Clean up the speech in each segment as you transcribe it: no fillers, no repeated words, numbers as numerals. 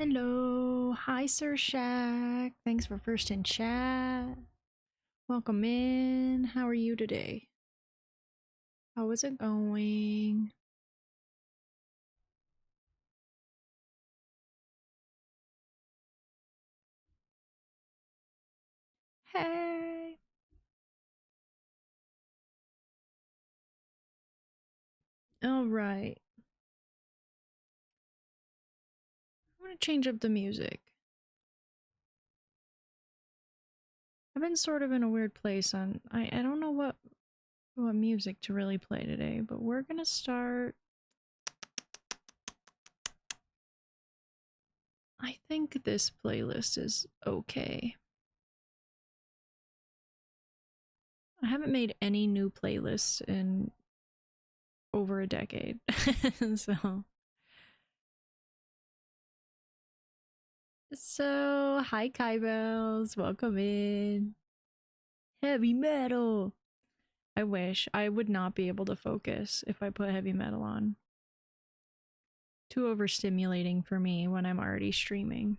Hello. Hi, Sir Shaq. Thanks for first in chat. Welcome in. How are you today? How is it going? Hey. All right. I'm going to change up the music. I've been sort of in a weird place on I don't know what music to really play today, but we're going to start. I think this playlist is okay. I haven't made any new playlists in over a decade. So, hi Kybells, welcome in. Heavy metal. I wish I would not be able to focus if I put heavy metal on. Too overstimulating for me when I'm already streaming.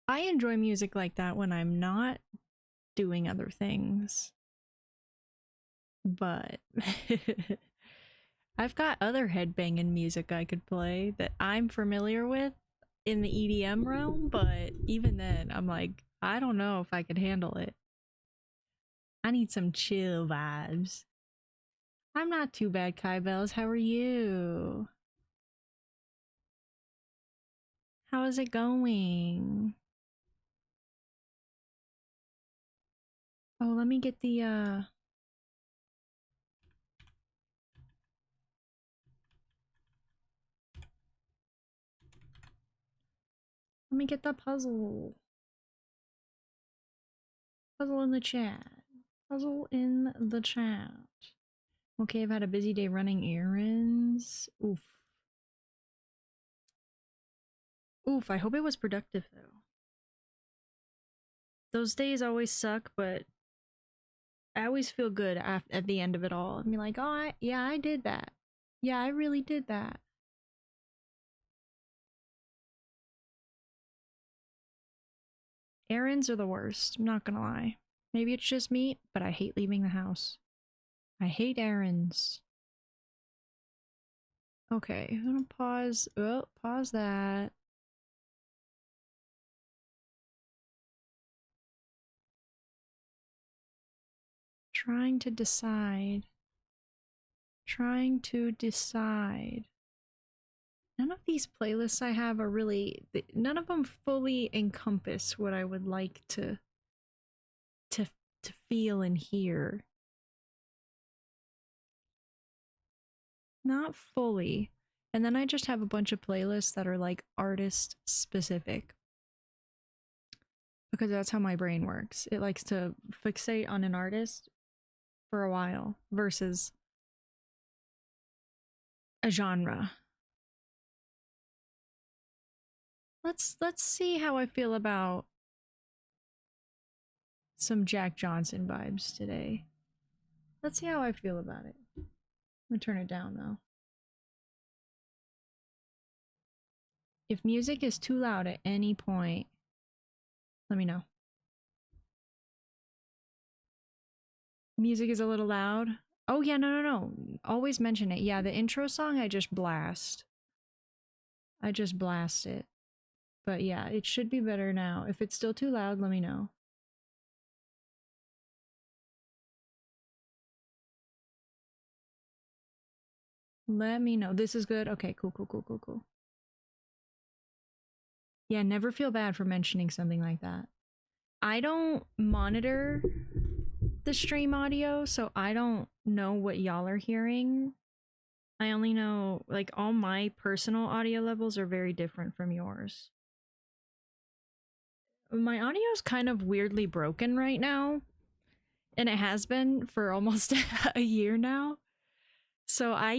I enjoy music like that when I'm not doing other things. But I've got other headbanging music I could play that I'm familiar with in the EDM realm, but even then, I'm like, I don't know if I could handle it. I need some chill vibes. I'm not too bad, Kai Bells. How are you? How is it going? Oh, let me get the let me get the puzzle. Puzzle in the chat. Puzzle in the chat. Okay, I've had a busy day running errands. Oof. Oof, I hope it was productive though. Those days always suck, but I always feel good at the end of it all. I mean, like, oh, yeah, I did that. Yeah, I really did that. Errands are the worst, I'm not gonna lie. Maybe it's just me, but I hate leaving the house. I hate errands. Okay, I'm gonna pause. Oh, pause that. Trying to decide. Trying to decide. None of these playlists I have are really, none of them fully encompass what I would like to to feel and hear. Not fully. And then I just have a bunch of playlists that are like artist specific. Because that's how my brain works. It likes to fixate on an artist for a while versus a genre. Let's see how I feel about some Jack Johnson vibes today. Let's see how I feel about it. I'm gonna turn it down though. If music is too loud at any point, let me know. Music is a little loud. Oh yeah, no. Always mention it. Yeah, the intro song I just blast. I just blast it. But yeah, it should be better now. If it's still too loud, let me know. Let me know. This is good. Okay, cool. Yeah, never feel bad for mentioning something like that. I don't monitor the stream audio, so I don't know what y'all are hearing. I only know, like, all my personal audio levels are very different from yours. My audio is kind of weirdly broken right now, and it has been for almost a year now. So I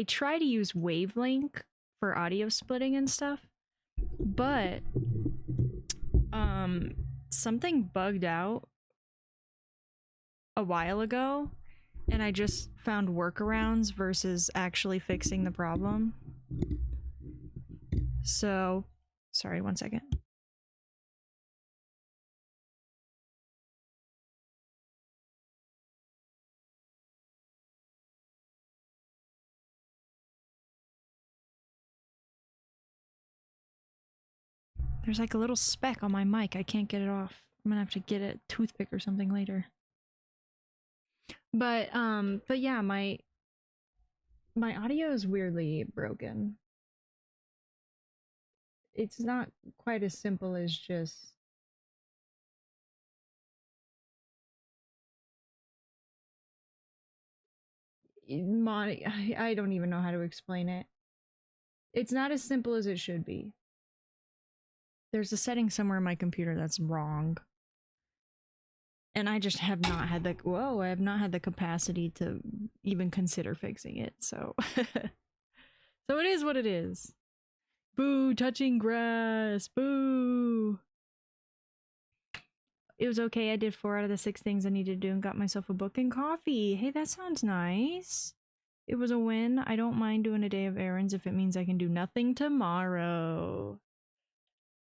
try to use Wavelink for audio splitting and stuff, but something bugged out a while ago, and I just found workarounds versus actually fixing the problem. So, sorry, 1 second. There's like a little speck on my mic. I can't get it off. I'm gonna have to get a toothpick or something later. But yeah, my audio is weirdly broken. It's not quite as simple as just I don't even know how to explain it. It's not as simple as it should be. There's a setting somewhere in my computer that's wrong. And I just have not had the I have not had the capacity to even consider fixing it. So so it is what it is. Boo, touching grass. Boo. It was okay. I did 4 out of the 6 things I needed to do and got myself a book and coffee. Hey, that sounds nice. It was a win. I don't mind doing a day of errands if it means I can do nothing tomorrow.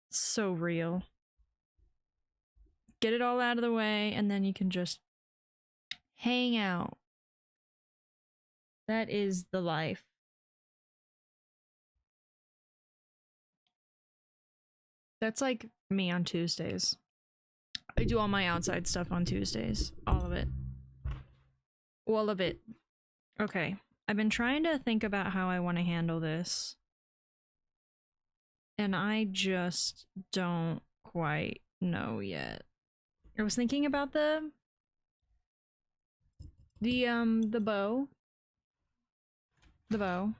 So real. Get it all out of the way and then you can just hang out. That is the life. That's like me on Tuesdays. I do all my outside stuff on Tuesdays. All of it. All of it. Okay. I've been trying to think about how I want to handle this. And I just don't quite know yet. I was thinking about the bow. The bow.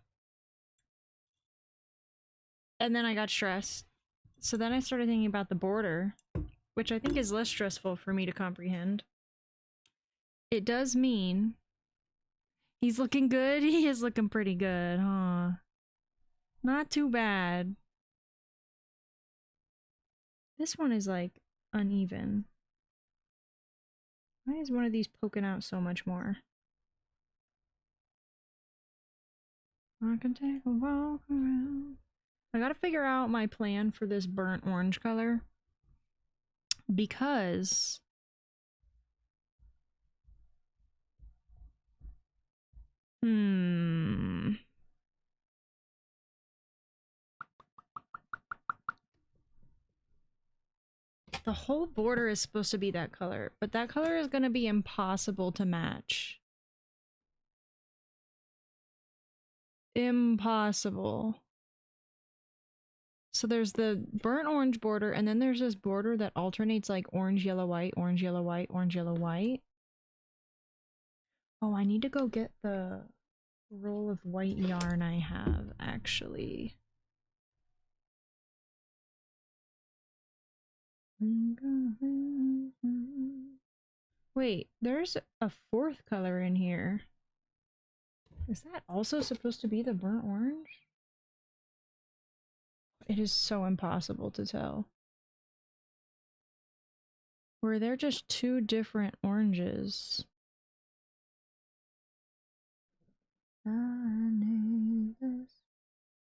And then I got stressed. So then I started thinking about the border, which I think is less stressful for me to comprehend. It does mean he's looking good. He is looking pretty good, huh? Not too bad. This one is like uneven. Why is one of these poking out so much more? I can take a walk around. I gotta figure out my plan for this burnt orange color. Because the whole border is supposed to be that color, but that color is gonna be impossible to match. Impossible. So there's the burnt orange border, and then there's this border that alternates like orange, yellow, white, orange, yellow, white, orange, yellow, white. Oh, I need to go get the roll of white yarn I have, actually. Wait, there's a 4th color in here. Is that also supposed to be the burnt orange? It is so impossible to tell. Or they're just 2 different oranges. I need this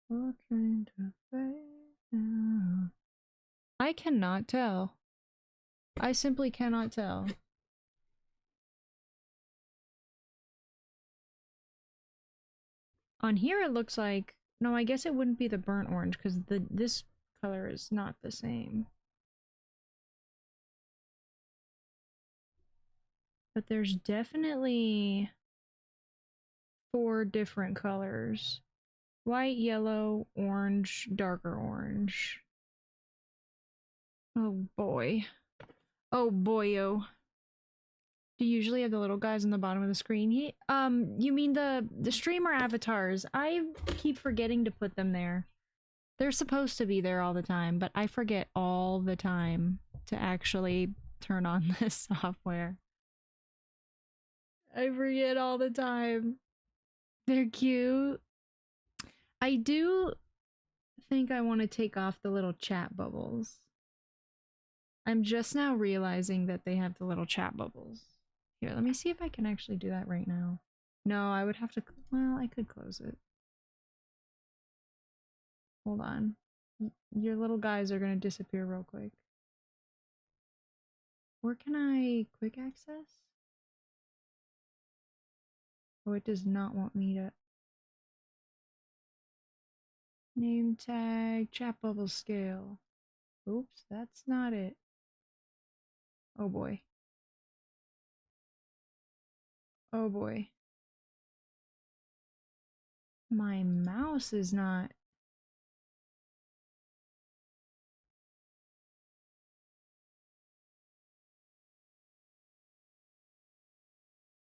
portrait to fade out. I cannot tell. I simply cannot tell. On here it looks like... No, I guess it wouldn't be the burnt orange because this color is not the same. But there's definitely 4 different colors. White, yellow, orange, darker orange. Oh boy. Oh boyo. Do you usually have the little guys on the bottom of the screen? You mean the streamer avatars. I keep forgetting to put them there. They're supposed to be there all the time, but I forget all the time to actually turn on this software. I forget all the time. They're cute. I do think I want to take off the little chat bubbles. I'm just now realizing that they have the little chat bubbles. Here, let me see if I can actually do that right now. No, I would have to... Well, I could close it. Hold on. Your little guys are gonna disappear real quick. Where can I quick access? Oh, it does not want me to. Name tag, chat bubble scale. Oops, that's not it. Oh boy. Oh boy. My mouse is not.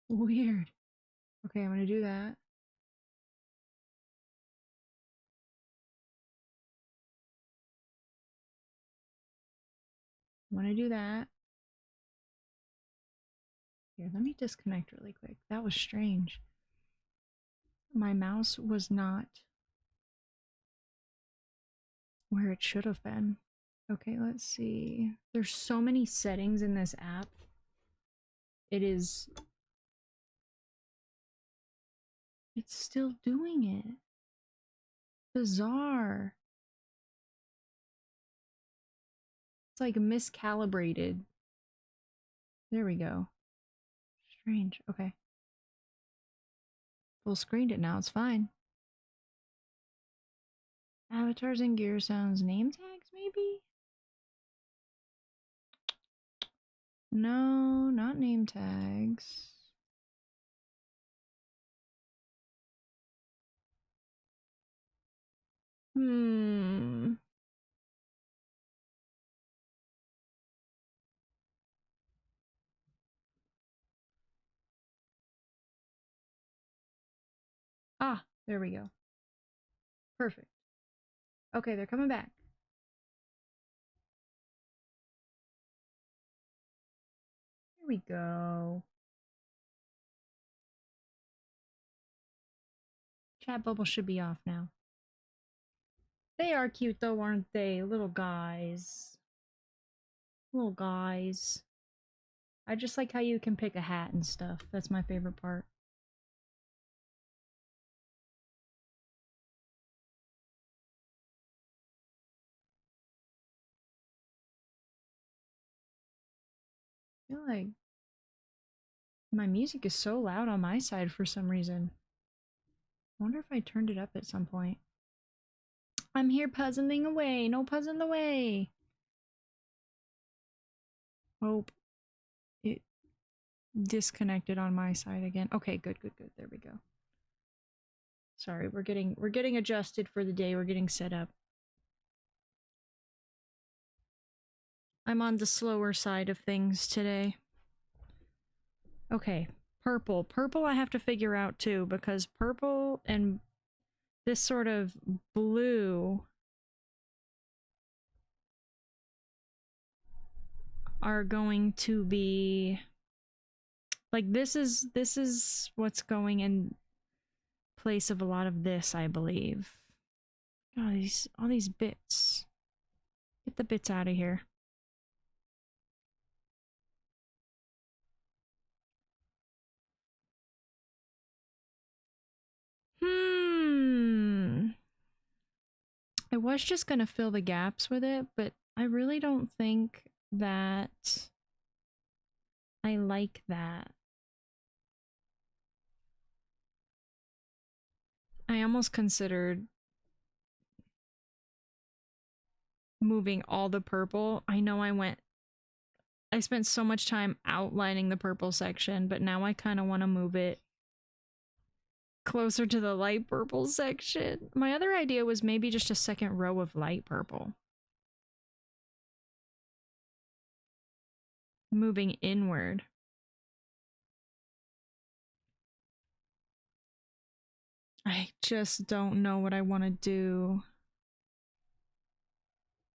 Weird. Okay, I'm gonna do that. I'm gonna do that. Here, let me disconnect really quick. That was strange. My mouse was not where it should have been. Okay, let's see. There's so many settings in this app. It is. It's still doing it. Bizarre. It's like miscalibrated. There we go. Strange. Okay. Full screened it now. It's fine. Avatars and gear sounds. Name tags, maybe? No, not name tags. Hmm. Ah, there we go. Perfect. Okay, they're coming back. Here we go. Chat bubble should be off now. They are cute though, aren't they? Little guys. Little guys. I just like how you can pick a hat and stuff. That's my favorite part. I feel like my music is so loud on my side for some reason. I wonder if I turned it up at some point. I'm here puzzling away. No puzzling away. Hope it disconnected on my side again. Okay, good, good, good. There we go. Sorry, we're getting adjusted for the day. We're getting set up. I'm on the slower side of things today. Okay, purple. Purple I have to figure out too, because purple and this sort of blue are going to be like this is what's going in place of a lot of this, I believe. Oh, all these bits. Get the bits out of here. Hmm. I was just gonna fill the gaps with it, but I really don't think that I like that. I almost considered moving all the purple. I know I spent so much time outlining the purple section, but now I kind of want to move it closer to the light purple section. My other idea was maybe just a second row of light purple. Moving inward. I just don't know what I want to do.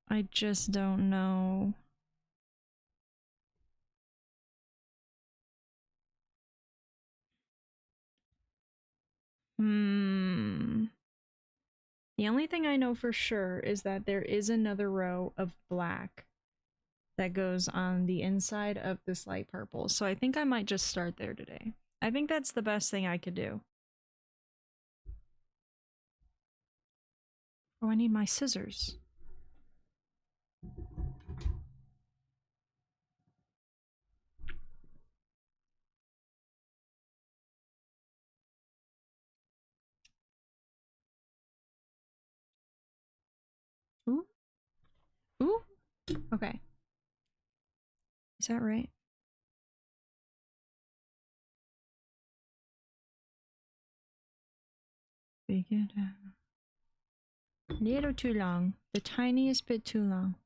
I just don't know. Hmm. The only thing I know for sure is that there is another row of black that goes on the inside of this light purple. So I think I might just start there today. I think that's the best thing I could do. Oh, I need my scissors. Ooh. Ooh. Okay. Is that right? Begin. Little too long. The tiniest bit too long.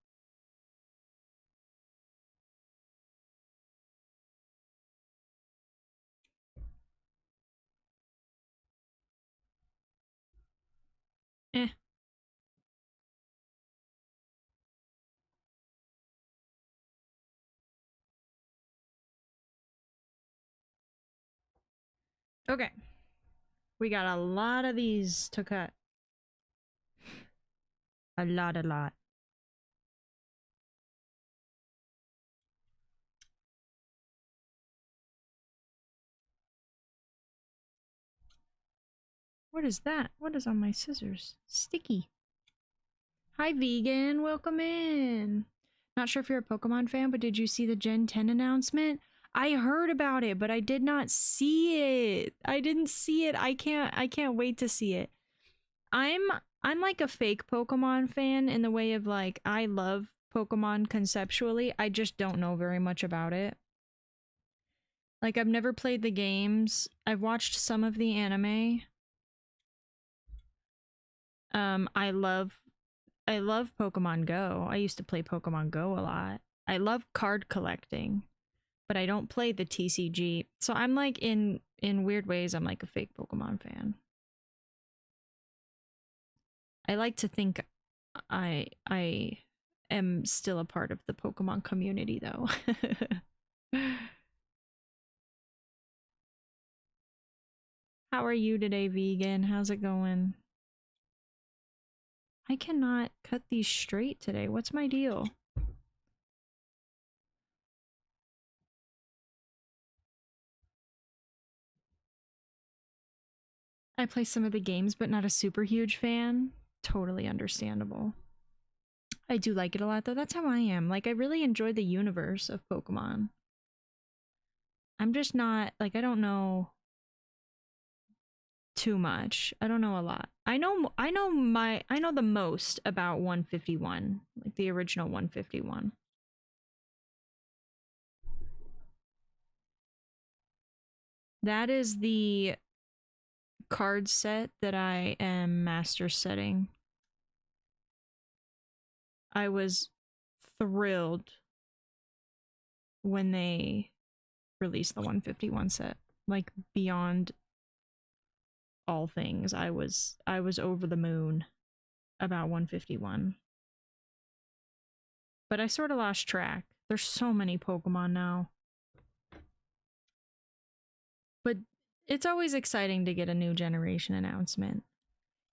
Eh. Okay. We got a lot of these to cut. A lot, a lot. What is that? What is on my scissors? Sticky. Hi, vegan. Welcome in. Not sure if you're a Pokemon fan, but did you see the Gen 10 announcement? I heard about it, but I did not see it. I didn't see it. I can't wait to see it. I'm I'm like a fake Pokemon fan in the way of like I love Pokemon conceptually. I just don't know very much about it. Like I've never played the games. I've watched some of the anime. I love Pokemon Go. I used to play Pokemon Go a lot. I love card collecting, but I don't play the TCG. So I'm like in weird ways I'm like a fake Pokemon fan. I like to think I am still a part of the Pokemon community though. How are you today, vegan? How's it going? I cannot cut these straight today. What's my deal? I play some of the games, but not a super huge fan. Totally understandable. I do like it a lot, though. That's how I am. Like, I really enjoy the universe of Pokemon. I'm just not, like, I don't know too much. I don't know a lot. I know the most about 151, like the original 151. That is the card set that I am master setting. I was thrilled when they released the 151 set. Like beyond all things, I was over the moon about 151. But I sort of lost track. There's so many Pokemon now. But it's always exciting to get a new generation announcement.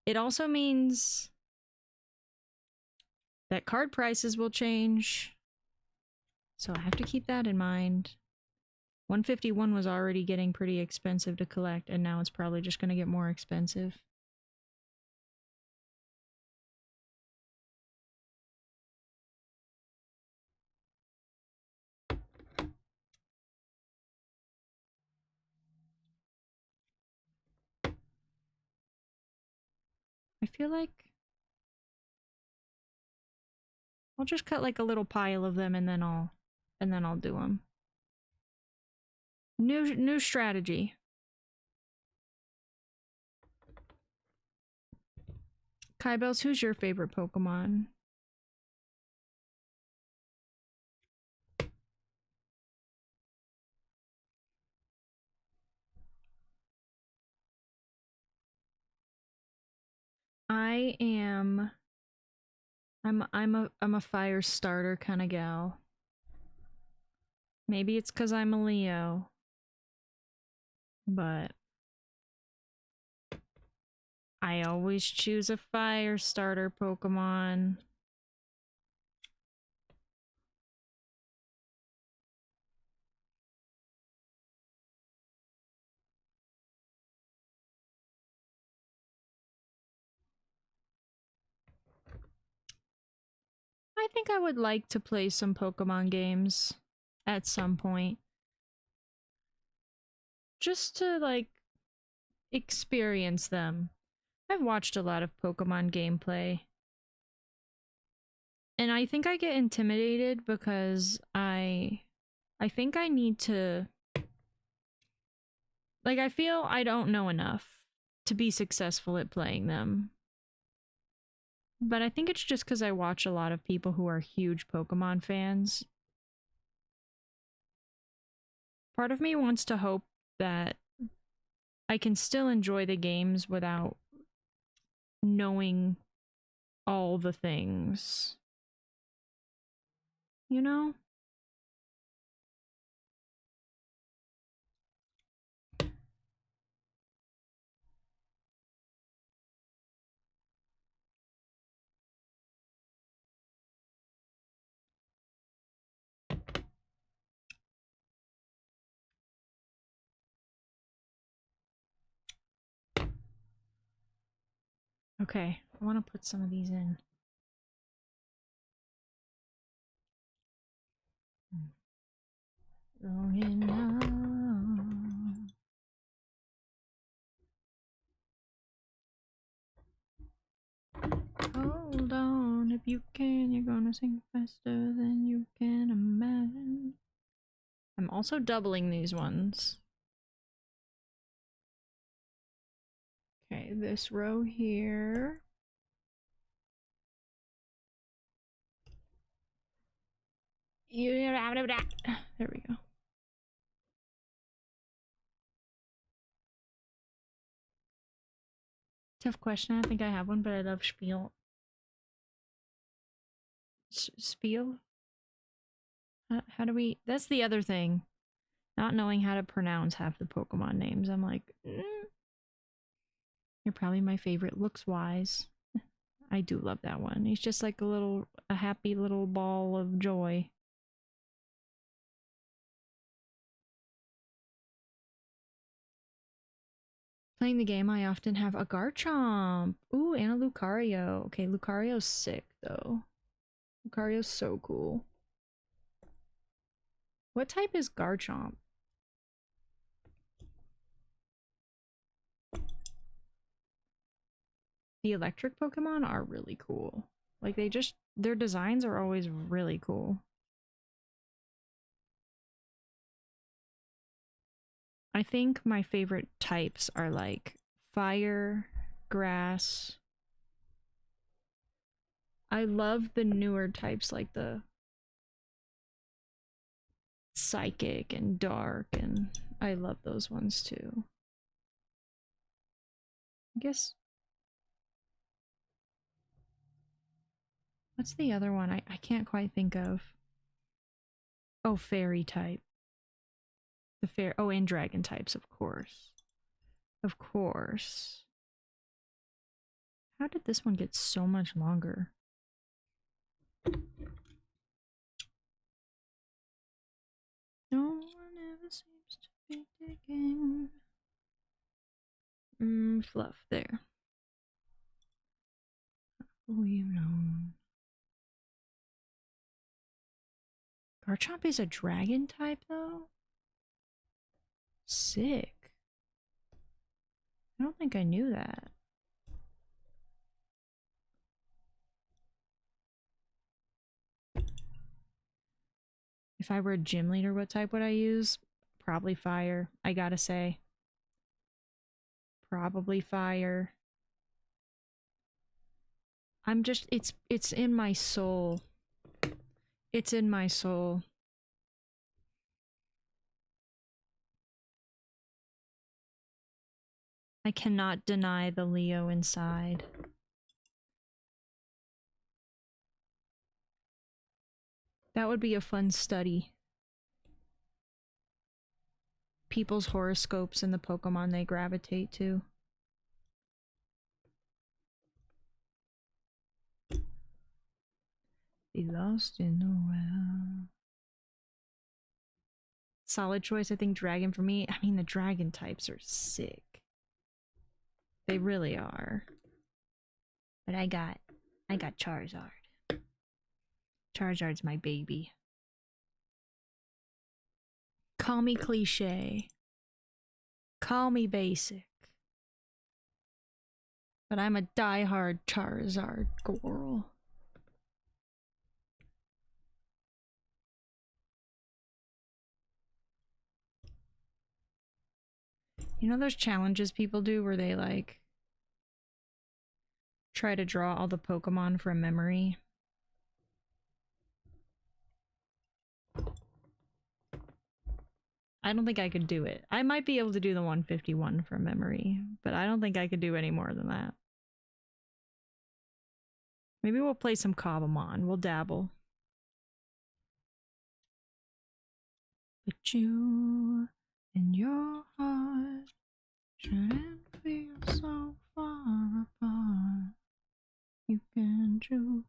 It also means that card prices will change. So I have to keep that in mind. 151 was already getting pretty expensive to collect, and now it's probably just going to get more expensive. I feel like I'll just cut like a little pile of them and then I'll do them. New strategy. Kybels, who's your favorite Pokemon? I am I'm a fire starter kind of gal. Maybe it's cuz I'm a Leo, but I always choose a fire starter Pokemon. think I would like to play some Pokemon games at some point. Just to, like, experience them. I've watched a lot of Pokemon gameplay. And I think I get intimidated because I think I need to, like, I feel I don't know enough to be successful at playing them. But I think it's just because I watch a lot of people who are huge Pokemon fans. Part of me wants to hope that I can still enjoy the games without knowing all the things. You know? Okay, I want to put some of these in. Going on. Hold on, if you can, you're gonna sing faster than you can imagine. I'm also doubling these ones. Okay, this row here. There we go. Tough question. I think I have one, but I love spiel. Spiel? How do we... That's the other thing. Not knowing how to pronounce half the Pokemon names. I'm like, You're probably my favorite looks-wise. I do love that one. He's just like a happy little ball of joy. Playing the game, I often have a Garchomp. Ooh, and a Lucario. Okay, Lucario's sick, though. Lucario's so cool. What type is Garchomp? The electric Pokemon are really cool. Like, their designs are always really cool. I think my favorite types are like fire, grass. I love the newer types like the psychic and dark, and I love those ones too. I guess. What's the other one? I can't quite think of. Oh, fairy type. The fair. Oh, and dragon types, of course. Of course. How did this one get so much longer? No one ever seems to be digging. Fluff there. We've known. Garchomp is a dragon type, though? Sick. I don't think I knew that. If I were a gym leader, what type would I use? Probably fire, I gotta say. Probably fire. I'm just, it's in my soul. It's in my soul. I cannot deny the Leo inside. That would be a fun study. People's horoscopes and the Pokemon they gravitate to. Be lost in the well. Solid choice, I think dragon for me. I mean, the dragon types are sick. They really are. But I got Charizard. Charizard's my baby. Call me cliche. Call me basic. But I'm a die-hard Charizard girl. You know those challenges people do where they like try to draw all the Pokemon from memory? I don't think I could do it. I might be able to do the 151 from memory, but I don't think I could do any more than that. Maybe we'll play some Cobblemon. We'll dabble. But you and your heart shouldn't feel so far apart. You can choose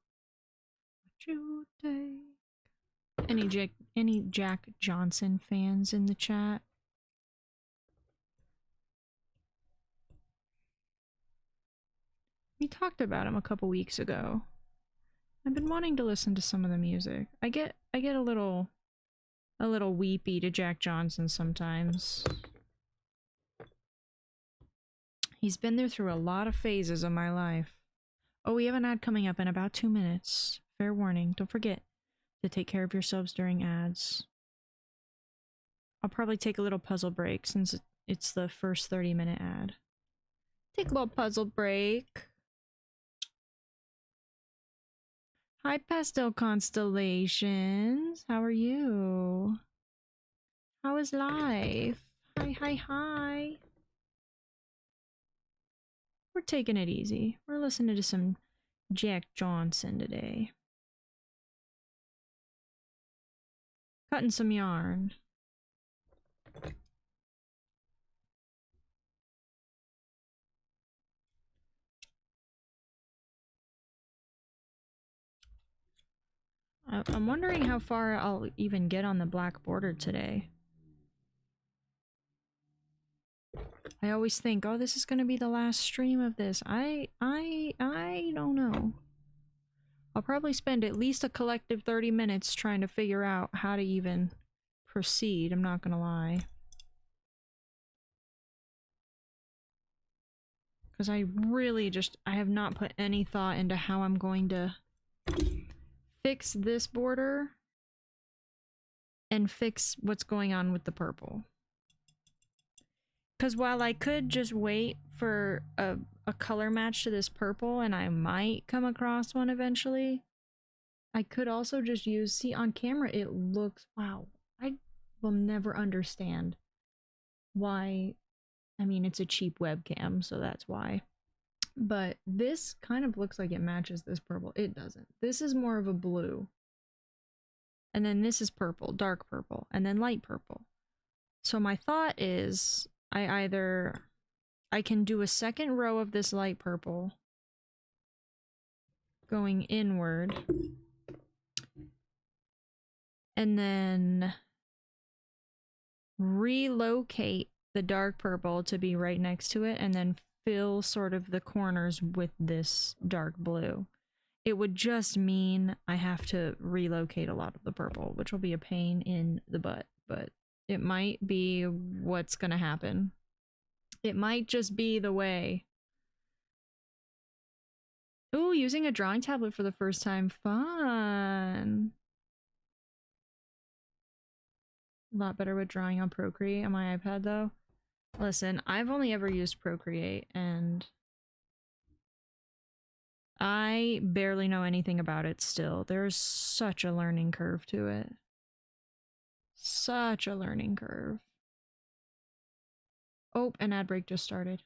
what you take. Any Jack Johnson fans in the chat? We talked about him a couple weeks ago. I've been wanting to listen to some of the music. I get a little weepy to Jack Johnson sometimes. He's been there through a lot of phases of my life. Oh, we have an ad coming up in about 2 minutes. Fair warning, don't forget to take care of yourselves during ads. I'll probably take a little puzzle break since it's the first 30-minute ad. Take a little puzzle break. Hi, Pastel Constellations. How are you? How is life? Hi. We're taking it easy. We're listening to some Jack Johnson today. Cutting some yarn. I'm wondering how far I'll even get on the black border today. I always think, oh, this is gonna be the last stream of this. I don't know. I'll probably spend at least a collective 30 minutes trying to figure out how to even proceed, I'm not gonna lie. Because I have not put any thought into how I'm going to fix this border and fix what's going on with the purple. Because while I could just wait for a color match to this purple, and I might come across one eventually, I could also just use, see on camera it looks, wow, I will never understand why, I mean it's a cheap webcam, so that's why. But this kind of looks like it matches this purple. It doesn't. This is more of a blue. And then this is purple, dark purple, and then light purple. So my thought is I can do a second row of this light purple going inward, and then relocate the dark purple to be right next to it, and then fill sort of the corners with this dark blue. It would just mean I have to relocate a lot of the purple, which will be a pain in the butt, but it might be what's gonna happen. It might just be the way. Ooh, using a drawing tablet for the first time. Fun. A lot better with drawing on Procreate on my iPad, though. Listen, I've only ever used Procreate, and I barely know anything about it still. There's such a learning curve to it. Such a learning curve. Oh, an ad break just started.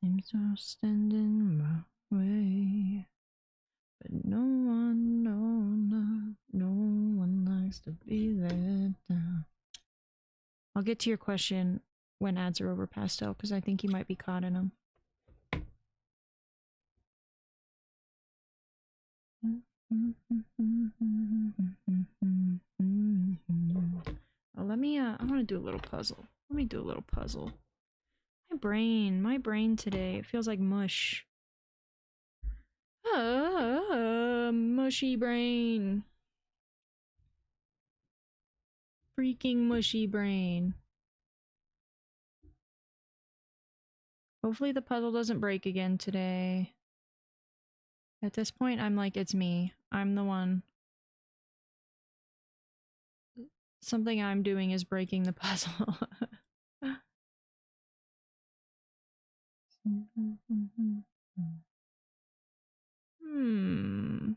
Seems to stand in my way, but no one likes to be let down. I'll get to your question when ads are over, Pastel, because I think you might be caught in them. Oh, let me, I want to do a little puzzle. Let me do a little puzzle. My My brain today, it feels like mush. Mushy brain. Freaking mushy brain. Hopefully the puzzle doesn't break again today. At this point, I'm like, it's me. I'm the one. Something I'm doing is breaking the puzzle. Hmm.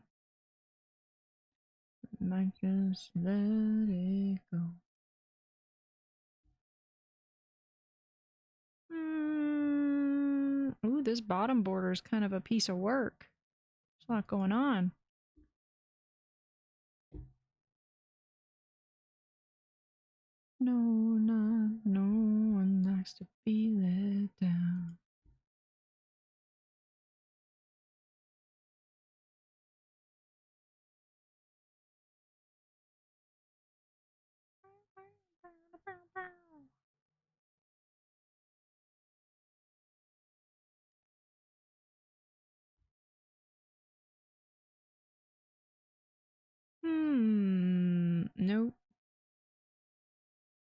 Might just let it go. Ooh, this bottom border is kind of a piece of work. There's a lot going on. No one likes to be let down. Nope.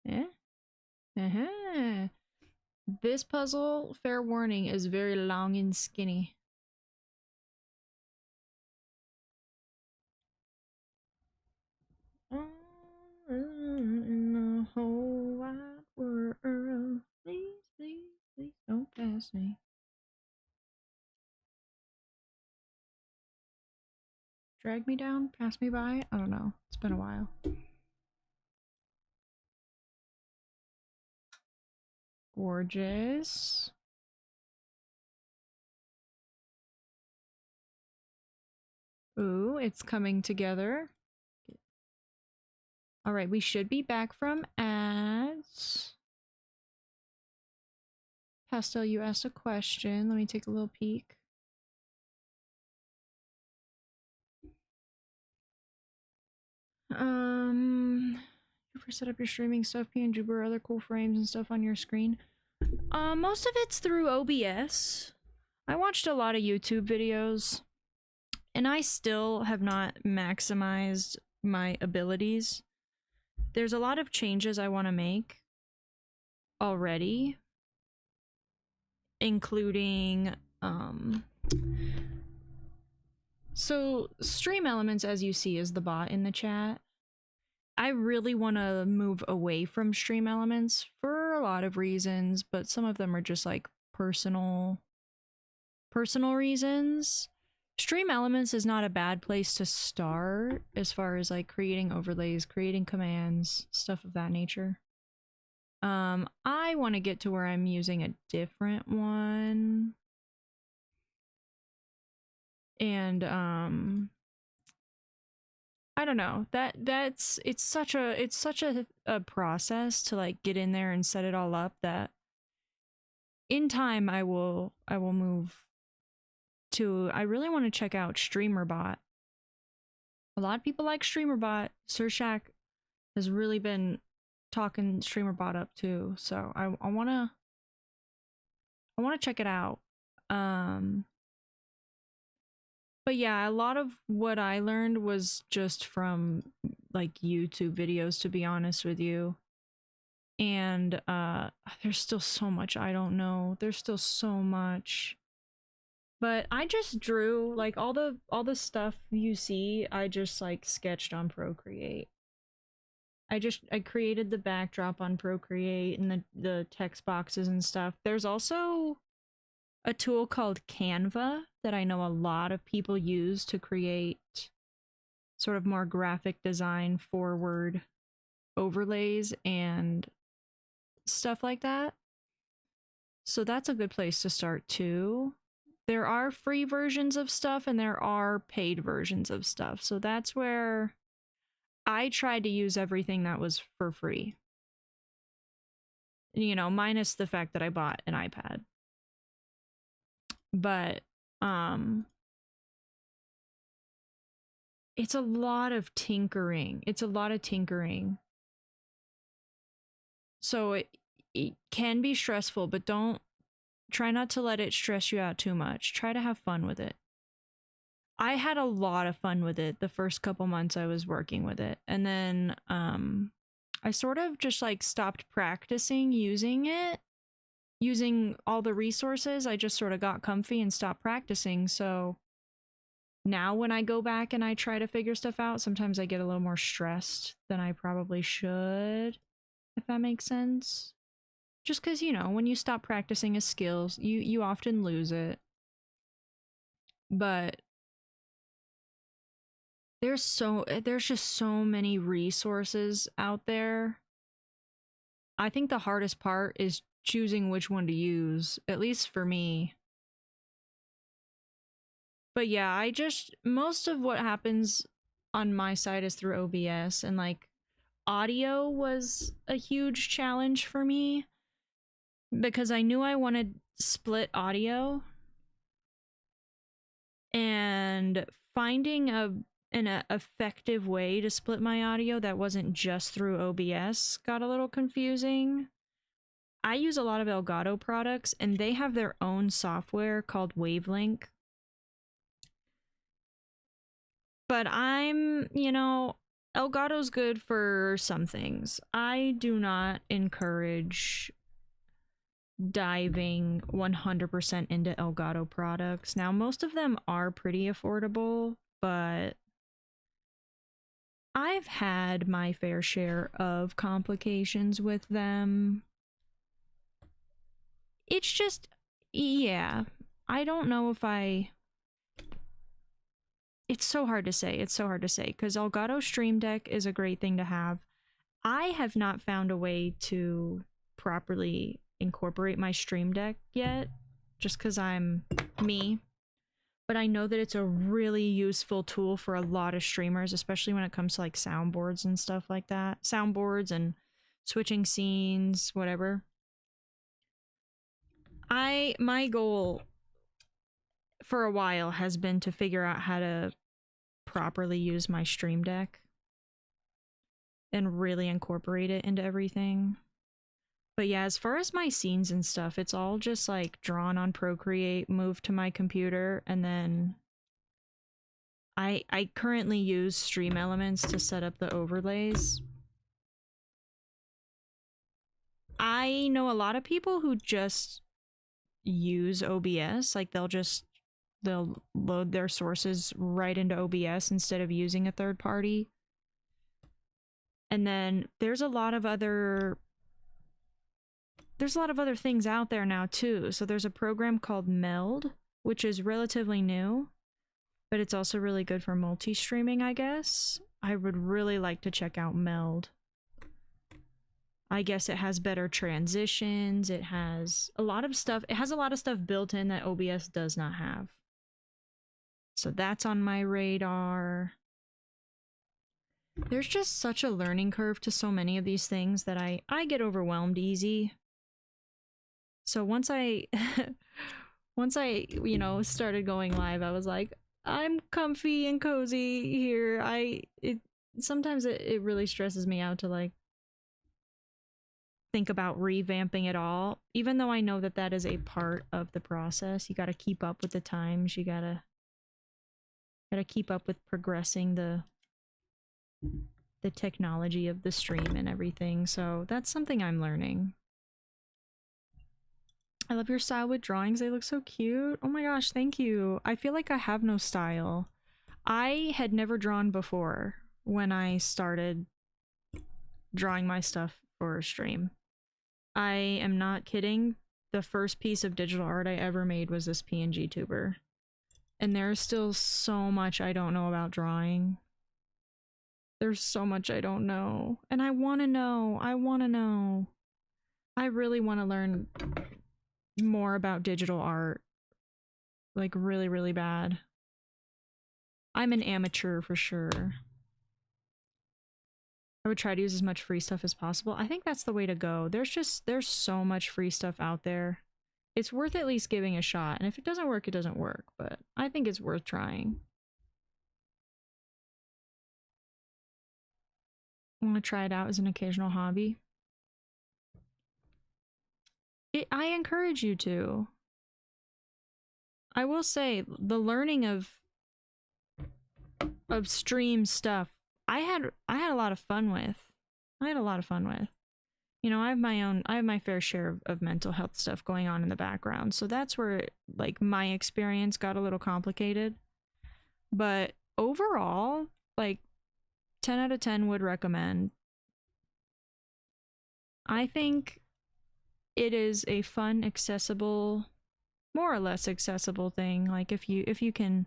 Eh? Uh-huh. This puzzle, fair warning, is very long and skinny. In the whole wide world, please, please, please don't pass me. Drag me down? Pass me by? I don't know. It's been a while. Gorgeous. Ooh, it's coming together. Alright, we should be back from ads. Pastel, you asked a question. Let me take a little peek. You first set up your streaming stuff, PNG or other cool frames and stuff on your screen. Most of it's through OBS. I watched a lot of YouTube videos, and I still have not maximized my abilities. There's a lot of changes I want to make already, including, so Stream Elements, as you see, is the bot in the chat. I really want to move away from Stream Elements for a lot of reasons, but some of them are just like personal reasons. Stream Elements is not a bad place to start as far as like creating overlays, creating commands, stuff of that nature. I want to get to where I'm using a different one. And I don't know. It's such a process to like get in there and set it all up that in time I will move to. I really want to check out StreamerBot. A lot of people like StreamerBot. Surshak has really been talking StreamerBot up too, so I want to check it out. But yeah, a lot of what I learned was just from like YouTube videos, to be honest with you. And there's still so much I don't know. There's still so much. But I just drew like all the stuff you see, I just like sketched on Procreate. I created the backdrop on Procreate and the text boxes and stuff. There's also a tool called Canva that I know a lot of people use to create sort of more graphic design forward overlays and stuff like that. So that's a good place to start too. There are free versions of stuff and there are paid versions of stuff. So that's where I tried to use everything that was for free. You know, minus the fact that I bought an iPad. But it's a lot of tinkering. So it can be stressful, but don't try not to let it stress you out too much. Try to have fun with it. I had a lot of fun with it the first couple months I was working with it. And then I sort of just like stopped practicing using it, using all the resources. I just sort of got comfy and stopped practicing. So now when I go back and I try to figure stuff out, sometimes I get a little more stressed than I probably should, if that makes sense. Just because, you know, when you stop practicing a skill, you often lose it. But there's just so many resources out there. I think the hardest part is choosing which one to use, at least for me. But yeah, most of what happens on my side is through OBS, and like audio was a huge challenge for me because I knew I wanted split audio, and finding an effective way to split my audio that wasn't just through OBS got a little confusing. I use a lot of Elgato products, and they have their own software called Wavelink. But you know, Elgato's good for some things. I do not encourage diving 100% into Elgato products. Now, most of them are pretty affordable, but I've had my fair share of complications with them. It's just, yeah, I don't know if it's so hard to say. It's so hard to say because Elgato Stream Deck is a great thing to have. I have not found a way to properly incorporate my Stream Deck yet, just because I'm me. But I know that it's a really useful tool for a lot of streamers, especially when it comes to like soundboards and stuff like that. Soundboards and switching scenes, whatever. My goal for a while has been to figure out how to properly use my Stream Deck and really incorporate it into everything. But yeah, as far as my scenes and stuff, it's all just like drawn on Procreate, moved to my computer, and then I currently use Stream Elements to set up the overlays. I know a lot of people who just use OBS, like they'll load their sources right into OBS instead of using a third party. And then there's a lot of other things out there now too. So there's a program called Meld, which is relatively new, but it's also really good for multi-streaming, I guess. I would really like to check out Meld. I guess it has better transitions. It has a lot of stuff. It has a lot of stuff built in that OBS does not have. So that's on my radar. There's just such a learning curve to so many of these things that I get overwhelmed easy. So once I you know, started going live, I was like, I'm comfy and cozy here. Sometimes it really stresses me out to like think about revamping it all, even though I know that that is a part of the process. You got to keep up with the times. You gotta keep up with progressing the technology of the stream and everything. So that's something I'm learning. I love your style with drawings. They look so cute. Oh my gosh, thank you. I feel like I have no style. I had never drawn before when I started drawing my stuff for a stream. I am not kidding. The first piece of digital art I ever made was this PNG tuber. And there's still so much I don't know about drawing. There's so much I don't know. And I want to know. I want to know. I really want to learn more about digital art. Like, really, really bad. I'm an amateur for sure. I would try to use as much free stuff as possible. I think that's the way to go. There's so much free stuff out there. It's worth at least giving a shot. And if it doesn't work, it doesn't work. But I think it's worth trying. I want to try it out as an occasional hobby. I encourage you to. I will say the learning of stream stuff I had a lot of fun with. I had a lot of fun with. You know, I have my fair share of mental health stuff going on in the background. So that's where like my experience got a little complicated. But overall, like 10 out of 10 would recommend. I think it is a fun, accessible, more or less accessible thing. Like if you can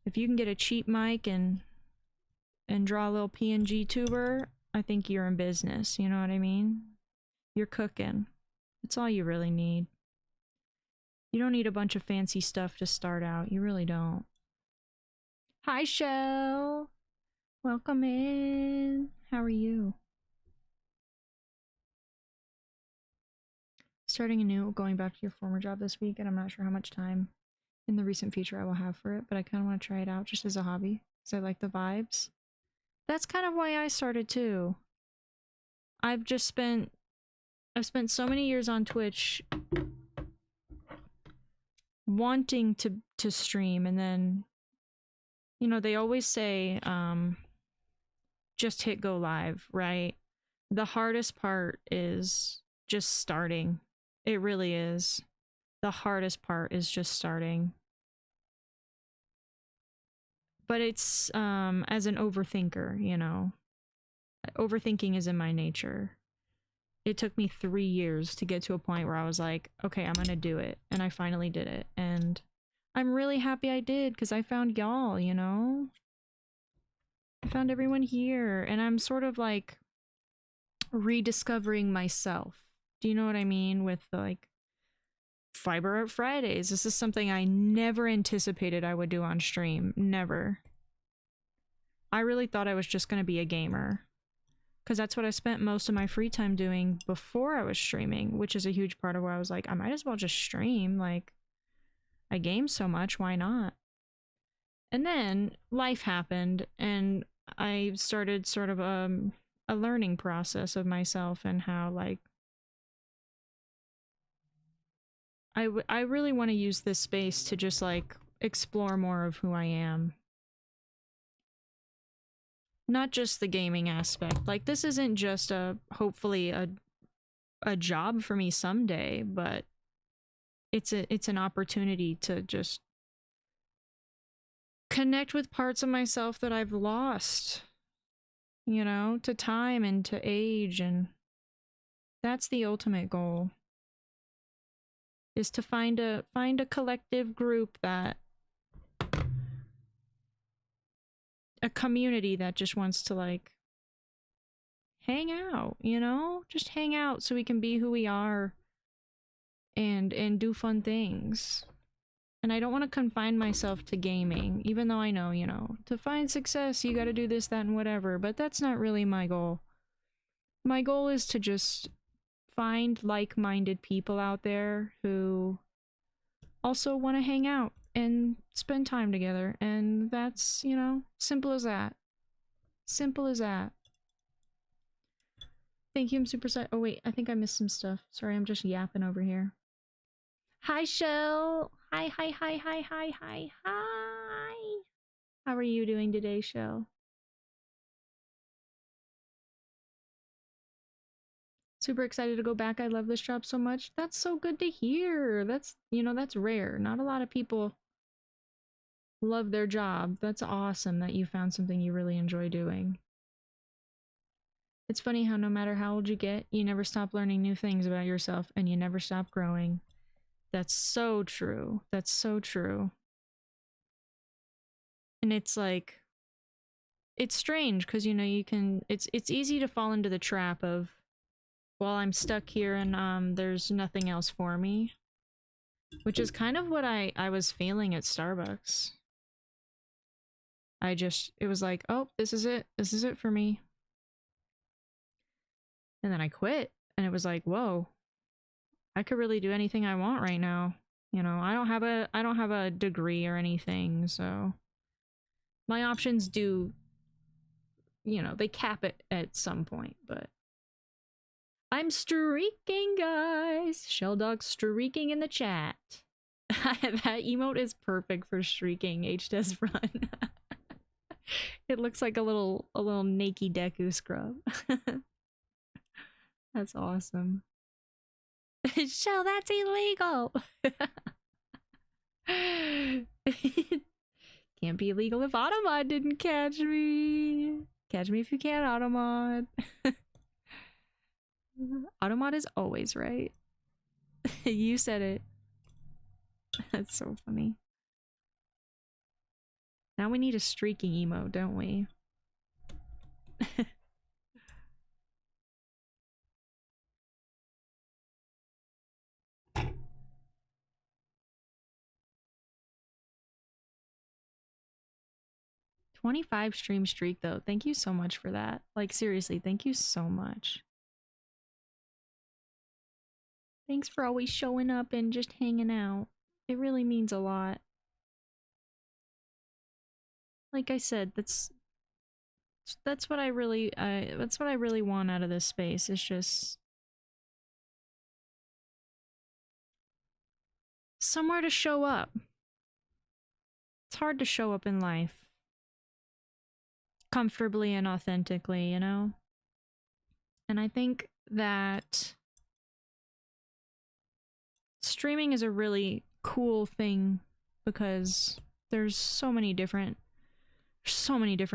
get a cheap mic and draw a little PNG tuber, I think you're in business. You know what I mean? You're cooking. That's all you really need. You don't need a bunch of fancy stuff to start out. You really don't. Hi, Shell. Welcome in. How are you? Starting anew, going back to your former job this week, and I'm not sure how much time in the recent future I will have for it, but I kind of want to try it out just as a hobby because I like the vibes. That's kind of why I started too. I've just spent I've spent so many years on Twitch wanting to stream, and then you know they always say just hit go live, right? The hardest part is just starting. It really is. The hardest part is just starting. But it's as an overthinker, you know. Overthinking is in my nature. It took me 3 years to get to a point where I was like, okay, I'm gonna do it. And I finally did it. And I'm really happy I did because I found y'all, you know? I found everyone here. And I'm sort of like rediscovering myself. Do you know what I mean? With the, like Fiber Art Fridays. This is something I never anticipated I would do on stream. Never. I really thought I was just gonna be a gamer. Because that's what I spent most of my free time doing before I was streaming, which is a huge part of why I was like, I might as well just stream. Like, I game so much, why not? And then life happened, and I started sort of a learning process of myself and how, like, I really want to use this space to just, like, explore more of who I am. Not just the gaming aspect. Like, this isn't just hopefully a job for me someday, but it's an opportunity to just connect with parts of myself that I've lost, you know, to time and to age, and that's the ultimate goal. Is to find a collective group, that a community that just wants to, like, hang out, you know? Just hang out so we can be who we are and do fun things. And I don't want to confine myself to gaming, even though I know, you know, to find success, you gotta do this, that, and whatever, but that's not really my goal. My goal is to just find like-minded people out there who also want to hang out and spend time together, and that's, you know, simple as that. Simple as that. Thank you, I'm super sorry. Oh wait, I think I missed some stuff. Sorry, I'm just yapping over here. Hi, Shell. Hi, hi, hi, hi, hi, hi, hi. How are you doing today, Shell? Super excited to go back. I love this job so much. That's so good to hear. That's, you know, that's rare. Not a lot of people love their job. That's awesome that you found something you really enjoy doing. It's funny how no matter how old you get, you never stop learning new things about yourself and you never stop growing. That's so true. That's so true. And it's like, it's strange because, you know, you can, it's easy to fall into the trap of, well, I'm stuck here and there's nothing else for me, which is kind of what I was feeling at Starbucks. It was like, oh, this is it. This is it for me. And then I quit, and it was like, whoa, I could really do anything I want right now. You know, I don't have a degree or anything, so my options do, you know, they cap it at some point, but I'm streaking, guys. Shell Dog streaking in the chat. That emote is perfect for streaking H-Des run. It looks like a little naked Deku scrub. That's awesome. Shell, that's illegal. Can't be illegal if Automod didn't catch me. Catch me if you can, Automod. Automod is always right. You said it. That's so funny. Now we need a streaking emote, don't we? 25 stream streak though. Thank you so much for that. Like seriously, thank you so much. Thanks for always showing up and just hanging out. It really means a lot. Like I said, that's what I really want out of this space. It's just somewhere to show up. It's hard to show up in life comfortably and authentically, you know? And I think that streaming is a really cool thing because there's so many different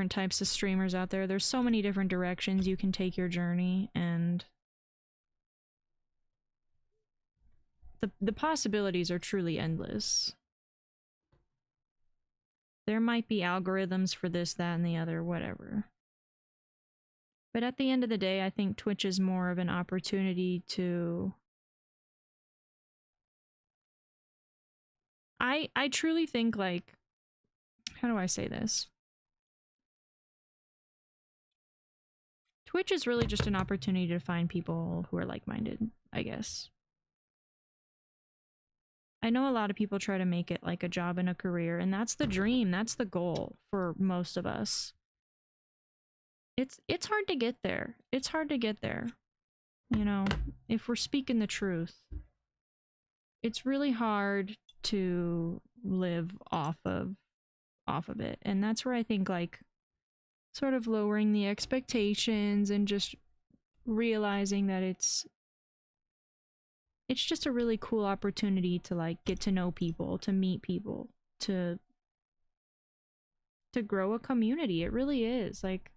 types of streamers out there. There's so many different directions you can take your journey, and the possibilities are truly endless. There might be algorithms for this, that, and the other, whatever. But at the end of the day, I think Twitch is more of an opportunity to... I truly think, like... How do I say this? Twitch is really just an opportunity to find people who are like-minded, I guess. I know a lot of people try to make it like a job and a career, and that's the dream, that's the goal for most of us. It's hard to get there. It's hard to get there. You know, if we're speaking the truth. It's really hard to live off of it. And that's where I think like sort of lowering the expectations and just realizing that it's just a really cool opportunity to like get to know people, to meet people, to grow a community. It really is. Like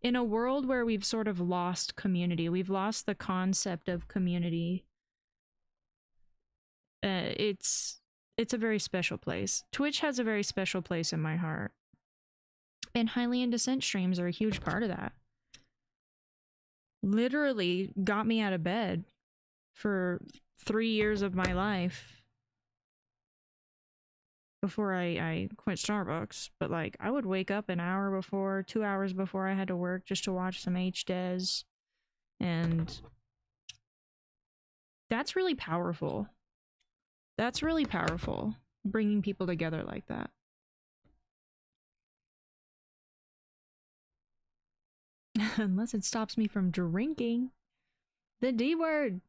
in a world where we've sort of lost community, we've lost the concept of community. It's a very special place. Twitch has a very special place in my heart. And Highly in Descent streams are a huge part of that. Literally got me out of bed for 3 years of my life before I quit Starbucks. But like, I would wake up an hour before, 2 hours before I had to work just to watch some H-Des. And that's really powerful. That's really powerful, bringing people together like that. Unless it stops me from drinking. The D word!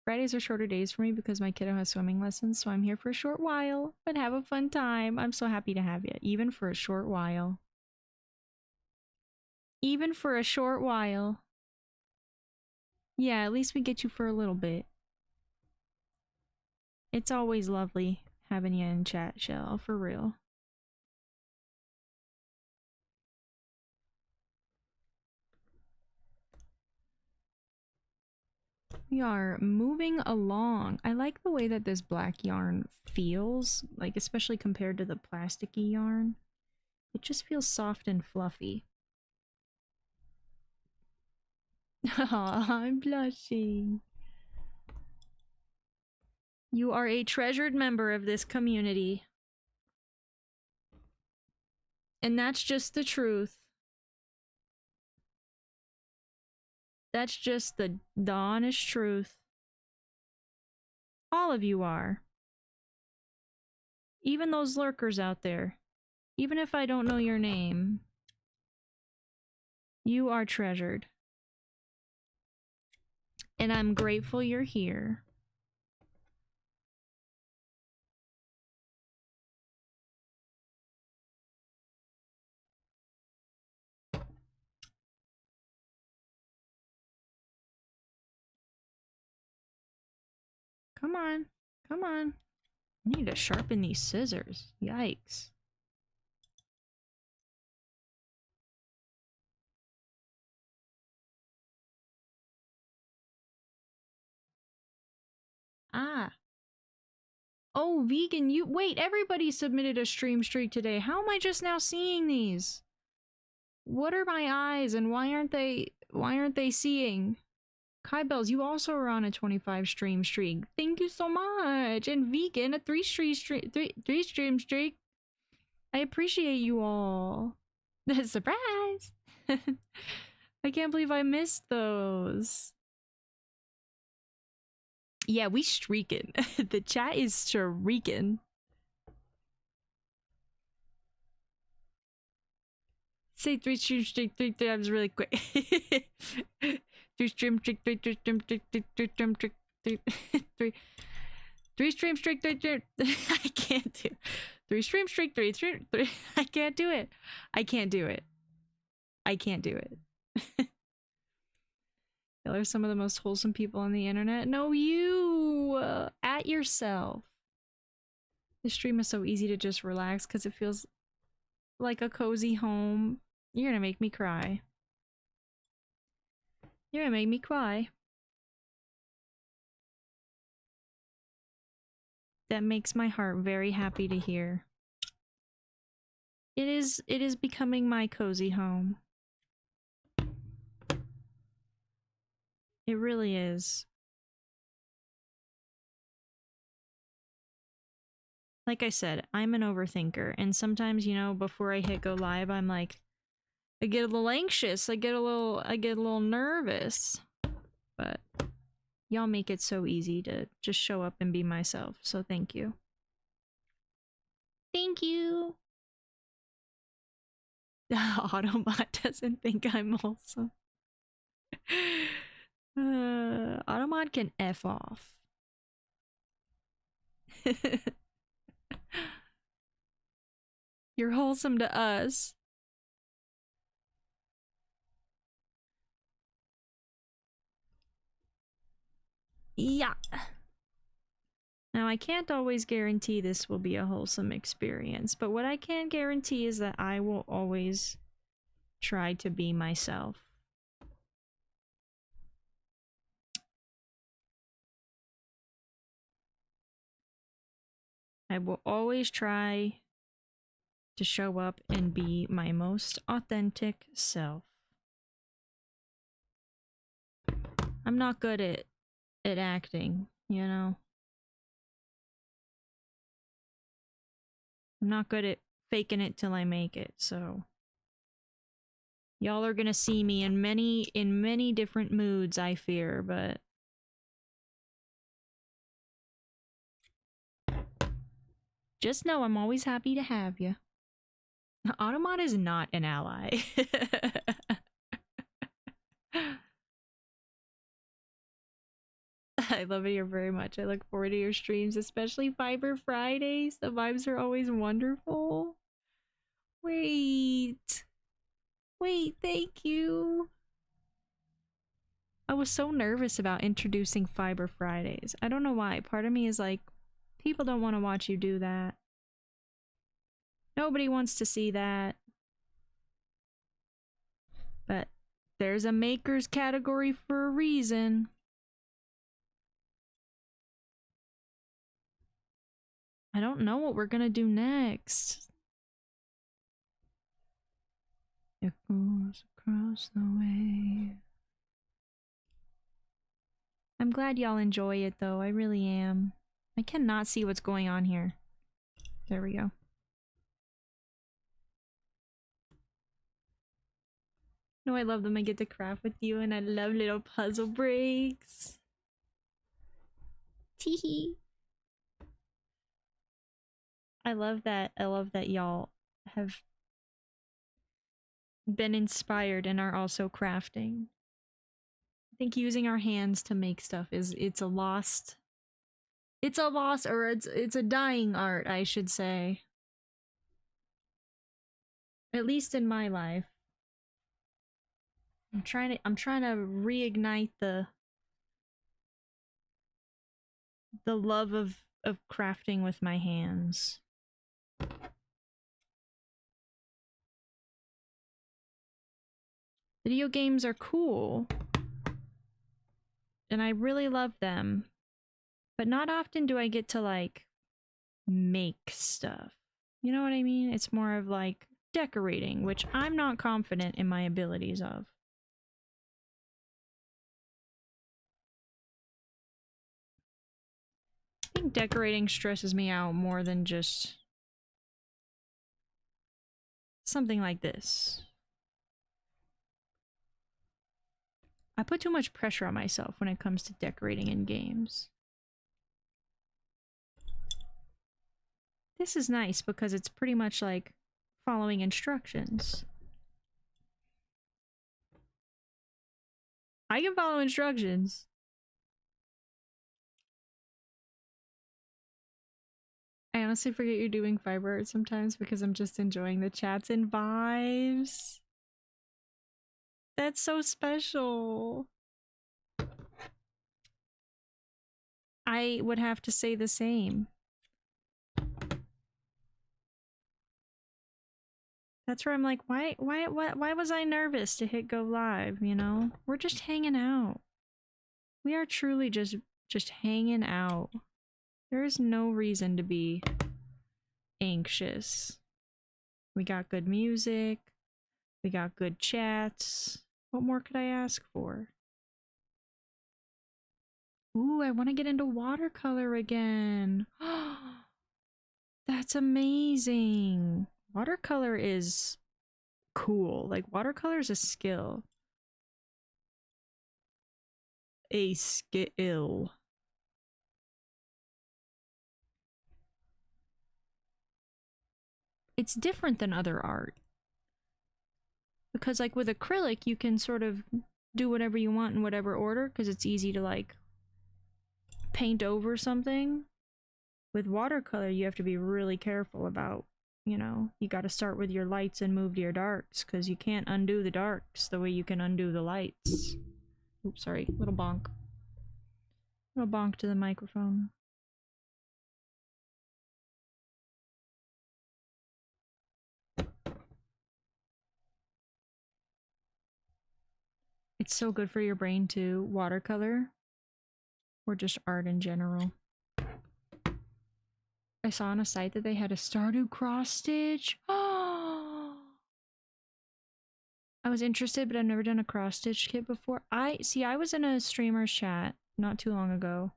Fridays are shorter days for me because my kiddo has swimming lessons, so I'm here for a short while, but have a fun time. I'm so happy to have you, even for a short while. Even for a short while. Yeah, at least we get you for a little bit. It's always lovely having you in chat, Shell, for real. We are moving along. I like the way that this black yarn feels, like especially compared to the plasticky yarn. It just feels soft and fluffy. Aw, I'm blushing. You are a treasured member of this community. And that's just the truth. That's just the honest truth. All of you are. Even those lurkers out there. Even if I don't know your name. You are treasured. And I'm grateful you're here. Come on. Come on. I need to sharpen these scissors. Yikes. Ah. Oh, vegan, you- wait, everybody submitted a stream streak today. How am I just now seeing these? What are my eyes and why aren't they seeing? Kai Bells, you also are on a 25 stream streak. Thank you so much. And vegan, a three stream streak. I appreciate you all. Surprise! I can't believe I missed those. Yeah, we streaking. The chat is streaking. Say three stream streak 3 times really quick. Three stream streak, three stream streak, three stream streak, three stream streak, I can't do. Three stream streak, three. I can't do it. I can't do it. I can't do it. Y'all are some of the most wholesome people on the internet. No, you at yourself. The stream is so easy to just relax because it feels like a cozy home. You're gonna make me cry. You're gonna make me cry. That makes my heart very happy to hear. It is becoming my cozy home. It really is. Like I said, I'm an overthinker, and sometimes, you know, before I hit go live, I'm like, I get a little anxious, I get a little nervous. But y'all make it so easy to just show up and be myself, so thank you. Thank you! Autobot doesn't think I'm wholesome. Autobot can F off. You're wholesome to us. Yeah. Now, I can't always guarantee this will be a wholesome experience, but what I can guarantee is that I will always try to be myself. I will always try to show up and be my most authentic self. I'm not good at acting, you know? I'm not good at faking it till I make it, so y'all are gonna see me in many different moods, I fear, but just know I'm always happy to have you. Automata is not an ally. I love it here very much. I look forward to your streams, especially Fiber Fridays. The vibes are always wonderful. Wait. Wait, thank you. I was so nervous about introducing Fiber Fridays. I don't know why. Part of me is like, people don't want to watch you do that. Nobody wants to see that. But there's a makers category for a reason. I don't know what we're gonna do next. It goes across the way. I'm glad y'all enjoy it though, I really am. I cannot see what's going on here. There we go. No, I love them. I get to craft with you and I love little puzzle breaks. Teehee. I love that y'all have been inspired and are also crafting. I think using our hands to make stuff it's a lost or it's a dying art, I should say. At least in my life. I'm trying to reignite the the love of crafting with my hands. Video games are cool, and I really love them, but not often do I get to like make stuff. You know what I mean? It's more of like decorating, which I'm not confident in my abilities of. I think decorating stresses me out more than just something like this. I put too much pressure on myself when it comes to decorating in games. This is nice because it's pretty much like following instructions. I can follow instructions. I honestly forget you're doing fiber art sometimes because I'm just enjoying the chats and vibes. That's so special. I would have to say the same. That's where I'm like, why was I nervous to hit go live, you know? We're just hanging out. We are truly just hanging out. There is no reason to be anxious. We got good music. We got good chats. What more could I ask for? Ooh, I want to get into watercolor again. That's amazing. Watercolor is cool. Like, watercolor is a skill. A skill. It's different than other art. Because, like, with acrylic, you can sort of do whatever you want in whatever order, because it's easy to, like, paint over something. With watercolor, you have to be really careful about, you know, you got to start with your lights and move to your darks, because you can't undo the darks the way you can undo the lights. Oops, sorry, little bonk. Little bonk to the microphone. It's so good for your brain too, watercolor, or just art in general. I saw on a site that they had a Stardew cross stitch. Oh, I was interested, but I've never done a cross stitch kit before. I was in a streamer's chat not too long ago,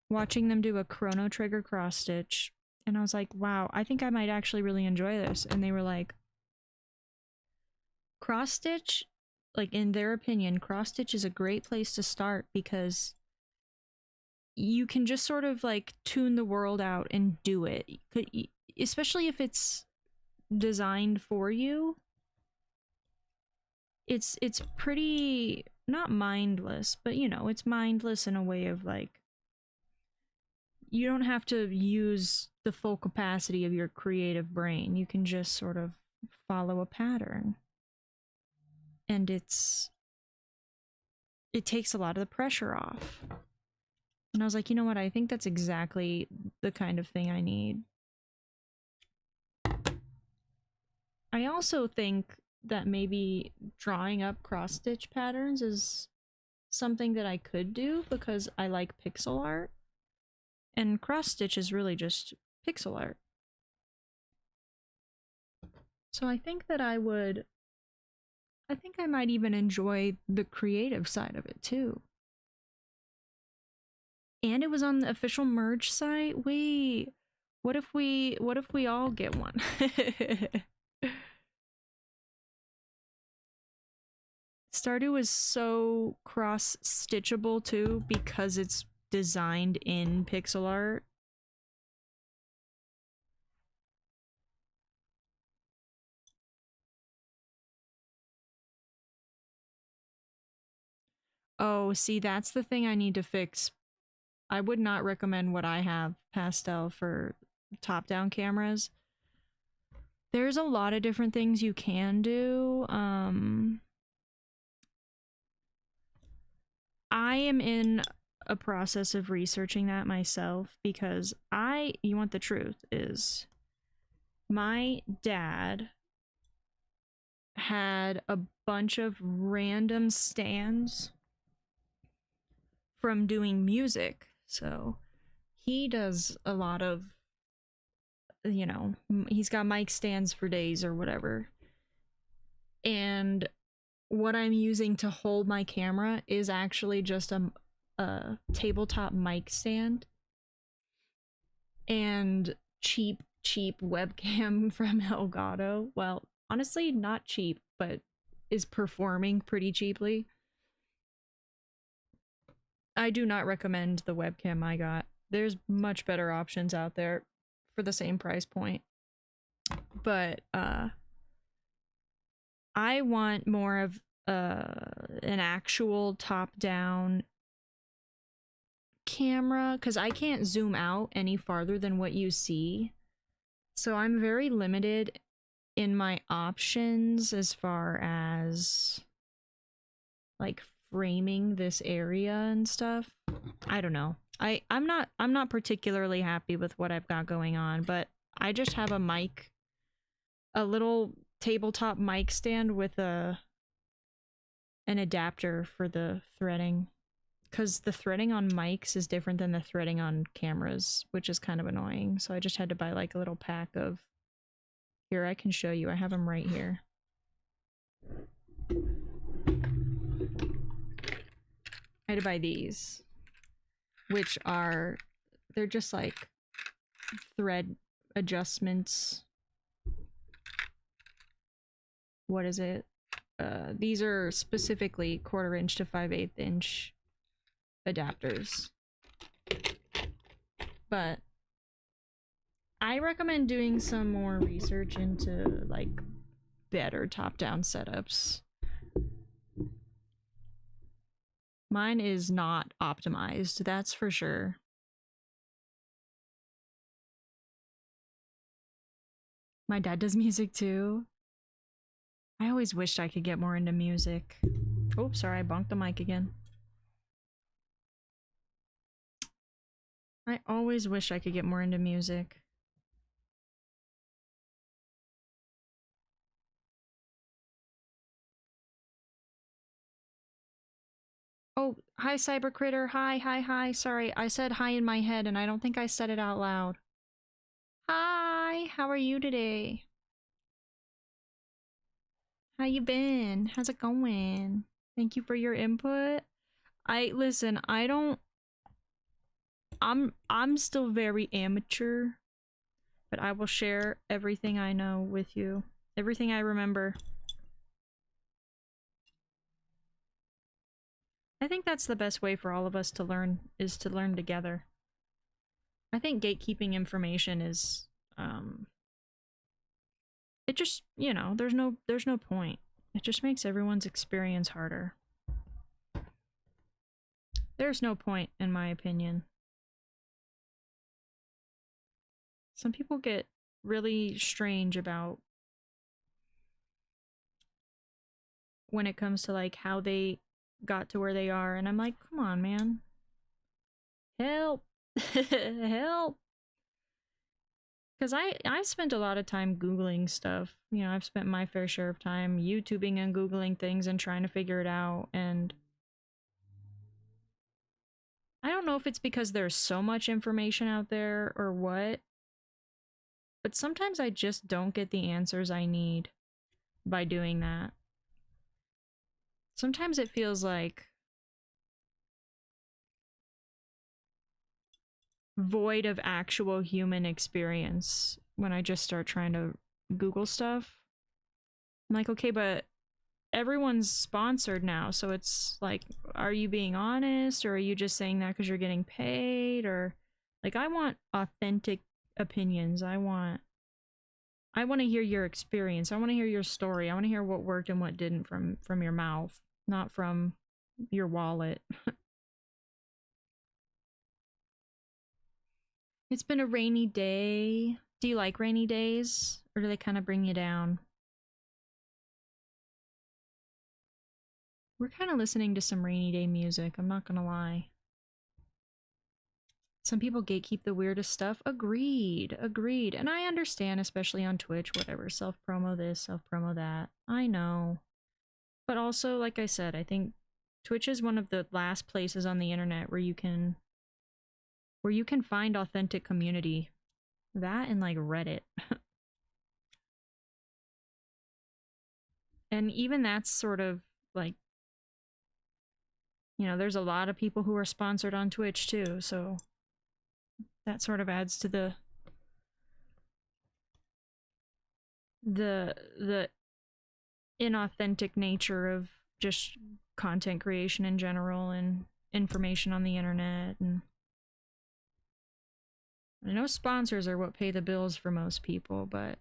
watching them do a Chrono Trigger cross stitch, and I was like, wow, I think I might actually really enjoy this. And they were like, cross stitch, like in their opinion, cross stitch is a great place to start because you can just sort of like tune the world out and do it. Especially if it's designed for you. It's pretty not mindless, but you know, it's mindless in a way of like you don't have to use the full capacity of your creative brain. You can just sort of follow a pattern. And it takes a lot of the pressure off. And I was like, you know what? I think that's exactly the kind of thing I need. I also think that maybe drawing up cross-stitch patterns is something that I could do because I like pixel art. And cross-stitch is really just pixel art. So I think that I might even enjoy the creative side of it too. And it was on the official merge site. Wait, what if we all get one? Stardew is so cross-stitchable too because it's designed in pixel art. Oh, see, that's the thing I need to fix. I would not recommend what I have, Pastel, for top-down cameras. There's a lot of different things you can do. I am in a process of researching that myself because you want the truth, is my dad had a bunch of random stands from doing music. So he does a lot of, he's got mic stands for days or whatever. And what I'm using to hold my camera is actually just a tabletop mic stand and cheap webcam from Elgato. Well, honestly, not cheap, but is performing pretty cheaply. I do not recommend the webcam I got. There's much better options out there for the same price point. But I want more of an actual top-down camera because I can't zoom out any farther than what you see. So I'm very limited in my options as far as like framing this area and stuff. I don't know. I'm not particularly happy with what I've got going on, but I just have a little tabletop mic stand with an adapter for the threading, because the threading on mics is different than the threading on cameras, which is kind of annoying. So I just had to buy like a little pack of, here, I can show you, I have them right here. I had to buy these, which are, they're just like thread adjustments. What is it? These are specifically 1/4 inch to 5/8 inch adapters. But I recommend doing some more research into like better top-down setups. Mine is not optimized, that's for sure. My dad does music too. I always wished I could get more into music. Oh, sorry, I bonked the mic again. I always wish I could get more into music. Oh, hi, Cyber Critter. Hi. Sorry, I said hi in my head and I don't think I said it out loud. Hi, how are you today? How you been? How's it going? Thank you for your input. Listen, I'm still very amateur, but I will share everything I know with you. Everything I remember. I think that's the best way for all of us to learn, is to learn together. I think gatekeeping information is it just, there's no point. It just makes everyone's experience harder. There's no point, in my opinion. Some people get really strange about when it comes to like how they got to where they are, and I'm like, come on, man. Help. Help. Because I spent a lot of time Googling stuff. I've spent my fair share of time YouTubing and Googling things and trying to figure it out, and I don't know if it's because there's so much information out there or what, but sometimes I just don't get the answers I need by doing that. Sometimes it feels like void of actual human experience when I just start trying to Google stuff. I'm like, okay, but everyone's sponsored now, so it's like, are you being honest, or are you just saying that because you're getting paid? Or like, I want authentic opinions. I want to hear your experience. I want to hear your story. I want to hear what worked and what didn't from your mouth, not from your wallet. It's been a rainy day. Do you like rainy days, or do they kind of bring you down? We're kind of listening to some rainy day music, I'm not gonna lie. Some people gatekeep the weirdest stuff. Agreed, agreed. And I understand, especially on Twitch, whatever, self-promo this, self-promo that. I know. But also, like I said, I think Twitch is one of the last places on the internet where you can find authentic community. That and like Reddit. And even that's sort of like, you know, there's a lot of people who are sponsored on Twitch too, so that sort of adds to the inauthentic nature of just content creation in general and information on the internet. And I know sponsors are what pay the bills for most people, but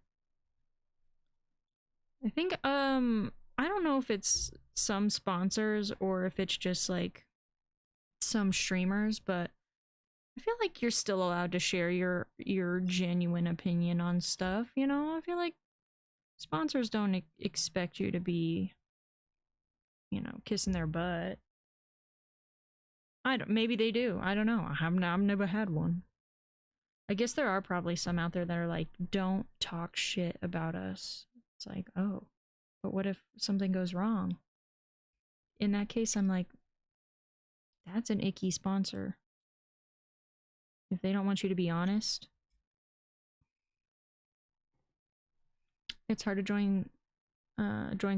I think I don't know if it's some sponsors or if it's just like some streamers, but I feel like you're still allowed to share your genuine opinion on stuff, you know? I feel like sponsors don't expect you to be, you know, kissing their butt. I don't, maybe they do. I don't know. I've never had one. I guess there are probably some out there that are like, don't talk shit about us. It's like, oh, but what if something goes wrong? In that case, I'm like, that's an icky sponsor. If they don't want you to be honest, it's hard to join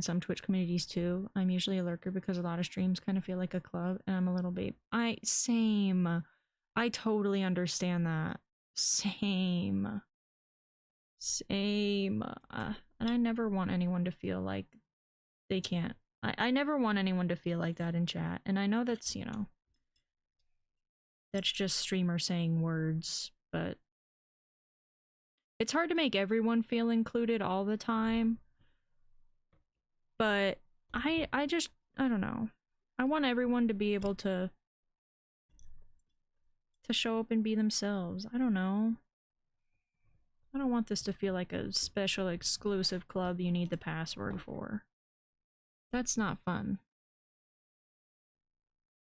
some Twitch communities too. I'm usually a lurker because a lot of streams kind of feel like a club, and I'm a little babe. Same. I totally understand that. Same. Same. And I never want anyone to feel like they can't. I never want anyone to feel like that in chat. And I know that's, you know, that's just streamer saying words, but it's hard to make everyone feel included all the time. But I just, I don't know. I want everyone to be able to show up and be themselves. I don't know. I don't want this to feel like a special exclusive club you need the password for. That's not fun.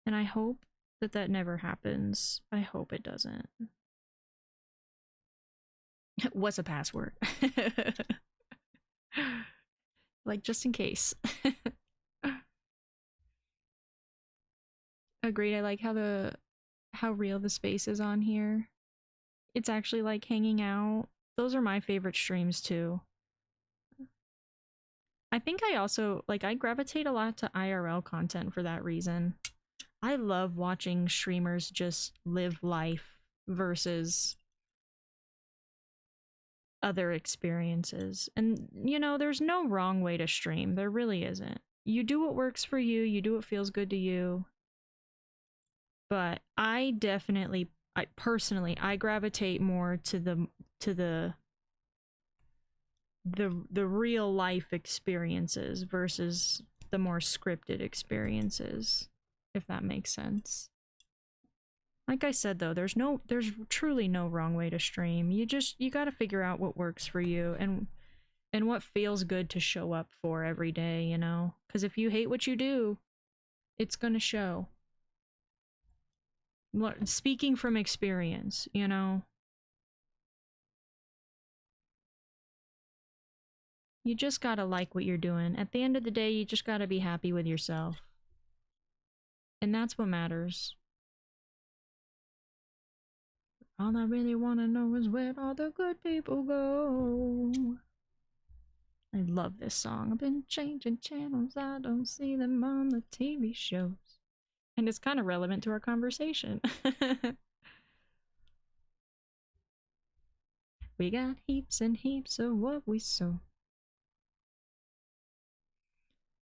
And I hope that that never happens. I hope it doesn't. What's a password? Like, just in case. Agreed. I like how real the space is on here. It's actually like hanging out. Those are my favorite streams too. I think I also like I gravitate a lot to IRL content for that reason. I love watching streamers just live life versus other experiences. And you know, there's no wrong way to stream. There really isn't. You do what works for you, you do what feels good to you. But I definitely I personally I gravitate more to the real life experiences versus the more scripted experiences, if that makes sense. Like I said though, there's truly no wrong way to stream. You got to figure out what works for you and what feels good to show up for every day, you know? Cuz if you hate what you do, it's going to show. Speaking from experience, you know? You just got to like what you're doing. At the end of the day, you just got to be happy with yourself. And that's what matters. All I really want to know is where all the good people go. I love this song. I've been changing channels. I don't see them on the TV shows. And it's kind of relevant to our conversation. We got heaps and heaps of what we sow.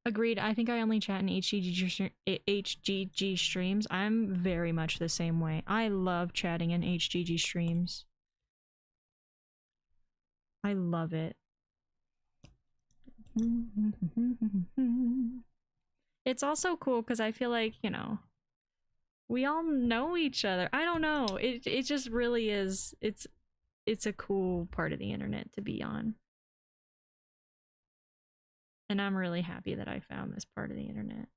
Agreed. I think I only chat in HGG streams. I'm very much the same way. I love chatting in HGG streams. I love it. It's also cool because I feel like, you know, we all know each other. I don't know. It just really is. It's a cool part of the internet to be on. And I'm really happy that I found this part of the internet.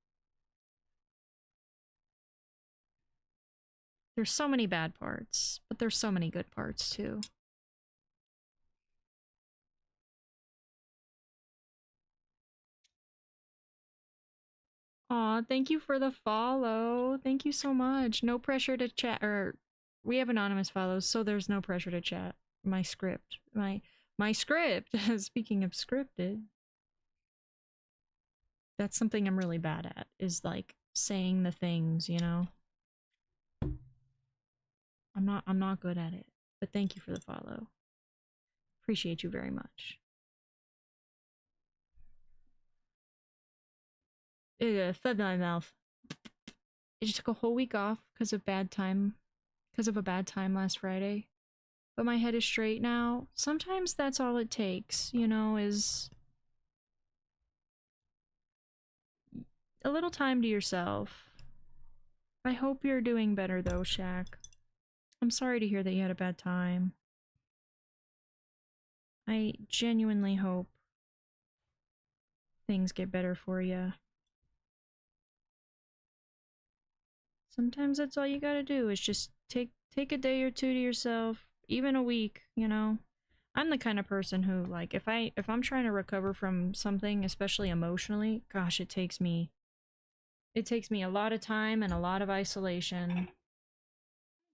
There's so many bad parts, but there's so many good parts too. Aw, thank you for the follow. Thank you so much. No pressure to chat, or we have anonymous follows, so there's no pressure to chat. My script, my script. Speaking of scripted, that's something I'm really bad at. Is like saying the things, you know. I'm not good at it. But thank you for the follow. Appreciate you very much. Fed my mouth. I just took a whole week off because of bad time, because of a bad time last Friday. But my head is straight now. Sometimes that's all it takes, you know, is a little time to yourself. I hope you're doing better though, Shaq. I'm sorry to hear that you had a bad time. I genuinely hope things get better for you. Sometimes that's all you gotta do is just take a day or two to yourself, even a week, you know. I'm the kind of person who like if I'm trying to recover from something, especially emotionally, gosh, it takes me a lot of time and a lot of isolation.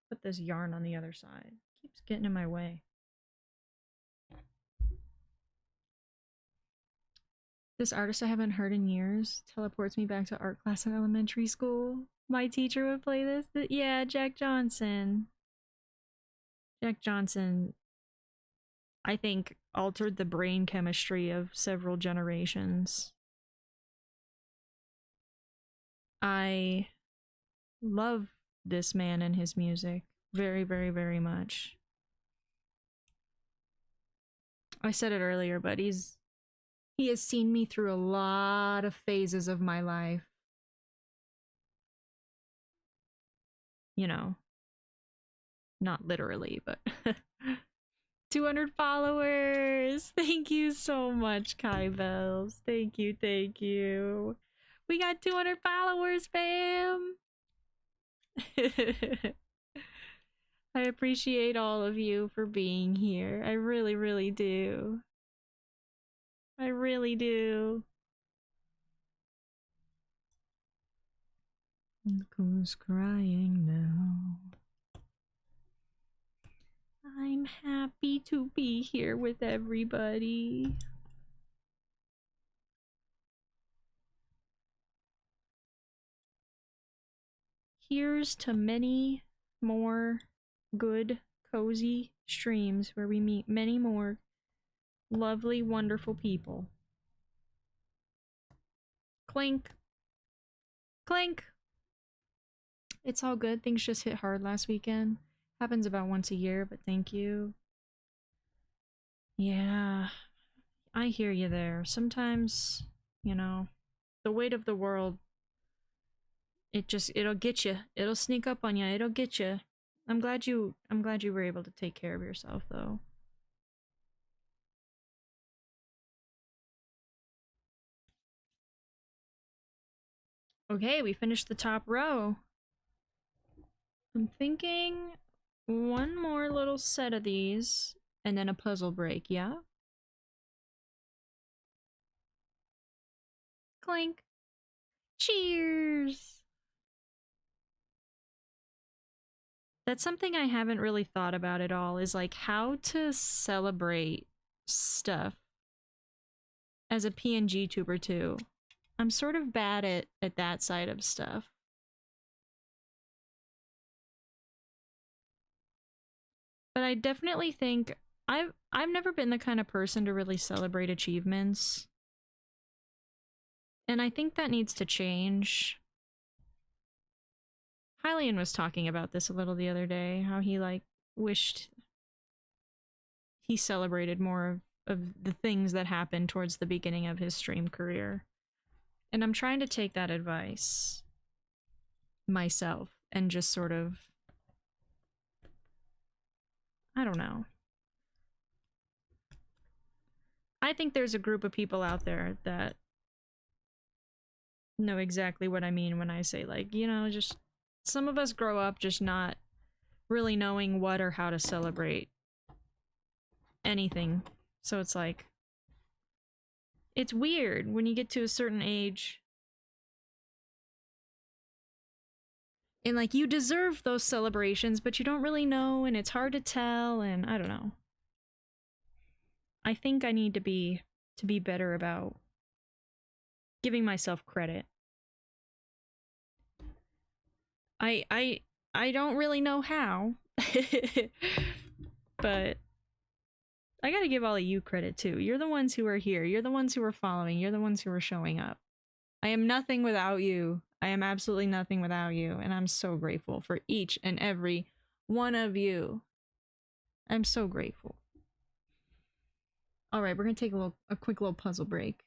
Put this yarn on the other side. It keeps getting in my way. This artist I haven't heard in years teleports me back to art class in elementary school. My teacher would play this. Yeah, Jack Johnson. Jack Johnson, I think, altered the brain chemistry of several generations. I love this man and his music very, very, very much. I said it earlier, but he has seen me through a lot of phases of my life. You know, not literally, but 200 followers. Thank you so much, Kai Bells. Thank you, thank you. We got 200 followers, fam. I appreciate all of you for being here. I really, really do. I really do. Who's crying now? I'm happy to be here with everybody. Here's to many more good, cozy streams where we meet many more lovely, wonderful people. Clink. Clink. It's all good. Things just hit hard last weekend. Happens about once a year, but thank you. Yeah, I hear you there. Sometimes, you know, the weight of the world, it'll get you. It'll sneak up on you. It'll get you. I'm glad you were able to take care of yourself though. Okay, we finished the top row. I'm thinking one more little set of these and then a puzzle break, yeah? Clink. Cheers! That's something I haven't really thought about at all, is like how to celebrate stuff as a PNG tuber too. I'm sort of bad at that side of stuff. But I definitely think I've never been the kind of person to really celebrate achievements. And I think that needs to change. Hylian was talking about this a little the other day, how he like wished he celebrated more of the things that happened towards the beginning of his stream career. And I'm trying to take that advice myself and just sort of, I don't know. I think there's a group of people out there that know exactly what I mean when I say, like, you know, just some of us grow up just not really knowing what or how to celebrate anything. So it's like, it's weird when you get to a certain age and like you deserve those celebrations, but you don't really know and it's hard to tell and I don't know. I think I need to be better about giving myself credit. I I I don't really know how. But I gotta give all of you credit too. You're the ones who are here. You're the ones who are following. You're the ones who are showing up. I am nothing without you. I am absolutely nothing without you. And I'm so grateful for each and every one of you. I'm so grateful. All right, we're gonna take a quick little puzzle break.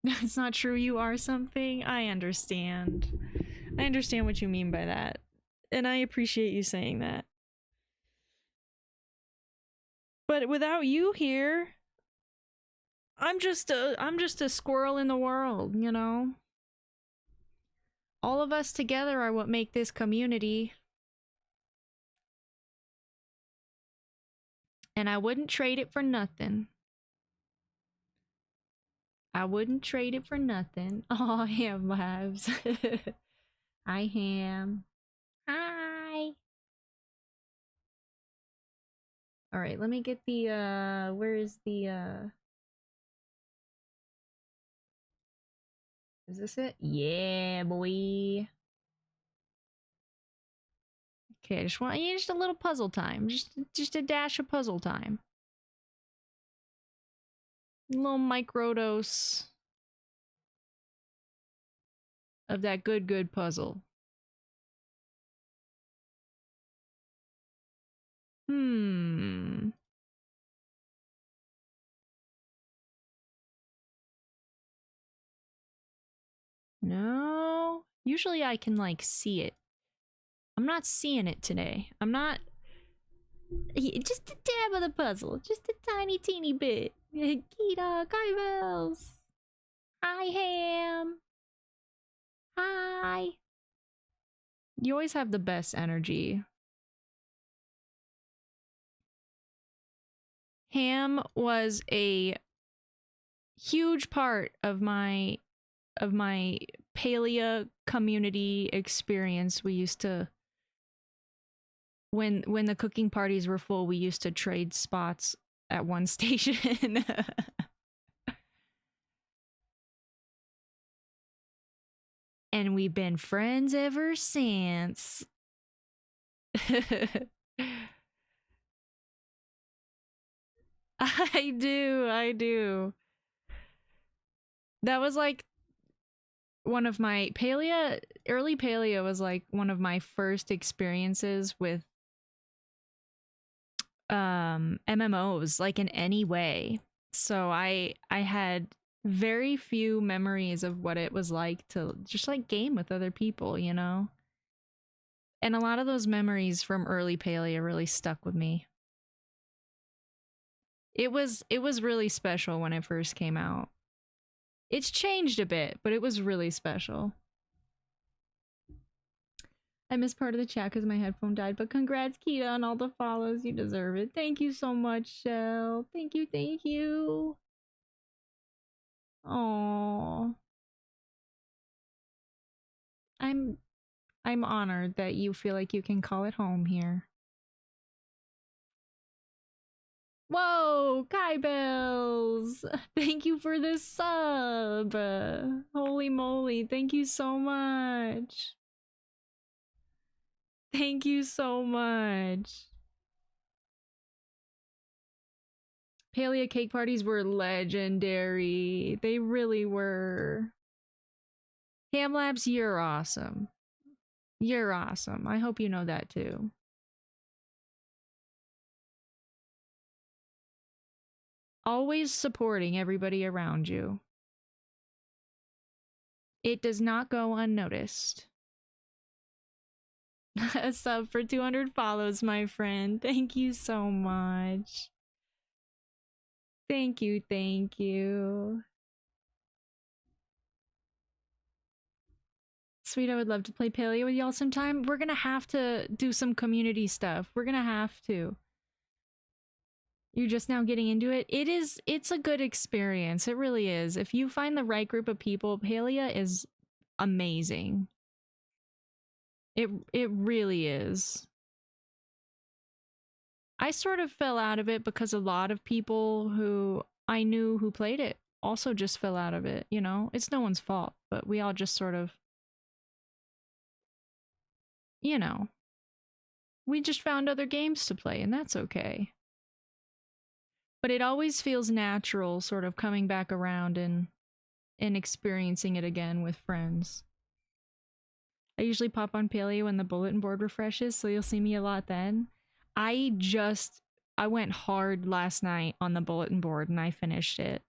It's not true you are something. I understand. I understand what you mean by that. And I appreciate you saying that. But without you here, I'm just a squirrel in the world, you know? All of us together are what make this community. And I wouldn't trade it for nothing. I wouldn't trade it for nothing. Oh, Ham Labs. Hi, Ham. Hi. All right, let me get the, where is the, is this it? Yeah, boy. Okay, I just want just a little puzzle time. Just a dash of puzzle time. A little microdose of that good puzzle. Hmm. No. Usually I can like see it. I'm not seeing it today. I'm not. Just a dab of the puzzle. Just a tiny teeny bit. Kita, Kybells. Hi, Ham. Hi. You always have the best energy. Ham was a huge part of my palea community experience. We used to when the cooking parties were full, we used to trade spots at one station. And we've been friends ever since. I do. That was like one of my early paleo was like one of my first experiences with MMOs like in any way. So I had very few memories of what it was like to just like game with other people, you know? And a lot of those memories from early paleo really stuck with me. It was really special when it first came out. It's changed a bit, but it was really special. I missed part of the chat because my headphone died, but congrats, Kita, on all the follows. You deserve it. Thank you so much, Shell. Thank you, thank you. Oh, I'm I'm honored that you feel like you can call it home here. Whoa, Kai Bells! Thank you for this sub. Holy moly, thank you so much. Thank you so much. Paleo cake parties were legendary. They really were. Ham Labs, you're awesome. You're awesome. I hope you know that too. Always supporting everybody around you. It does not go unnoticed. A sub for 200 follows, my friend. Thank you so much. Thank you, thank you. Sweet, I would love to play Paleo with y'all sometime. We're gonna have to do some community stuff. We're gonna have to. You're just now getting into it. It's a good experience. It really is. If you find the right group of people, Palea is amazing. It really is. I sort of fell out of it because a lot of people who I knew who played it also just fell out of it, you know? It's no one's fault, but we all just sort of, you know, we just found other games to play, and that's okay. But it always feels natural sort of coming back around and experiencing it again with friends. I usually pop on Paleo when the bulletin board refreshes, so you'll see me a lot then. I just I went hard last night on the bulletin board and I finished it.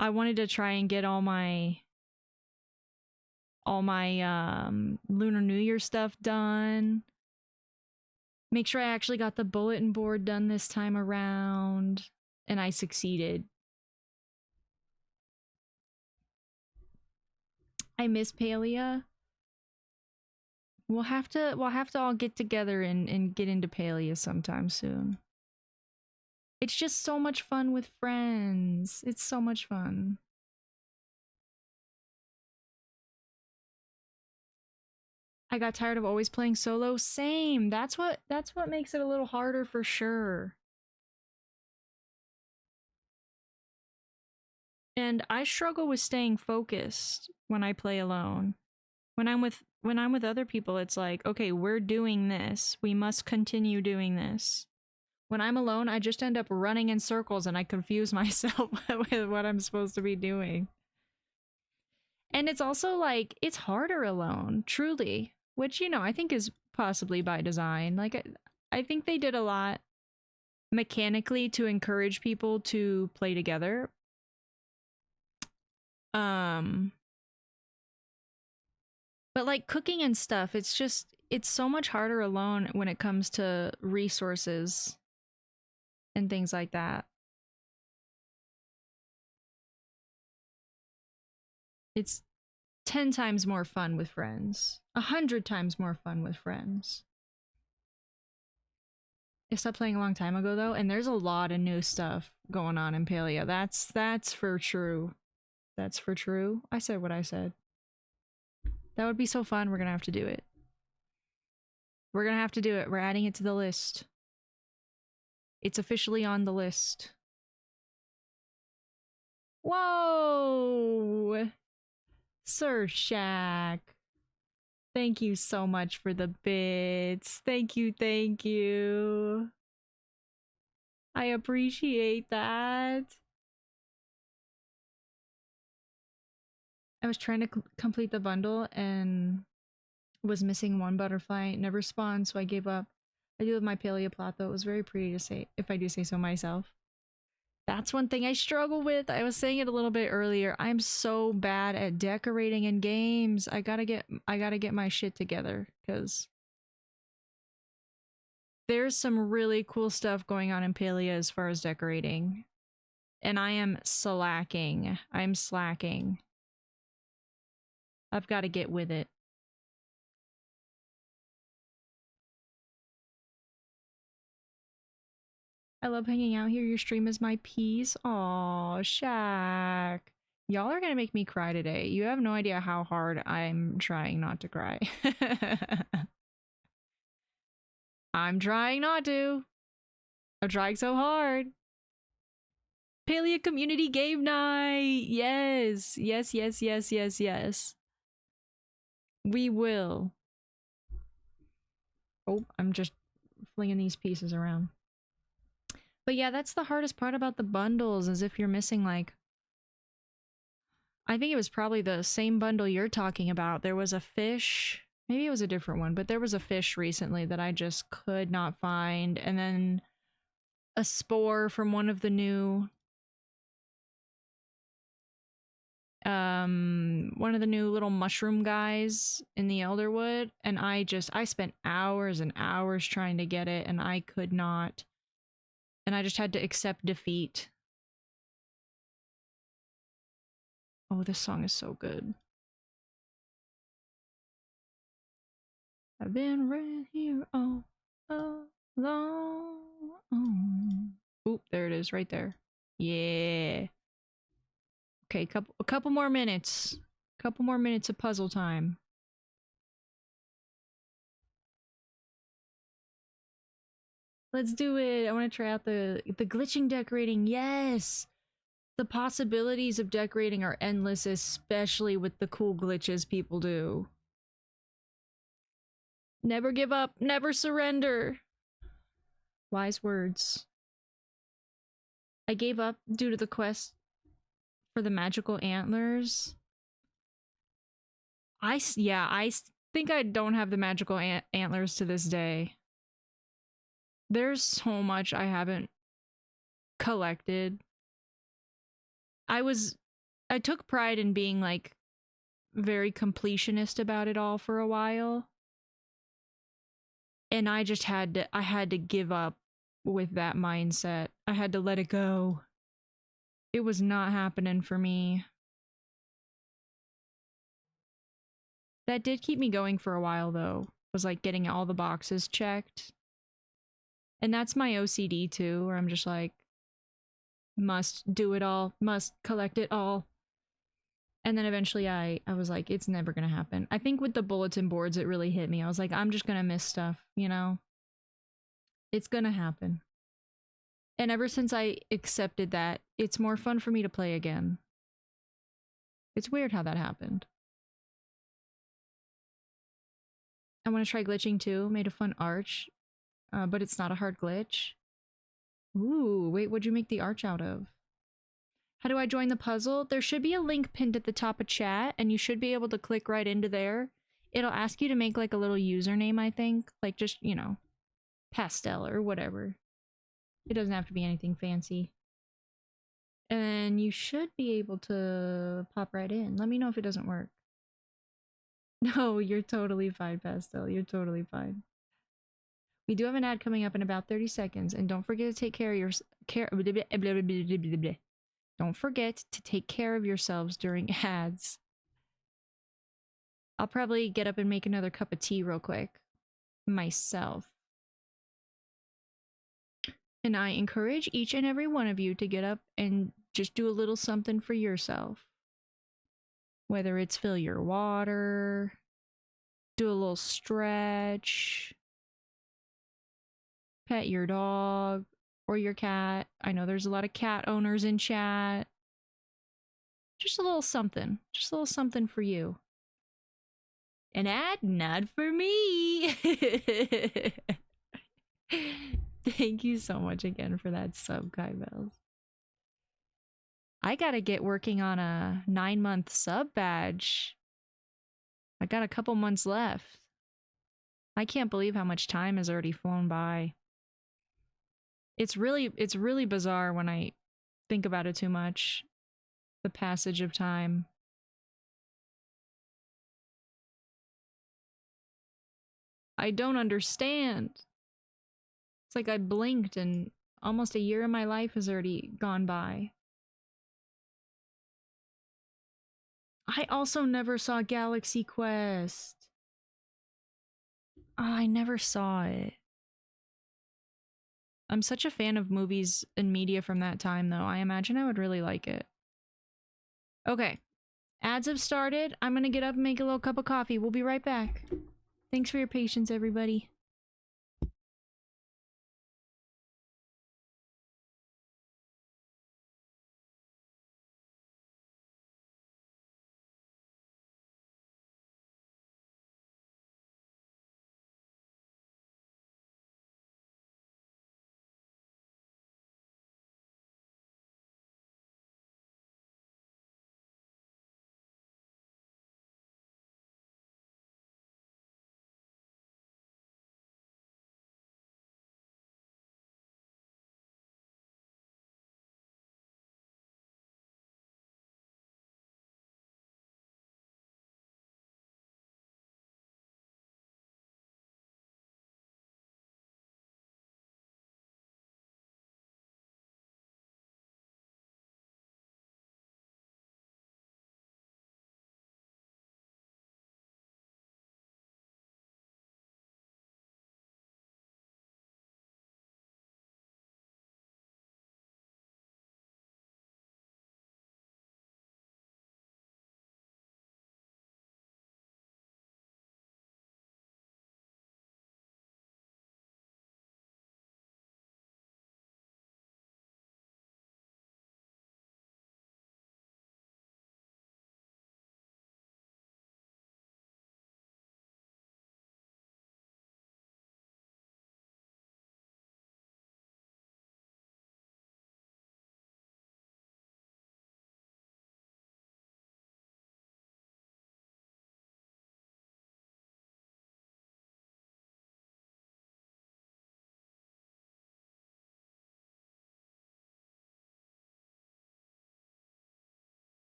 I wanted to try and get all my Lunar New Year stuff done. Make sure I actually got the bulletin board done this time around, and I succeeded. I miss Palea. We'll have to all get together and get into Palea sometime soon. It's just so much fun with friends. It's so much fun. I got tired of always playing solo. Same. That's what makes it a little harder for sure. And I struggle with staying focused when I play alone. When I'm with other people, it's like, okay, we're doing this. We must continue doing this. When I'm alone, I just end up running in circles and I confuse myself with what I'm supposed to be doing. And it's also like it's harder alone, truly, which I think is possibly by design. Like I think they did a lot mechanically to encourage people to play together. Um but like cooking and stuff, it's so much harder alone when it comes to resources and things like that. It's 10 times more fun with friends. 100 times more fun with friends. I stopped playing a long time ago though, and there's a lot of new stuff going on in Paleo. That's for true. That's for true. I said what I said. That would be so fun. We're gonna have to do it. We're gonna have to do it. We're adding it to the list. It's officially on the list. Whoa! Sir Shaq. Thank you so much for the bits. Thank you, thank you. I appreciate that. I was trying to complete the bundle and was missing one butterfly. It never spawned, so I gave up. I do have my Paleoplot though. It was very pretty to say, if I do say so myself. That's one thing I struggle with. I was saying it a little bit earlier. I'm so bad at decorating in games. I gotta get my shit together because there's some really cool stuff going on in Palea as far as decorating. And I am slacking. I'm slacking. I've got to get with it. I love hanging out here. Your stream is my peace. Aw, Shaq. Y'all are gonna make me cry today. You have no idea how hard I'm trying not to cry. I'm trying not to. I'm trying so hard. Paleo community game night. Yes. Yes, yes, yes, yes, yes. We will. Oh, I'm just flinging these pieces around. But yeah, that's the hardest part about the bundles, is if you're missing like, I think it was probably the same bundle you're talking about. There was a fish, maybe it was a different one, but there was a fish recently that I just could not find. And then a spore from one of the new little mushroom guys in the Elderwood, and I spent hours and hours trying to get it and I could not. And I just had to accept defeat. Oh, this song is so good. I've been right here all along. Oop, there it is, right there. Yeah. Okay, a couple more minutes. Couple more minutes of puzzle time. Let's do it. I want to try out the glitching decorating. Yes. The possibilities of decorating are endless, especially with the cool glitches people do. Never give up, never surrender. Wise words. I gave up due to the quest for the magical antlers. I think I don't have the magical antlers to this day. There's so much I haven't collected. I took pride in being like very completionist about it all for a while. And I had to give up with that mindset. I had to let it go. It was not happening for me. That did keep me going for a while though. Was like getting all the boxes checked. And that's my OCD too, where I'm just like, must do it all, must collect it all. And then eventually I was like, it's never gonna happen. I think with the bulletin boards, it really hit me. I was like, I'm just gonna miss stuff, you know? It's gonna happen. And ever since I accepted that, it's more fun for me to play again. It's weird how that happened. I want to try glitching too. Made a fun arch, but it's not a hard glitch. Ooh, wait, what'd you make the arch out of? How do I join the puzzle? There should be a link pinned at the top of chat, and you should be able to click right into there. It'll ask you to make like a little username, I think. Like just, you know, pastel or whatever. It doesn't have to be anything fancy. And you should be able to pop right in. Let me know if it doesn't work. No, you're totally fine, Pastel. You're totally fine. We do have an ad coming up in about 30 seconds, and don't forget to take care of your Don't forget to take care of yourselves during ads. I'll probably get up and make another cup of tea real quick myself. And I encourage each and every one of you to get up and just do a little something for yourself. Whether it's fill your water, do a little stretch, pet your dog or your cat. I know there's a lot of cat owners in chat. Just a little something. Just a little something for you. An ad? Not for me. Thank you so much again for that sub, Kai Bells. I gotta get working on a 9-month sub badge. I got a couple months left. I can't believe how much time has already flown by. It's really bizarre when I think about it too much. The passage of time. I don't understand. It's like I blinked and almost a year of my life has already gone by. I also never saw Galaxy Quest. Oh, I never saw it. I'm such a fan of movies and media from that time, though. I imagine I would really like it. Okay. Ads have started. I'm gonna get up and make a little cup of coffee. We'll be right back. Thanks for your patience, everybody.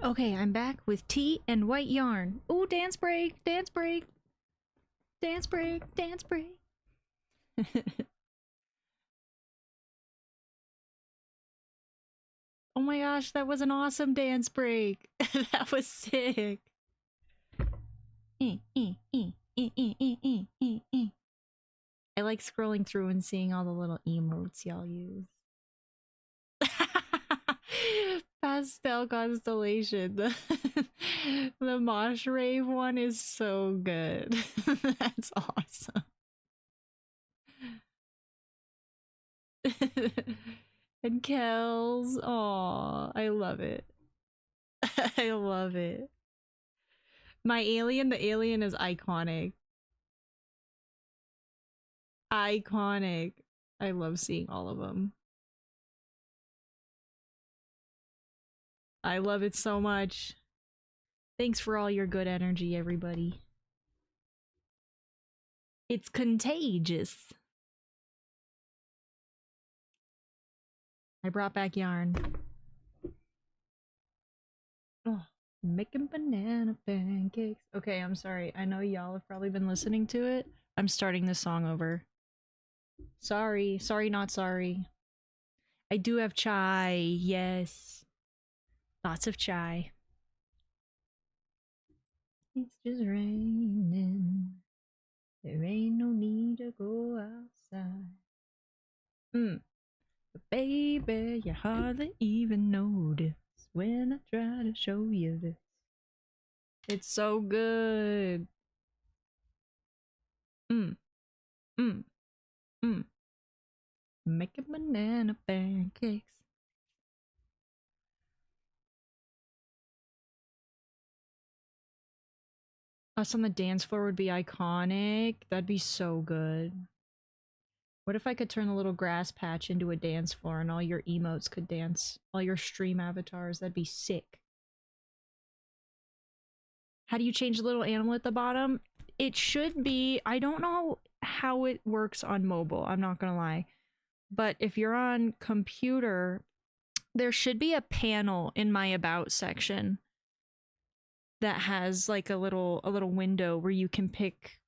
Okay, I'm back with tea and white yarn. Ooh, dance break, dance break, dance break, dance break. Oh my gosh, that was an awesome dance break. That was sick. I like scrolling through and seeing all the little emotes y'all use. Pastel constellation. The mosh rave one is so good. That's awesome. And Kells. Aw, I love it. I love it. My alien, the alien is iconic. Iconic. I love seeing all of them. I love it so much. Thanks for all your good energy, everybody. It's contagious. I brought back yarn. Oh, making banana pancakes. Okay, I'm sorry. I know y'all have probably been listening to it. I'm starting this song over. Sorry. Sorry, not sorry. I do have chai. Yes. Lots of chai. It's just raining. There ain't no need to go outside. But baby, you hardly even notice when I try to show you this. It's so good. Mm, mm, mm. Making banana pancakes. Us on the dance floor would be iconic. That'd be so good. What if I could turn the little grass patch into a dance floor and all your emotes could dance? All your stream avatars. That'd be sick. How do you change the little animal at the bottom? It should be, I don't know how it works on mobile, I'm not gonna lie. But if you're on computer, there should be a panel in my about section that has like a little window where you can pick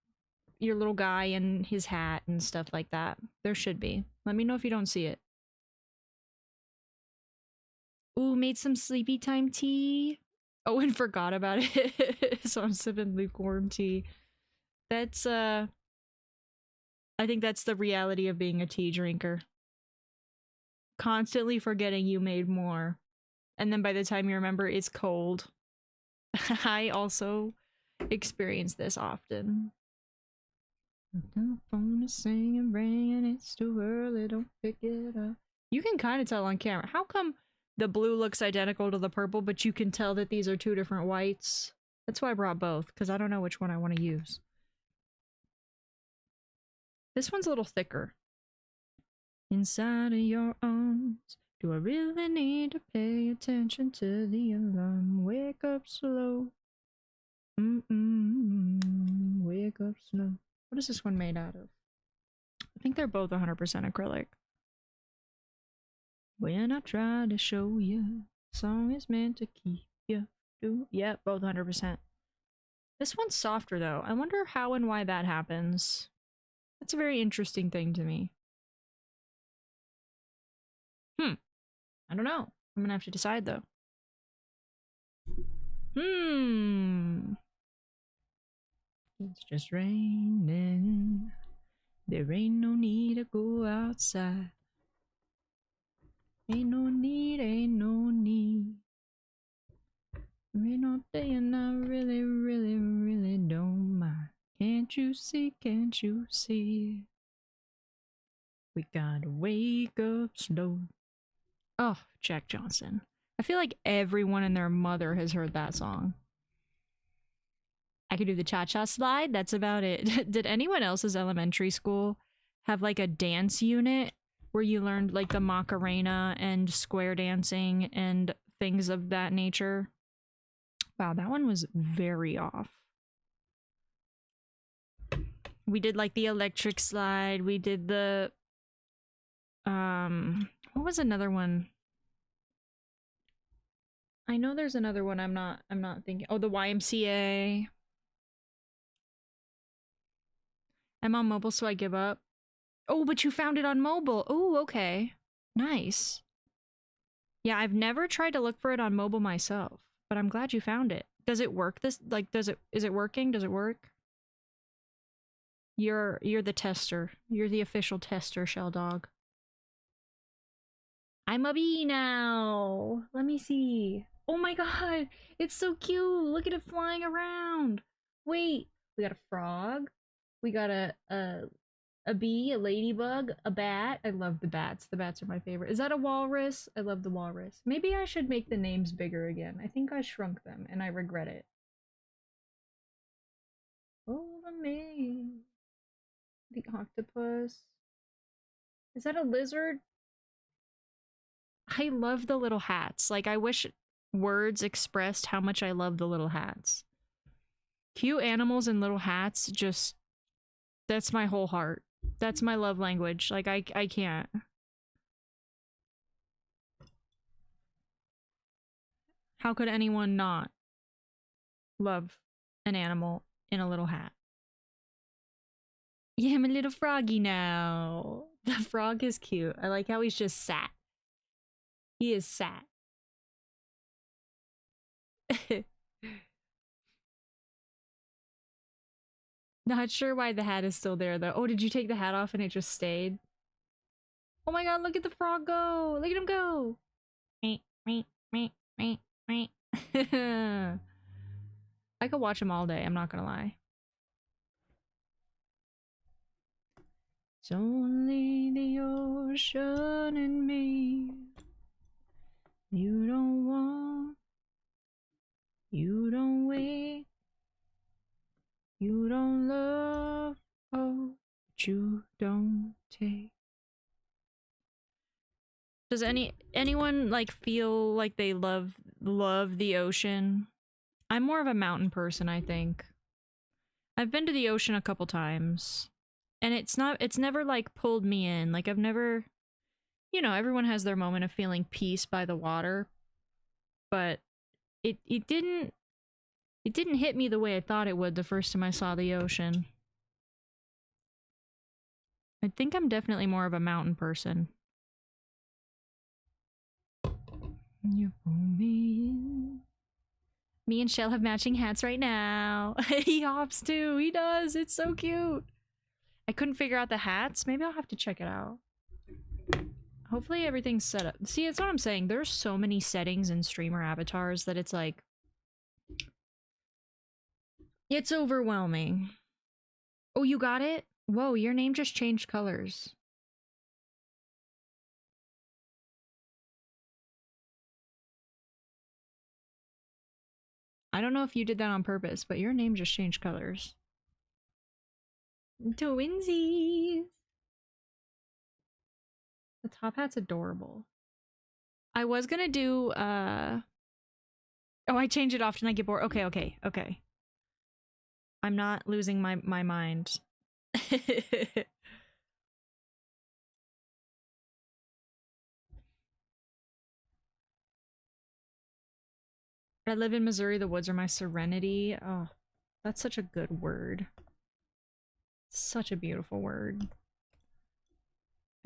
your little guy and his hat and stuff like that. There should be. Let me know if you don't see it. Ooh, made some sleepy time tea. Oh, and forgot about it. So I'm sipping lukewarm tea. That's I think that's the reality of being a tea drinker. Constantly forgetting you made more. And then by the time you remember, it's cold. I also experience this often. The phone is singing, ringing, it's too early, don't pick it up. You can kind of tell on camera. How come the blue looks identical to the purple, but you can tell that these are two different whites? That's why I brought both, because I don't know which one I want to use. This one's a little thicker. Inside of your arms, do I really need to pay attention to the alarm? Wake up slow. Wake up slow. What is this one made out of? I think they're both 100% acrylic. When I try to show you, song is meant to keep you. Yeah, both 100%. This one's softer though. I wonder how and why that happens. That's a very interesting thing to me. I don't know. I'm gonna have to decide though. It's just raining. There ain't no need to go outside. Ain't no need, ain't no need. Ain't no day and I really, really, really don't mind. Can't you see, can't you see? We gotta wake up slow. Oh, Jack Johnson. I feel like everyone and their mother has heard that song. I could do the cha-cha slide. That's about it. Did anyone else's elementary school have like a dance unit where you learned like the Macarena and square dancing and things of that nature? Wow, that one was very off. We did like the electric slide. We did the what was another one? I know there's another one I'm not thinking. Oh, the YMCA. I'm on mobile, so I give up. Oh, but you found it on mobile. Oh, okay. Nice. Yeah, I've never tried to look for it on mobile myself, but I'm glad you found it. Does it work this like is it working? Does it work? You're the tester. You're the official tester, Shell Dog. I'm a bee now. Let me see. Oh my god, it's so cute. Look at it flying around. Wait, we got a frog. We got a bee, a ladybug, a bat. I love the bats. The bats are my favorite. Is that a walrus? I love the walrus. Maybe I should make the names bigger again. I think I shrunk them and I regret it. Oh, the me. The octopus. Is that a lizard? I love the little hats. Like, I wish words expressed how much I love the little hats. Cute animals and little hats, just, that's my whole heart. That's my love language. Like, I can't. How could anyone not love an animal in a little hat? Yeah, I'm a little froggy now. The frog is cute. I like how he's just sat. He is sat. Not sure why the hat is still there though. Oh, did you take the hat off and it just stayed? Oh my god, look at the frog go! Look at him go! I could watch him all day, I'm not gonna lie. It's only the ocean and me. You don't want, you don't wait, you don't love, oh, but you don't take. Does anyone like feel like they love the ocean? I'm more of a mountain person, I think. I've been to the ocean a couple times. And it's never like pulled me in. Like I've never, everyone has their moment of feeling peace by the water, but it didn't hit me the way I thought it would the first time I saw the ocean. I think I'm definitely more of a mountain person. You pull me in. Me and Shell have matching hats right now. He hops too. He does. It's so cute. I couldn't figure out the hats. Maybe I'll have to check it out. Hopefully everything's set up. See, that's what I'm saying. There's so many settings in streamer avatars that it's like... It's overwhelming. Oh, you got it? Whoa, your name just changed colors. I don't know if you did that on purpose, but your name just changed colors. Twinsies! The top hat's adorable. I was gonna do, Oh, I change it often, I get bored. Okay, okay, okay. I'm not losing my mind. I live in Missouri, the woods are my serenity. Oh, that's such a good word. Such a beautiful word.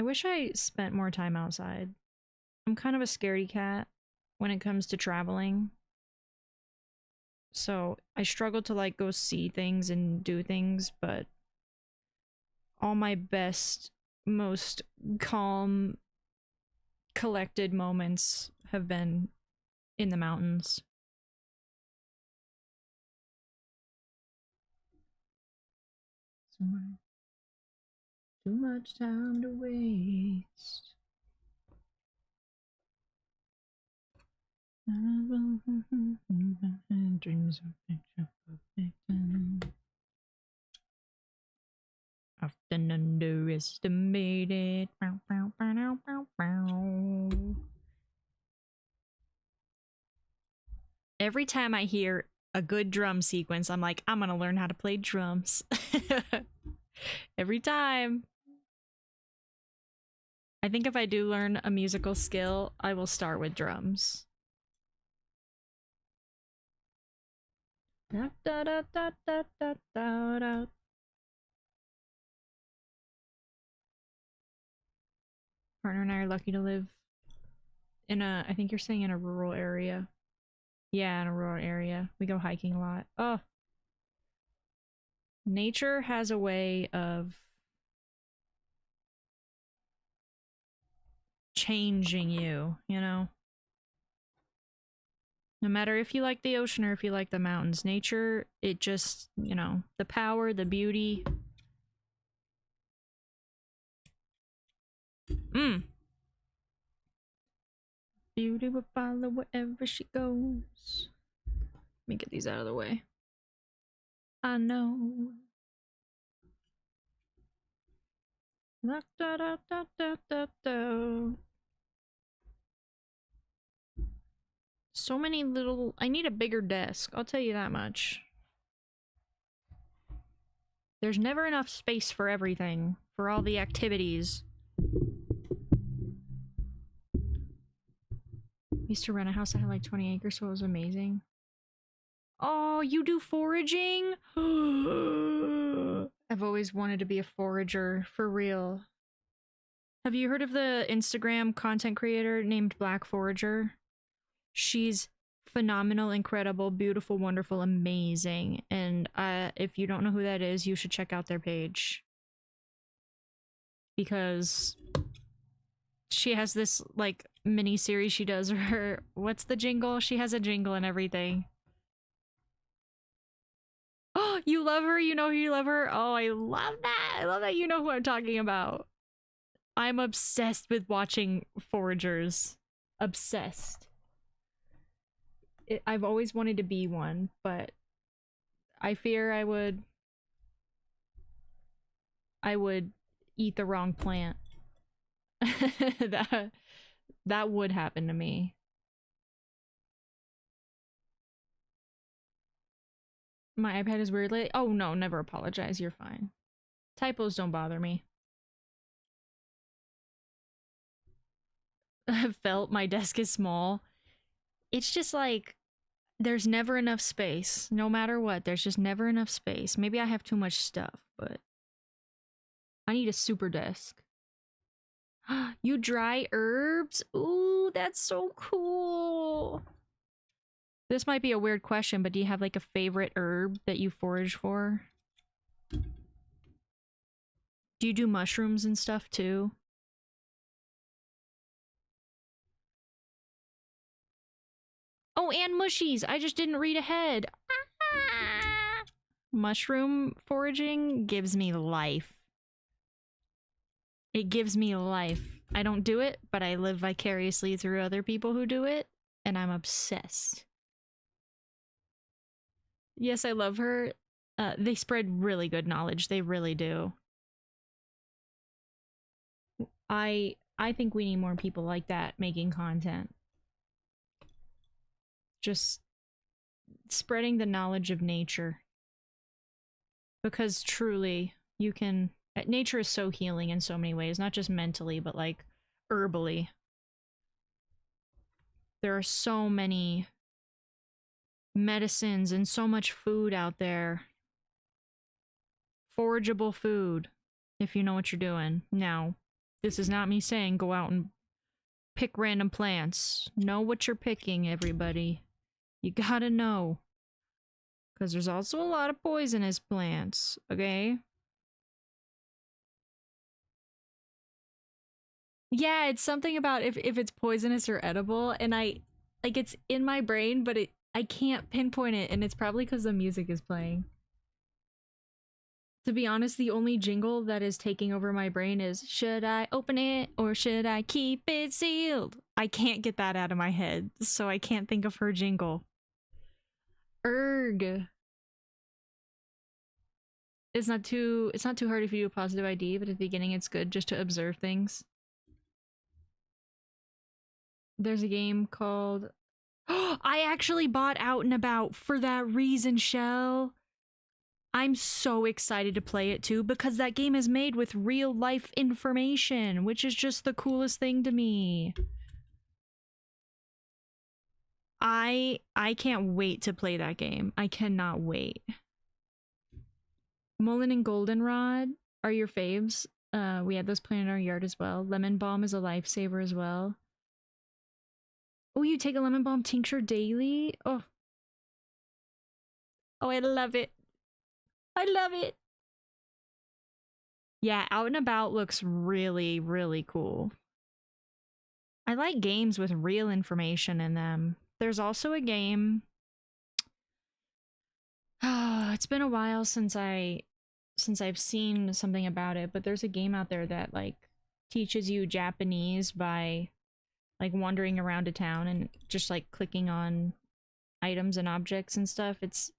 I wish I spent more time outside. I'm kind of a scaredy cat when it comes to traveling. So I struggle to like go see things and do things, but all my best, most calm, collected moments have been in the mountains. Too much time to waste. Dreams of picture perfect. Often underestimated. Every time I hear a good drum sequence, I'm like, I'm gonna learn how to play drums. Every time. I think if I do learn a musical skill, I will start with drums. Da, da, da, da, da, da, da, da. Partner and I are lucky to live in a, I think you're saying in a rural area. Yeah, in a rural area. We go hiking a lot. Oh, nature has a way of changing you, you know? No matter if you like the ocean or if you like the mountains, nature, it just, you know, the power, the beauty. Mm. Beauty will follow wherever she goes. Let me get these out of the way. I know. Da, da, da, da, da, da, da. So many little. I need a bigger desk. I'll tell you that much. There's never enough space for everything, for all the activities. I used to rent a house that had like 20 acres, so it was amazing. Oh, you do foraging? I've always wanted to be a forager, for real. Have you heard of the Instagram content creator named Black Forager? She's phenomenal, incredible, beautiful, wonderful, amazing. And if you don't know who that is, you should check out their page. Because she has this like mini series she does her what's the jingle? She has a jingle and everything. Oh, you love her? You know you love her? Oh, I love that. I love that you know who I'm talking about. I'm obsessed with watching foragers. Obsessed. I've always wanted to be one, but I fear I would eat the wrong plant. that that would happen to me. My iPad is weirdly. Oh no, never apologize. You're fine. Typos don't bother me. I've felt my desk is small. It's just like there's never enough space. No matter what, there's just never enough space. Maybe I have too much stuff, but I need a super desk. You dry herbs? Ooh, that's so cool. This might be a weird question, but do you have like a favorite herb that you forage for? Do you do mushrooms and stuff too? Oh, and mushies. I just didn't read ahead. Mushroom foraging gives me life. It gives me life. I don't do it, but I live vicariously through other people who do it, and I'm obsessed. Yes, I love her. They spread really good knowledge. They really do. I think we need more people like that making content. Just spreading the knowledge of nature. Because truly, you can nature is so healing in so many ways, not just mentally, but like herbally. There are so many medicines and so much food out there. Forageable food, if you know what you're doing. Now, this is not me saying go out and pick random plants. Know what you're picking, everybody. You gotta know. Because there's also a lot of poisonous plants, okay? Yeah, it's something about if it's poisonous or edible, and I like it's in my brain, but I can't pinpoint it, and it's probably because the music is playing. To be honest, the only jingle that is taking over my brain is should I open it or should I keep it sealed? I can't get that out of my head, so I can't think of her jingle. Erg. It's not too hard if you do a positive ID, but at the beginning it's good just to observe things. There's a game called I actually bought Out and About for that reason, Shell. I'm so excited to play it too because that game is made with real life information, which is just the coolest thing to me. I can't wait to play that game. I cannot wait. Mullen and Goldenrod are your faves. We had those planted in our yard as well. Lemon balm is a lifesaver as well. Oh, you take a lemon balm tincture daily? Oh. Oh, I love it. I love it. Yeah, Out and About looks really, really cool. I like games with real information in them. There's also a game. It's been a while since I've seen something about it, but there's a game out there that like teaches you Japanese by like wandering around a town and just like clicking on items and objects and stuff. It's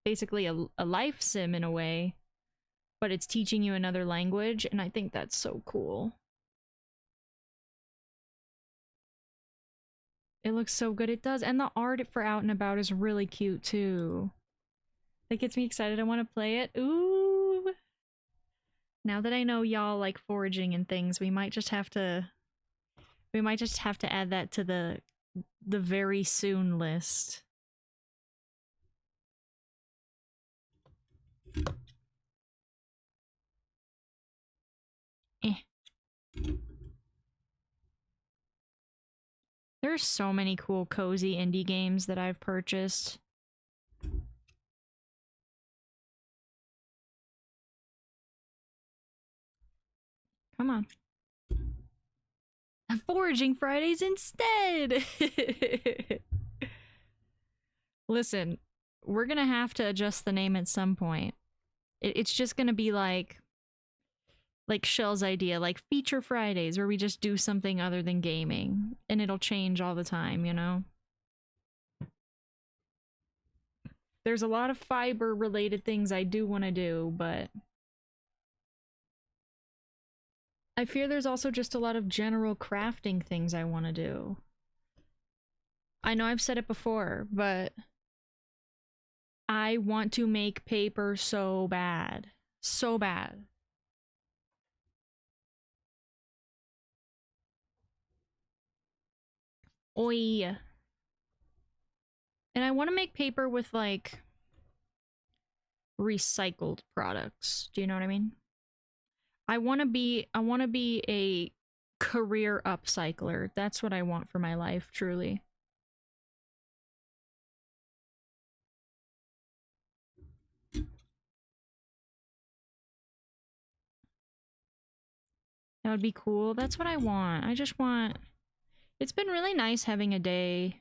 basically a life sim in a way, but it's teaching you another language, and I think that's so cool. It looks so good. It does. And the art for Out and About is really cute too. That gets me excited. I want to play it. Ooh. Now that I know y'all like foraging and things, we might just have to add that to the very soon list. Eh. There's so many cool cozy indie games that I've purchased. Come on. Foraging Fridays instead! Listen, we're gonna have to adjust the name at some point. It's just gonna be like Shell's idea, like Feature Fridays, where we just do something other than gaming, and it'll change all the time, you know? There's a lot of fiber related things I do want to do, but I fear there's also just a lot of general crafting things I want to do. I know I've said it before, but I want to make paper so bad. So bad. Oi. And I want to make paper with like recycled products. Do you know what I mean? I want to be a career upcycler. That's what I want for my life, truly. That would be cool. That's what I want. I just want It's been really nice having a day.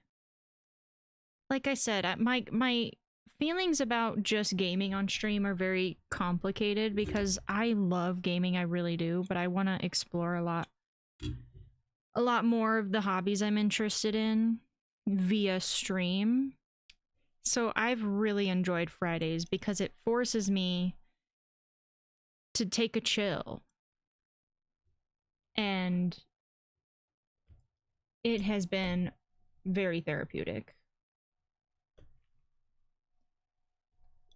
Like I said, my feelings about just gaming on stream are very complicated because I love gaming, I really do, but I want to explore a lot more of the hobbies I'm interested in via stream. So I've really enjoyed Fridays because it forces me to take a chill, and it has been very therapeutic.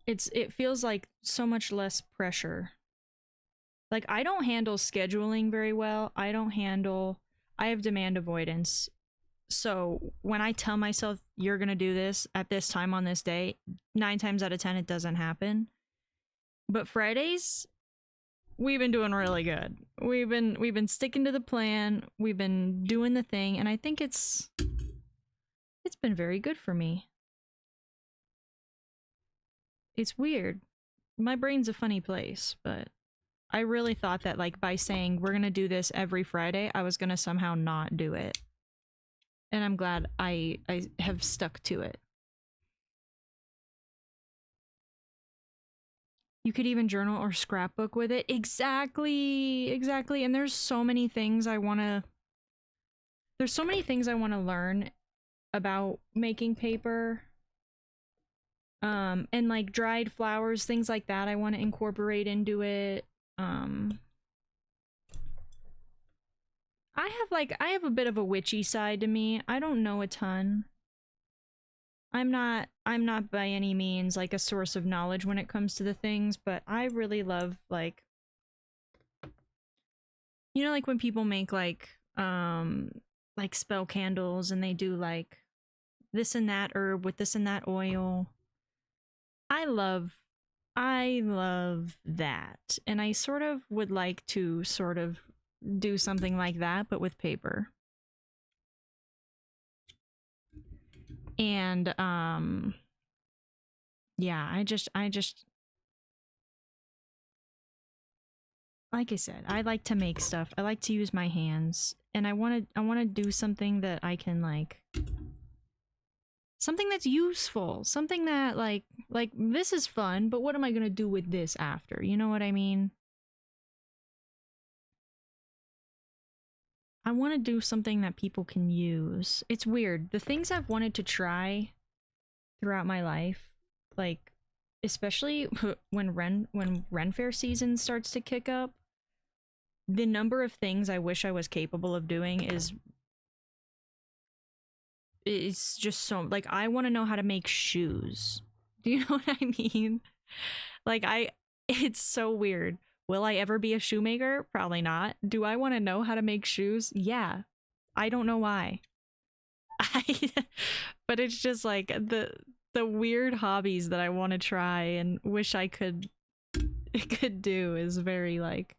It feels like so much less pressure. Like I don't handle scheduling very well. I have demand avoidance. So when I tell myself you're going to do this at this time on this day, 9 times out of 10 it doesn't happen. But Fridays we've been doing really good. We've been sticking to the plan. We've been doing the thing, and I think it's been very good for me. It's weird. My brain's a funny place, but I really thought that like by saying we're going to do this every Friday, I was going to somehow not do it. And I'm glad I have stuck to it. You could even journal or scrapbook with it. Exactly. Exactly. And there's so many things I want to learn about making paper. And like dried flowers, things like that I want to incorporate into it. Um I have a bit of a witchy side to me. I don't know a ton. I'm not by any means like a source of knowledge when it comes to the things, but I really love like when people make like spell candles and they do like this and that herb with this and that oil. I love I love that. And I sort of would like to sort of do something like that but with paper. And yeah, I just like I said, I like to make stuff. I like to use my hands, and I want to do something that I can like, something that's useful, something that like this is fun, but what am I going to do with this after? You know what I mean? I want to do something that people can use. It's weird. The things I've wanted to try throughout my life, like especially when Ren Fair season starts to kick up, the number of things I wish I was capable of doing is it's just so like I want to know how to make shoes. Do you know what I mean? Like it's so weird. Will I ever be a shoemaker? Probably not. Do I want to know how to make shoes? Yeah. I don't know why. I but it's just like the weird hobbies that I want to try and wish I could do is very like,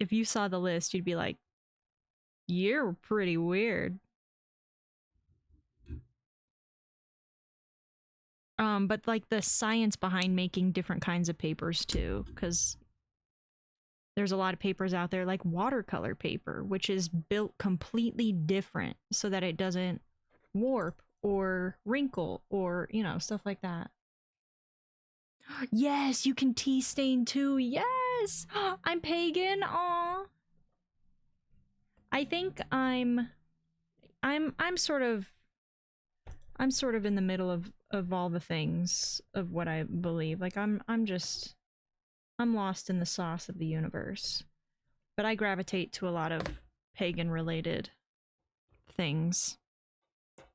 if you saw the list, you'd be like, you're pretty weird. But like the science behind making different kinds of papers too, because there's a lot of papers out there like watercolor paper, which is built completely different so that it doesn't warp or wrinkle or, you know, stuff like that. Yes, you can tea stain too. Yes. I'm pagan. Aw. I think I'm sort of in the middle of all the things of what I believe. Like I'm lost in the sauce of the universe. But I gravitate to a lot of pagan related things.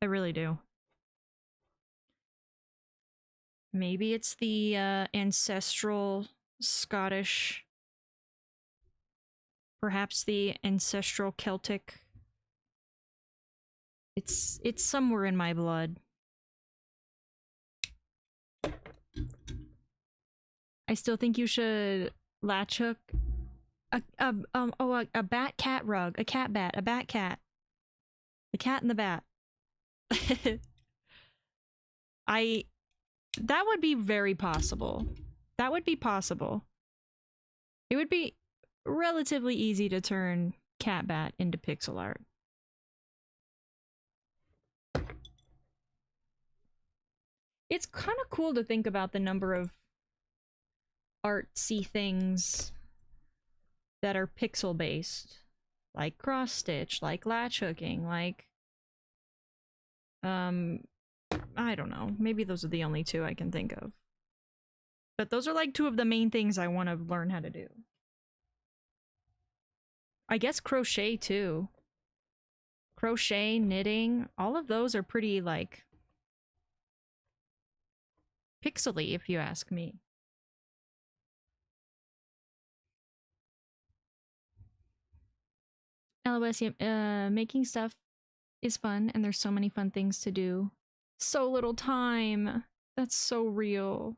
I really do. Maybe it's the ancestral Scottish, perhaps the ancestral Celtic. It's somewhere in my blood. I still think you should latch hook a bat cat rug, a cat bat, a bat cat, the cat and the bat. I that would be very possible. That would be possible. It would be relatively easy to turn cat bat into pixel art. It's kind of cool to think about the number of artsy things that are pixel based, like cross stitch, like latch hooking, like um I don't know, maybe those are the only two I can think of, but those are like two of the main things I want to learn how to do. I guess crochet too. Crochet, knitting, all of those are pretty like pixely if you ask me. LOS, making stuff is fun and there's so many fun things to do. So little time. That's so real.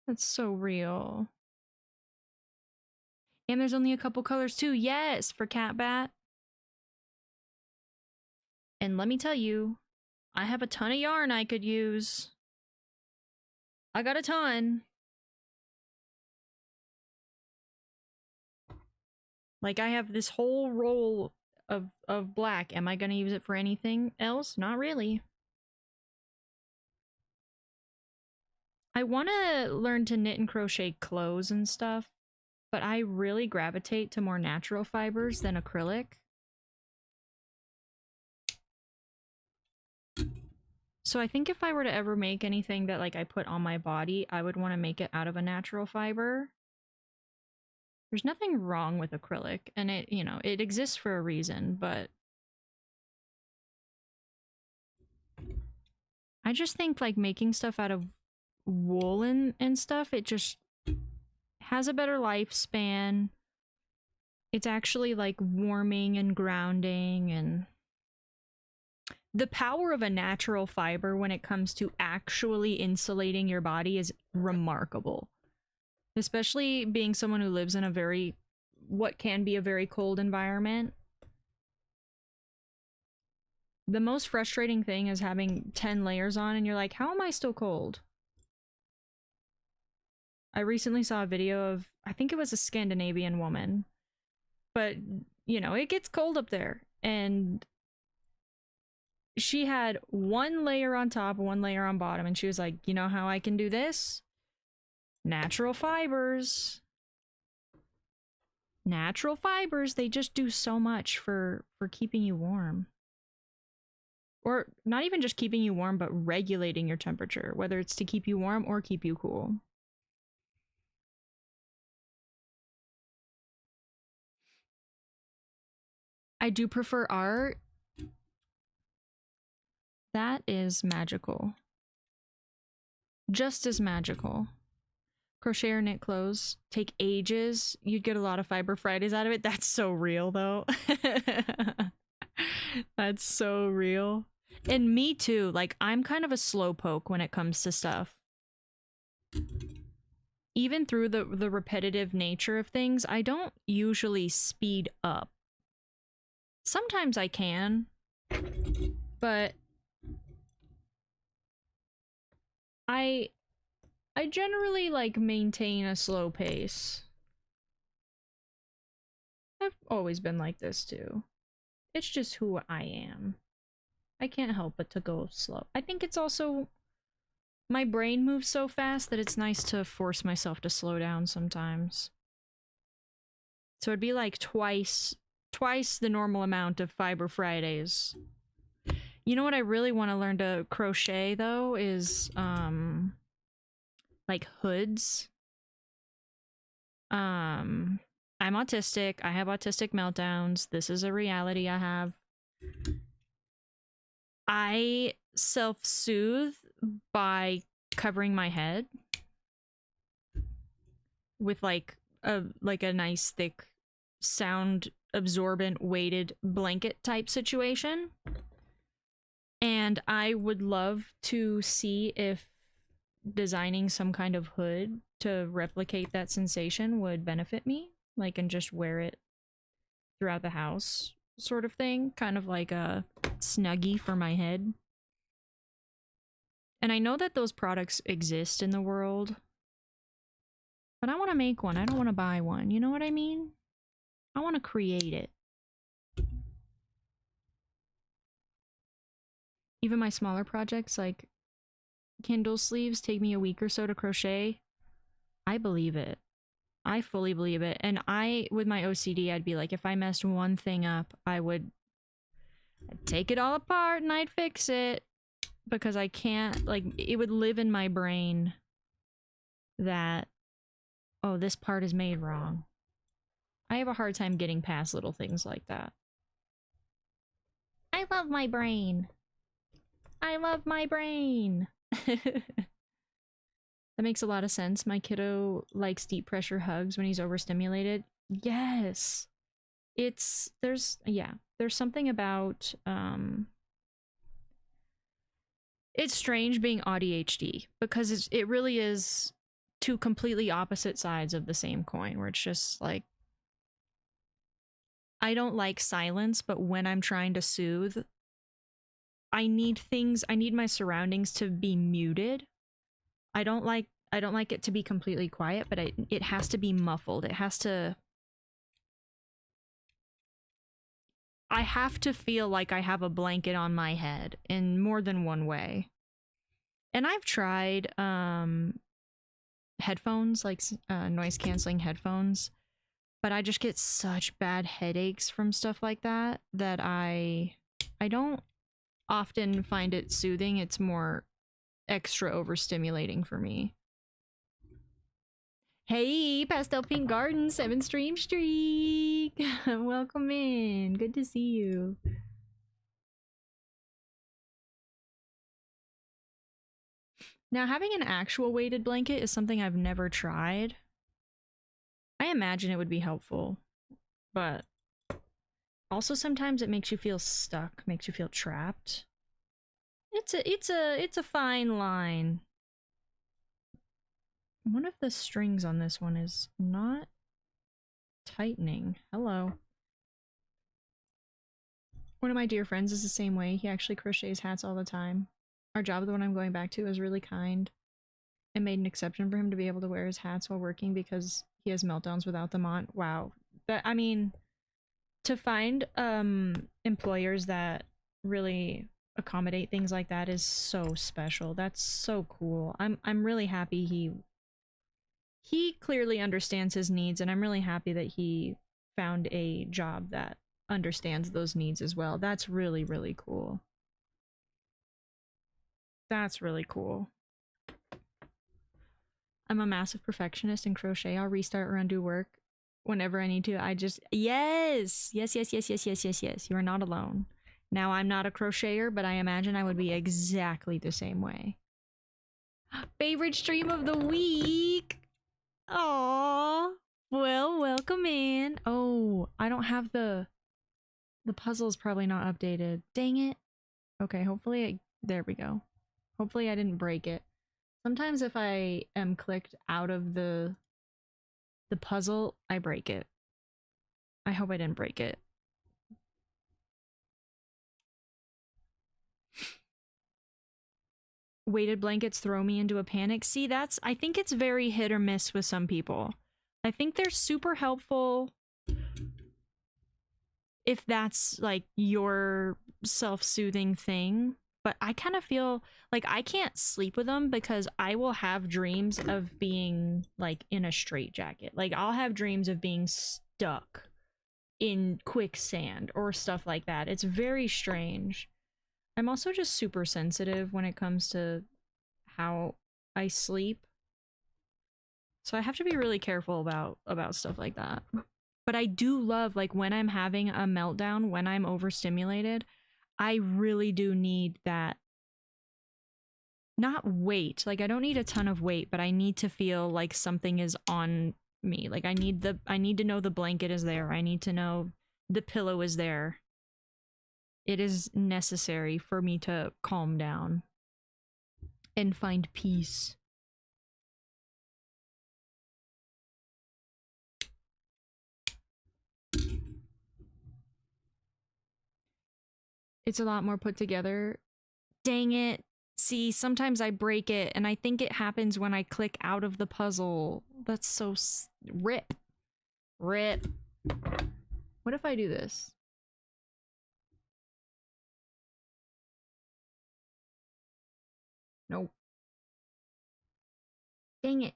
That's so real. And there's only a couple colors too. Yes, for cat bat. And let me tell you, I have a ton of yarn I could use. I got a ton. Like I have this whole roll of black. Am I going to use it for anything else? Not really. I want to learn to knit and crochet clothes and stuff, but I really gravitate to more natural fibers than acrylic. So I think if I were to ever make anything that like I put on my body, I would want to make it out of a natural fiber. There's nothing wrong with acrylic, and it, you know, it exists for a reason, but I just think like making stuff out of wool and stuff, it just has a better lifespan. It's actually like warming and grounding, and the power of a natural fiber when it comes to actually insulating your body is remarkable. Especially being someone who lives in a very, what can be a very cold environment. The most frustrating thing is having 10 layers on and you're like, how am I still cold? I recently saw a video of, I think it was a Scandinavian woman, but you know, it gets cold up there. And she had one layer on top, one layer on bottom, and she was like, you know how I can do this? Natural fibers. Natural fibers, they just do so much for keeping you warm. Or not even just keeping you warm, but regulating your temperature, whether it's to keep you warm or keep you cool. I do prefer art. That is magical. Just as magical. Crochet or knit clothes take ages. You'd get a lot of Fiber Fridays out of it. That's so real, though. That's so real. And me too. Like, I'm kind of a slowpoke when it comes to stuff. Even through the repetitive nature of things, I don't usually speed up. Sometimes I can, but I generally like maintain a slow pace. I've always been like this too. It's just who I am. I can't help but to go slow. I think it's also my brain moves so fast that it's nice to force myself to slow down sometimes. So it'd be like twice the normal amount of Fiber Fridays. You know what I really want to learn to crochet though is like hoods. I'm autistic. I have autistic meltdowns. This is a reality I have. I self-soothe by covering my head with like a nice thick sound absorbent weighted blanket type situation. And I would love to see if designing some kind of hood to replicate that sensation would benefit me, like, and just wear it throughout the house sort of thing, kind of like a snuggie for my head. And I know that those products exist in the world, but I want to make one. I don't want to buy one. You know what I mean? I want to create it. Even my smaller projects like Kindle sleeves take me a week or so to crochet. I believe it. I fully believe it. And with my OCD, I'd be like, if I messed one thing up, I'd take it all apart and I'd fix it. Because I can't, like, it would live in my brain that, oh, this part is made wrong. I have a hard time getting past little things like that. I love my brain. I love my brain. That makes a lot of sense. My kiddo likes deep pressure hugs when he's overstimulated. Yes. There's something about, it's strange being ADHD because it really is two completely opposite sides of the same coin where it's just like, I don't like silence, but when I'm trying to soothe, I need my surroundings to be muted. I don't like it to be completely quiet, but it has to be muffled. I have to feel like I have a blanket on my head in more than one way. And I've tried headphones, like noise canceling headphones, but I just get such bad headaches from stuff like that that I don't often find it soothing. It's more extra overstimulating for me. Hey, Pastel Pink Garden, 7 stream streak. Welcome in. Good to see you. Now, having an actual weighted blanket is something I've never tried. I imagine it would be helpful, but also sometimes it makes you feel stuck, makes you feel trapped. It's a fine line. One of the strings on this one is not tightening. Hello. One of my dear friends is the same way. He actually crochets hats all the time. Our job, the one I'm going back to, is really kind and made an exception for him to be able to wear his hats while working because he has meltdowns without them on. Wow. That, I mean, to find employers that really accommodate things like that is so special. That's so cool. I'm really happy he clearly understands his needs, and I'm really happy that he found a job that understands those needs as well. That's really, really cool. That's really cool. I'm a massive perfectionist in crochet. I'll restart or undo work whenever I need to. I just, yes, yes, yes, yes, yes, yes, yes, yes. You are not alone. Now, I'm not a crocheter, but I imagine I would be exactly the same way. Favorite stream of the week. Aww. Well, welcome in. Oh, I don't have the puzzle's probably not updated. Dang it. Okay, hopefully there we go. Hopefully I didn't break it. Sometimes if I am clicked out of the puzzle, I break it. I hope I didn't break it. Weighted blankets throw me into a panic. See, I think it's very hit or miss with some people. I think they're super helpful if that's like your self-soothing thing, but I kind of feel like I can't sleep with them because I will have dreams of being like in a straitjacket. Like I'll have dreams of being stuck in quicksand or stuff like that. It's very strange. I'm also just super sensitive when it comes to how I sleep. So I have to be really careful about stuff like that. But I do love like when I'm having a meltdown, when I'm overstimulated, I really do need that, not weight. Like I don't need a ton of weight, but I need to feel like something is on me. Like I need to know the blanket is there. I need to know the pillow is there. It is necessary for me to calm down and find peace. It's a lot more put together. Dang it. See, sometimes I break it, and I think it happens when I click out of the puzzle. That's so rip. Rip. What if I do this? Nope. Dang it.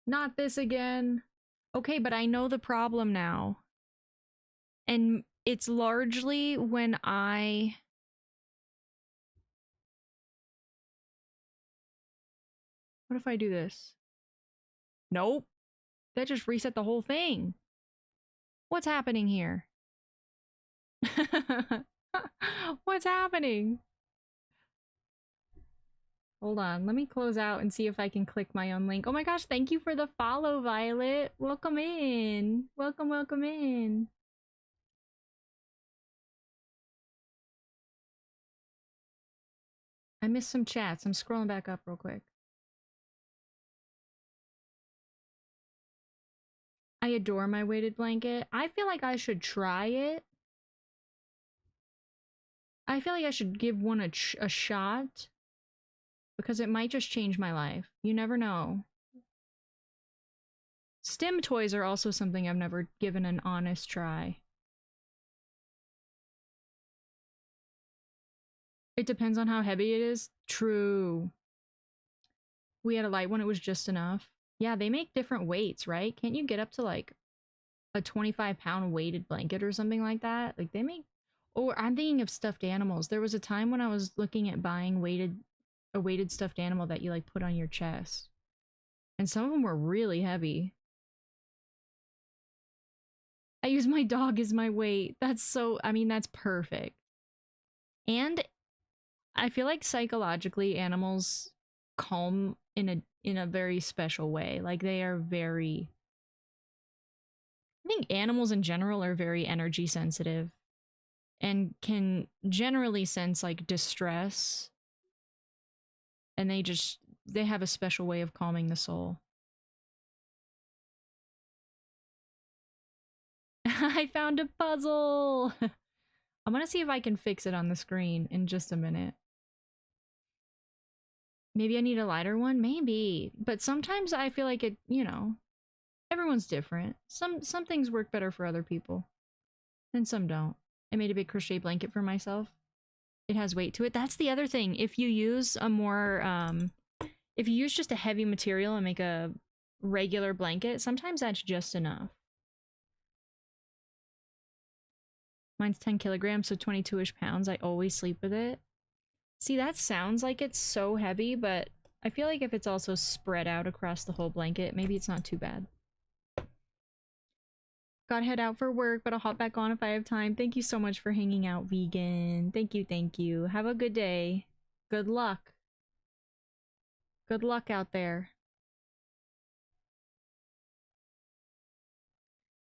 Not this again. Okay, but I know the problem now. And it's largely when I... What if I do this? Nope. That just reset the whole thing. What's happening here? What's happening? Hold on, let me close out and see if I can click my own link. Oh my gosh, thank you for the follow, Violet. Welcome in. Welcome, welcome in. I missed some chats. I'm scrolling back up real quick. I adore my weighted blanket. I feel like I should try it. I feel like I should give one a shot because it might just change my life. You never know. Stim toys are also something I've never given an honest try. It depends on how heavy it is. True. We had a light one, it was just enough. Yeah, they make different weights, right? Can't you get up to like a 25-pound weighted blanket or something like that? Like they make, or I'm thinking of stuffed animals. There was a time when I was looking at buying a weighted stuffed animal that you like put on your chest. And some of them were really heavy. I use my dog as my weight. That's so, I mean, that's perfect. And I feel like psychologically animals calm in a very special way. Like they are very I think animals in general are very energy sensitive and can generally sense like distress, and they have a special way of calming the soul. I found a puzzle. I'm gonna see if I can fix it on the screen in just a minute. Maybe I need a lighter one, maybe. But sometimes I feel like everyone's different. Some things work better for other people, and some don't. I made a big crochet blanket for myself. It has weight to it. That's the other thing. If you use if you use just a heavy material and make a regular blanket, sometimes that's just enough. Mine's 10 kilograms, so 22-ish pounds. I always sleep with it. See, that sounds like it's so heavy, but I feel like if it's also spread out across the whole blanket, maybe it's not too bad. Gotta head out for work, but I'll hop back on if I have time. Thank you so much for hanging out, vegan. Thank you, thank you. Have a good day. Good luck. Good luck out there.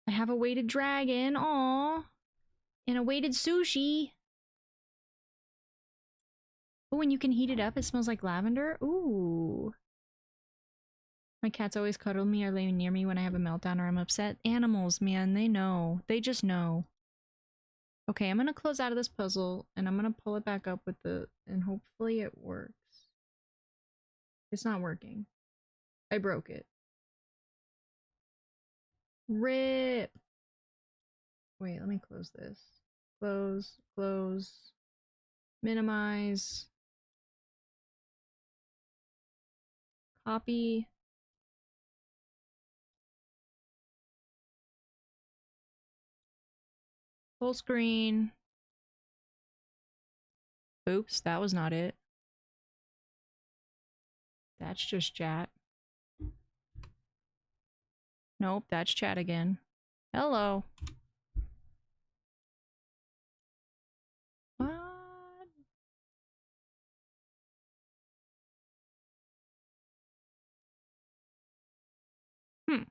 I have a weighted dragon, aw, and a weighted sushi. Oh, and you can heat it up. It smells like lavender. Ooh. My cats always cuddle me or lay near me when I have a meltdown or I'm upset. Animals, man, they know. They just know. Okay, I'm gonna close out of this puzzle and I'm gonna pull it back up with and hopefully it works. It's not working. I broke it. RIP! Wait, let me close this. Close, close, minimize, copy. Full screen. Oops, that was not it. That's just chat. Nope, that's chat again. Hello. What? Hmm.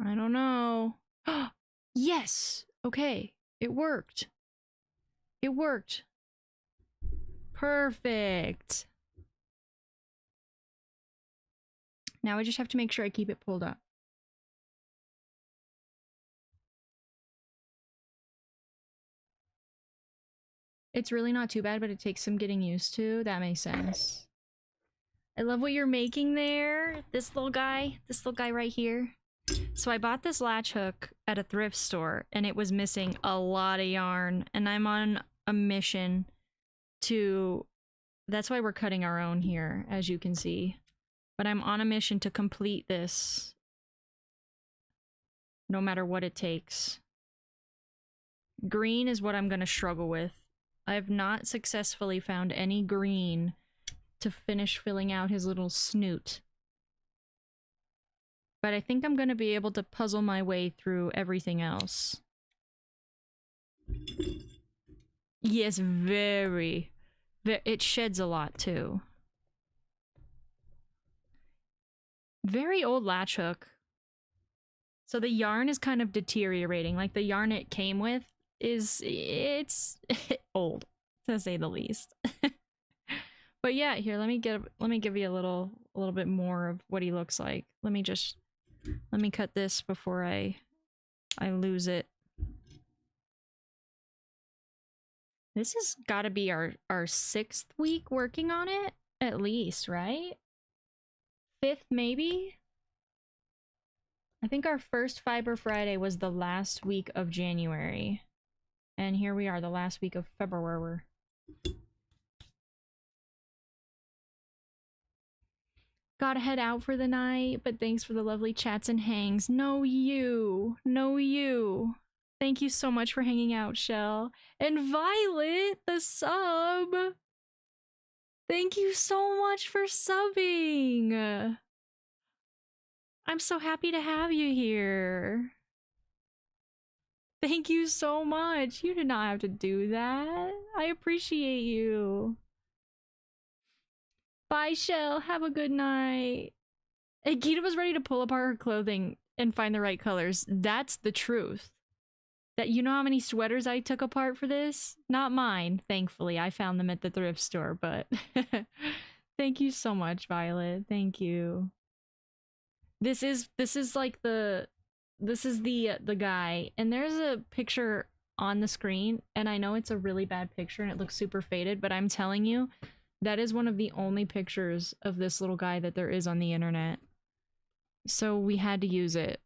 I don't know. Yes! Okay, it worked. It worked. Perfect. Now I just have to make sure I keep it pulled up. It's really not too bad, but it takes some getting used to. That makes sense. I love what you're making there. This little guy right here. So I bought this latch hook at a thrift store and it was missing a lot of yarn, and I'm on a mission to, that's why we're cutting our own here, as you can see. But I'm on a mission to complete this no matter what it takes. Green is what I'm gonna struggle with. I have not successfully found any green to finish filling out his little snoot. But I think I'm gonna be able to puzzle my way through everything else. Yes, very. It sheds a lot too. Very old latch hook. So the yarn is kind of deteriorating. Like the yarn it came with it's old, to say the least. But yeah, here, let me give you a little bit more of what he looks like. Let me cut this before I lose it. This has got to be our 6th week working on it, at least, right? 5th, maybe? I think our first Fiber Friday was the last week of January. And here we are, the last week of February. Gotta head out for the night, but thanks for the lovely chats and hangs. No you. No you. Thank you so much for hanging out, Shell. And Violet, the sub. Thank you so much for subbing. I'm so happy to have you here. Thank you so much. You did not have to do that. I appreciate you. Bye, Shell. Have a good night. And Gita was ready to pull apart her clothing and find the right colors. That's the truth. That you know how many sweaters I took apart for this? Not mine, thankfully. I found them at the thrift store, but thank you so much, Violet. Thank you. This is like the the guy, and there's a picture on the screen, and I know it's a really bad picture and it looks super faded, but I'm telling you, that is one of the only pictures of this little guy that there is on the internet. So we had to use it.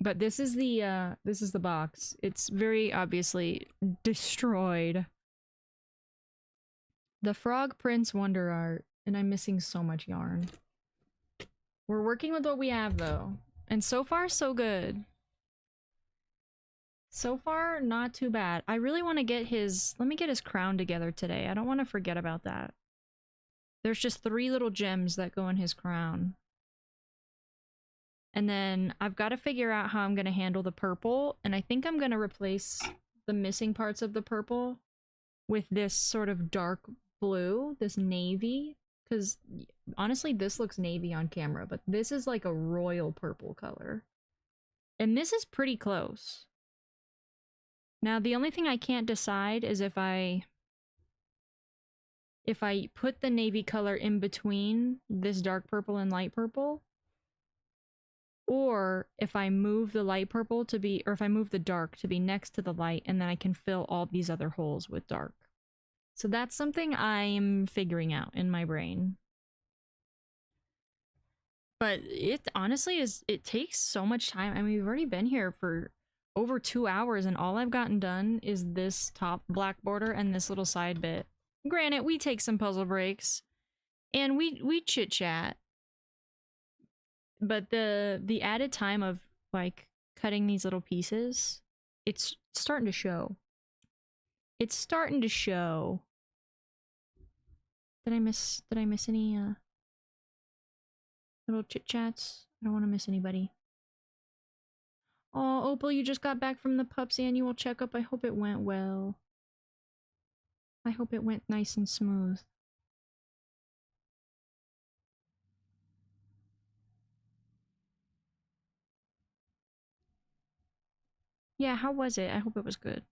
But this is the box. It's very obviously destroyed. The Frog Prince Wonder Art, and I'm missing so much yarn. We're working with what we have though. And so far so good. So far not too bad. I really want to get his, let me get his crown together today. I don't want to forget about that. There's just 3 little gems that go in his crown. And then I've got to figure out how I'm going to handle the purple. And I think I'm going to replace the missing parts of the purple with this sort of dark blue, this navy. Because honestly, this looks navy on camera, but this is like a royal purple color. And this is pretty close. Now, the only thing I can't decide is if I put the navy color in between this dark purple and light purple, or if I move the light purple to be, or if I move the dark to be next to the light, and then I can fill all these other holes with dark. So that's something I'm figuring out in my brain. But it honestly is, it takes so much time. I mean, we've already been here for over 2 hours, and all I've gotten done is this top black border and this little side bit. Granted, we take some puzzle breaks, and we chit-chat. But the added time of like cutting these little pieces, it's starting to show. It's starting to show. Did I miss any little chit chats? I don't want to miss anybody. Oh, Opal, you just got back from the pup's annual checkup. I hope it went well. I hope it went nice and smooth. Yeah, how was it? I hope it was good.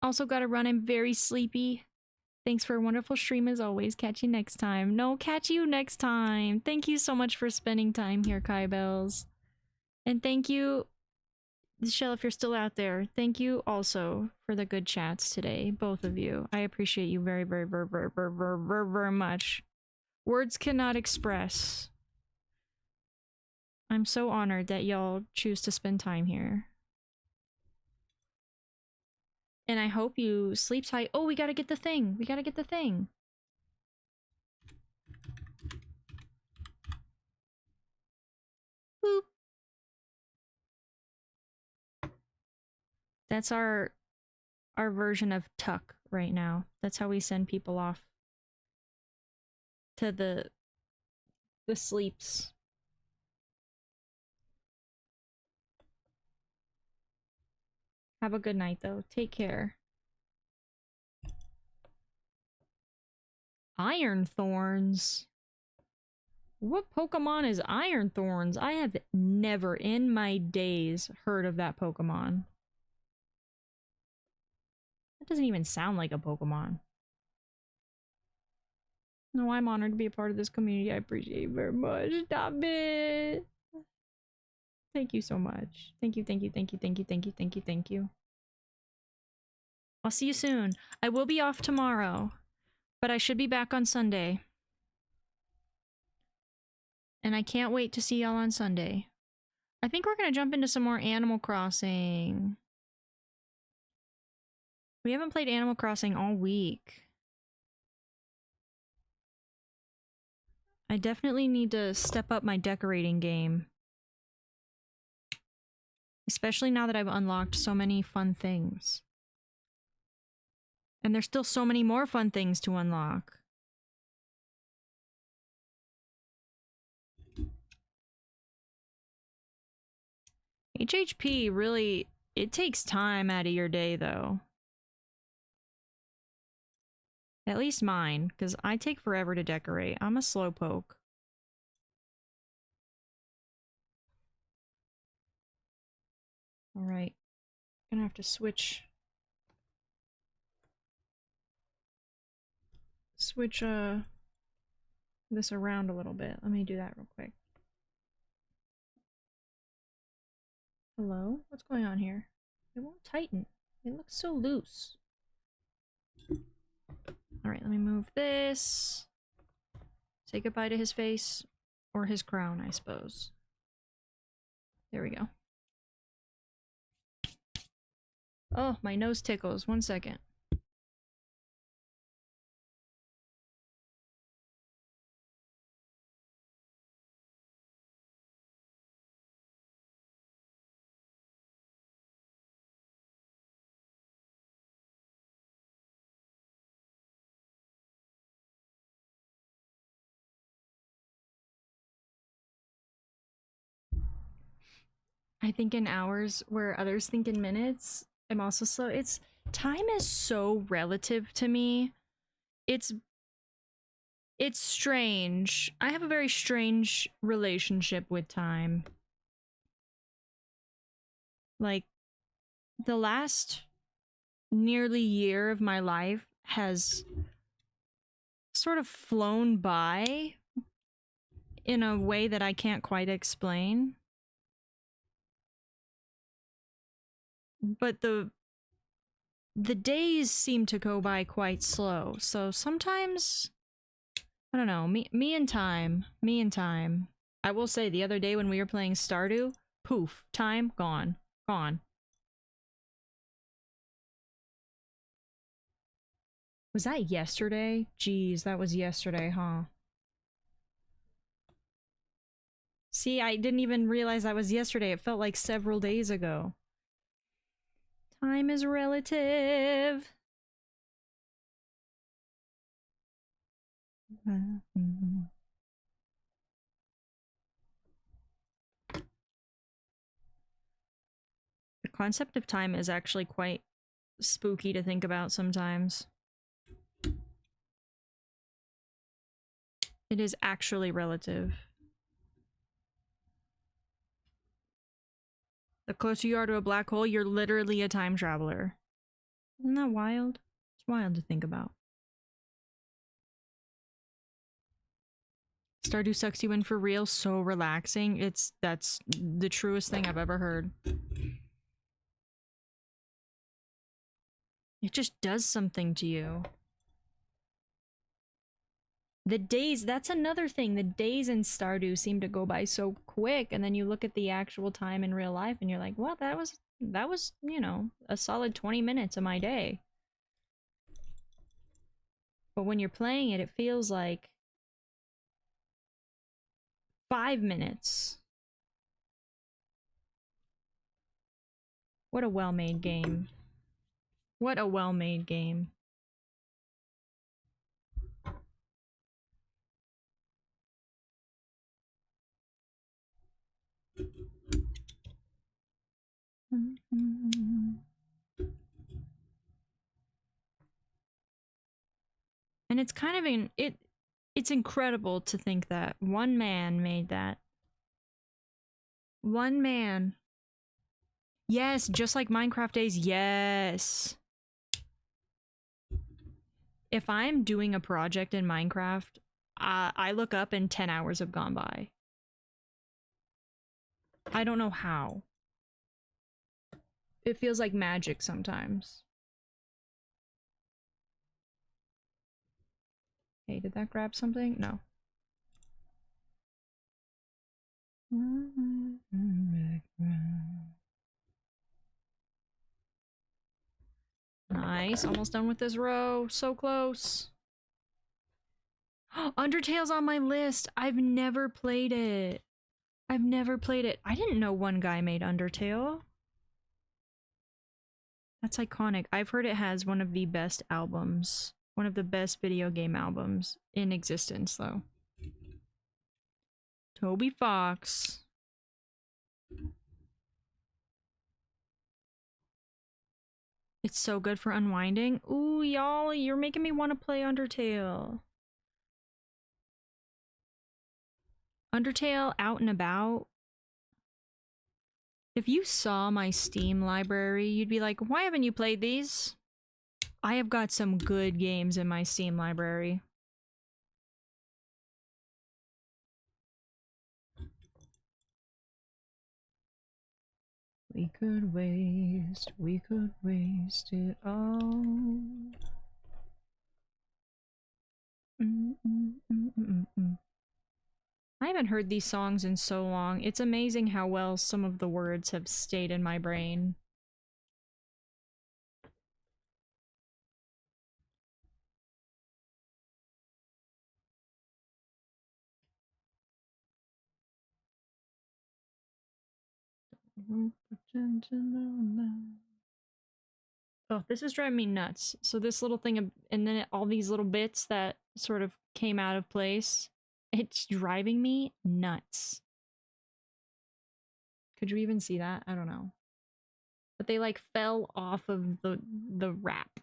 Also gotta run, I'm very sleepy. Thanks for a wonderful stream as always. Catch you next time. No, catch you next time. Thank you so much for spending time here, Kai Bells. And thank you, Shell, if you're still out there. Thank you also for the good chats today, both of you. I appreciate you very, very, very, very, very, very, very, very much. Words cannot express. I'm so honored that y'all choose to spend time here. And I hope you sleep tight. Oh, we gotta get the thing. We gotta get the thing. Boop. That's our version of tuck right now. That's how we send people off to the sleeps. Have a good night though. Take care. Iron Thorns. What Pokemon is Iron Thorns? I have never in my days heard of that Pokemon. That doesn't even sound like a Pokemon. No, I'm honored to be a part of this community. I appreciate you very much. Stop it. Thank you so much. Thank you, thank you, thank you, thank you, thank you, thank you, thank you. I'll see you soon. I will be off tomorrow, but I should be back on Sunday. And I can't wait to see y'all on Sunday. I think we're gonna jump into some more Animal Crossing. We haven't played Animal Crossing all week. I definitely need to step up my decorating game. Especially now that I've unlocked so many fun things. And there's still so many more fun things to unlock. HHP really, it takes time out of your day though. At least mine, because I take forever to decorate. I'm a slowpoke. Alright. Gonna have to switch this around a little bit. Let me do that real quick. Hello? What's going on here? It won't tighten. It looks so loose. Alright, let me move this. Say goodbye to his face. Or his crown, I suppose. There we go. Oh, my nose tickles. 1 second. I think in hours where others think in minutes. I'm also slow. Time is so relative to me. It's strange. I have a very strange relationship with time. Like, the last nearly year of my life has sort of flown by in a way that I can't quite explain. But the days seem to go by quite slow. So sometimes, I don't know, me and time. I will say the other day when we were playing Stardew, poof, time gone. Gone. Was that yesterday? Jeez, that was yesterday, huh? See, I didn't even realize that was yesterday. It felt like several days ago. Time is relative. The concept of time is actually quite spooky to think about sometimes. It is actually relative. The closer you are to a black hole, you're literally a time traveler. Isn't that wild? It's wild to think about. Stardew sucks you in for real, so relaxing. That's the truest thing I've ever heard. It just does something to you. The days, that's another thing. The days in Stardew seem to go by so quick, and then you look at the actual time in real life and you're like, well, that was, you know, a solid 20 minutes of my day. But when you're playing it, it feels like 5 minutes. What a well-made game. What a well-made game. And it's kind of it's incredible to think that one man made that. One man. Yes, just like Minecraft days. Yes. If I'm doing a project in Minecraft, I look up and 10 hours have gone by. I don't know how. It feels like magic sometimes. Hey, did that grab something? No. Nice, almost done with this row. So close. Undertale's on my list. I've never played it. I've never played it. I didn't know one guy made Undertale. That's iconic. I've heard it has one of the best albums. One of the best video game albums in existence, though. Toby Fox. It's so good for unwinding. Ooh, y'all, you're making me want to play Undertale. Undertale out and about. If you saw my Steam library, you'd be like, why haven't you played these? I have got some good games in my Steam library. We could waste it all. I haven't heard these songs in so long. It's amazing how well some of the words have stayed in my brain. Oh, this is driving me nuts. So this little thing, and then all these little bits that sort of came out of place, it's driving me nuts. Could you even see that? I don't know. But they like fell off of the wrap,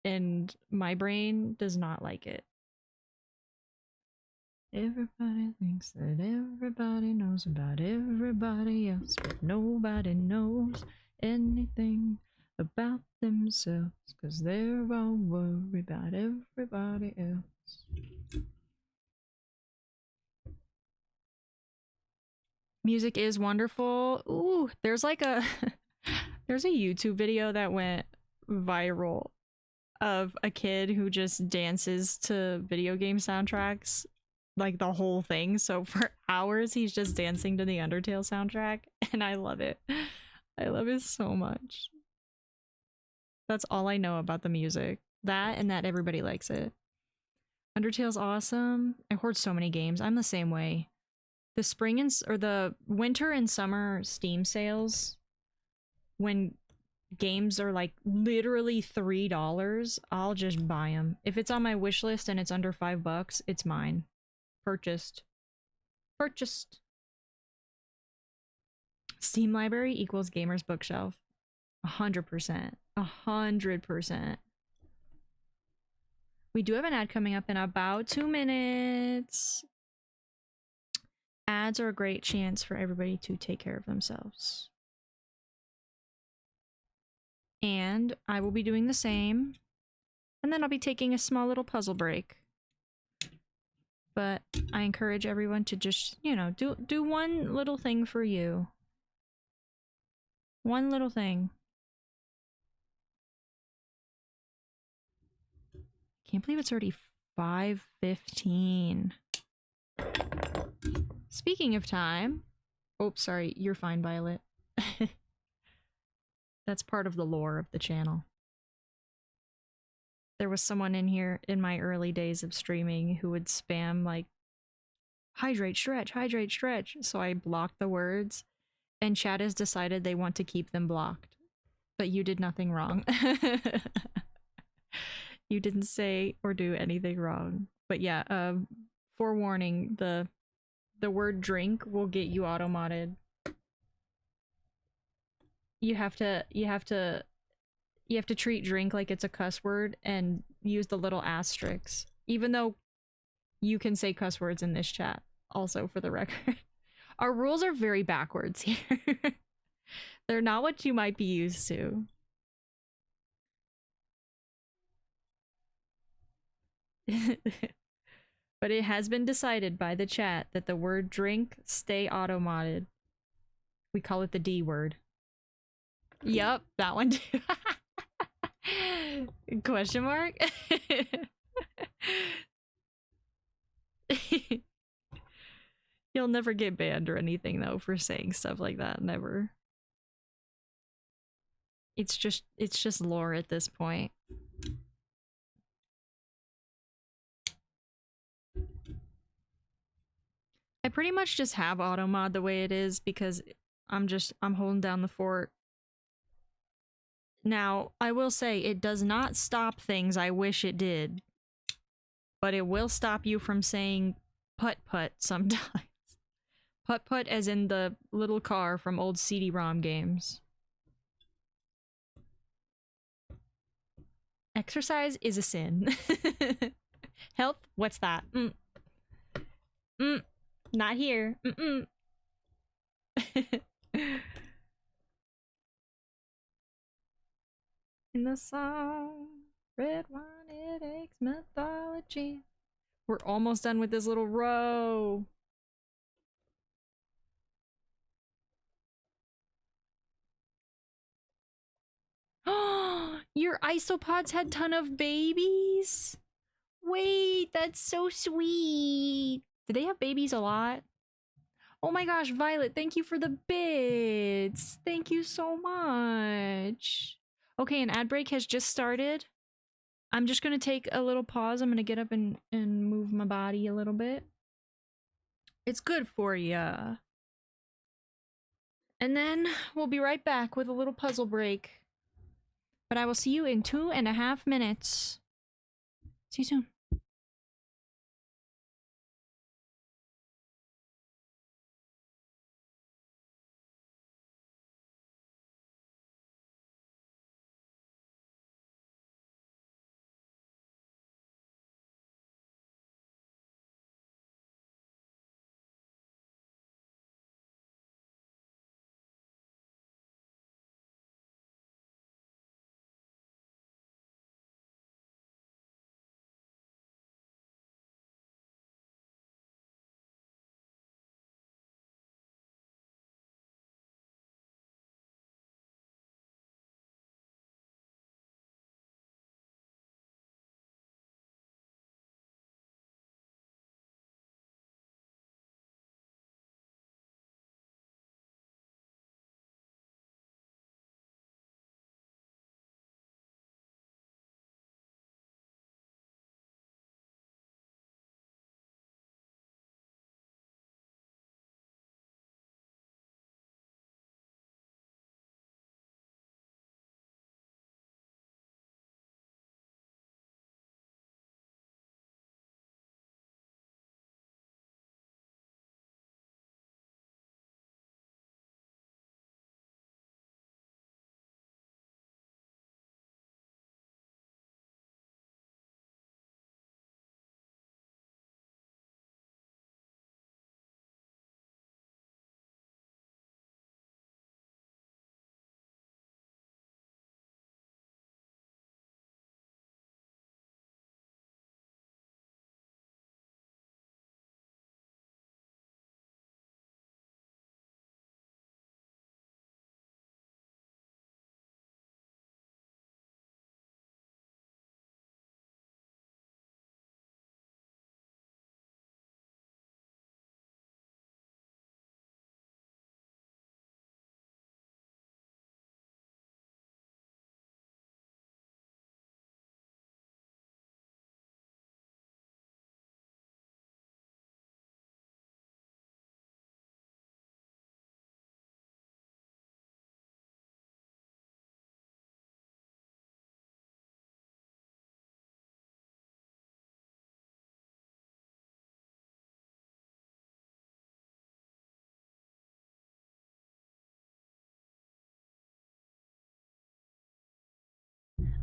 and my brain does not like it. Everybody thinks that everybody knows about everybody else, but nobody knows anything about themselves, because they're all worried about everybody else. Music is wonderful. Ooh, there's like a there's a YouTube video that went viral of a kid who just dances to video game soundtracks, like the whole thing. So for hours he's just dancing to the Undertale soundtrack, and I love it. I love it so much. That's all I know about the music. That and that everybody likes it. Undertale's awesome. I hoard so many games. I'm the same way. The spring and or the winter and summer Steam sales, when games are like literally $3, I'll just buy them. If it's on my wish list and it's under $5, it's mine. Purchased. Purchased. Steam library equals gamer's bookshelf. 100%. 100%. We do have an ad coming up in about 2 minutes. Ads are a great chance for everybody to take care of themselves. And I will be doing the same. And then I'll be taking a small little puzzle break. But I encourage everyone to just, you know, do one little thing for you. One little thing. Can't believe it's already 5:15. Speaking of time. Oh, sorry, you're fine, Violet. That's part of the lore of the channel. There was someone in here in my early days of streaming who would spam like hydrate, stretch. So I blocked the words, and chat has decided they want to keep them blocked. But you did nothing wrong. You didn't say or do anything wrong. But yeah, forewarning, the word drink will get you auto-modded. You have to treat drink like it's a cuss word and use the little asterisks. Even though you can say cuss words in this chat, also for the record. Our rules are very backwards here. They're not what you might be used to. But it has been decided by the chat that the word drink stay auto-modded. We call it the D word. Yup, that one too. Question mark? You'll never get banned or anything though for saying stuff like that, never. It's just lore at this point. I pretty much just have auto mod the way it is because I'm holding down the fort. Now, I will say it does not stop things I wish it did, but it will stop you from saying putt-putt sometimes. Putt-putt as in the little car from old CD-ROM games. Exercise is a sin. Health? What's that? Not here. In the song, red wine, it aches mythology. We're almost done with this little row. Oh, your isopods had ton of babies? Wait, that's so sweet. Did they have babies a lot? Oh my gosh, Violet, thank you for the bits. Thank you so much. Okay, an ad break has just started. I'm just gonna take a little pause. I'm gonna get up and move my body a little bit. It's good for ya. And then we'll be right back with a little puzzle break. But I will see you in 2.5 minutes. See you soon.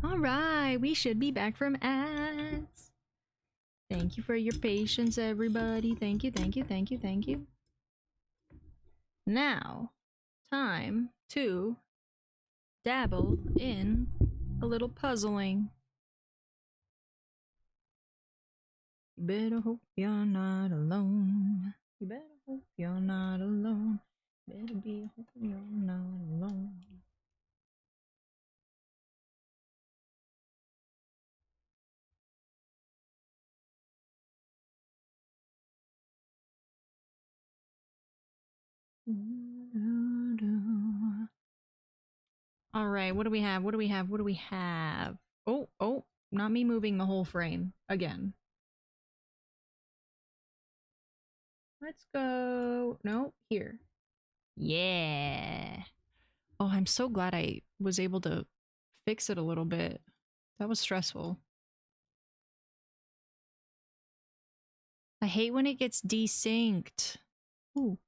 All right, we should be back from ads. Thank you for your patience, everybody. Thank you, thank you, thank you, thank you. Now, time to dabble in a little puzzling. You better hope you're not alone. You better hope you're not alone. Better be hoping you're not alone. All right, what do we have? What do we have? What do we have? Oh, oh, not me moving the whole frame again. Let's go. No, here. Yeah. Oh, I'm so glad I was able to fix it a little bit. That was stressful. I hate when it gets desynced. Ooh.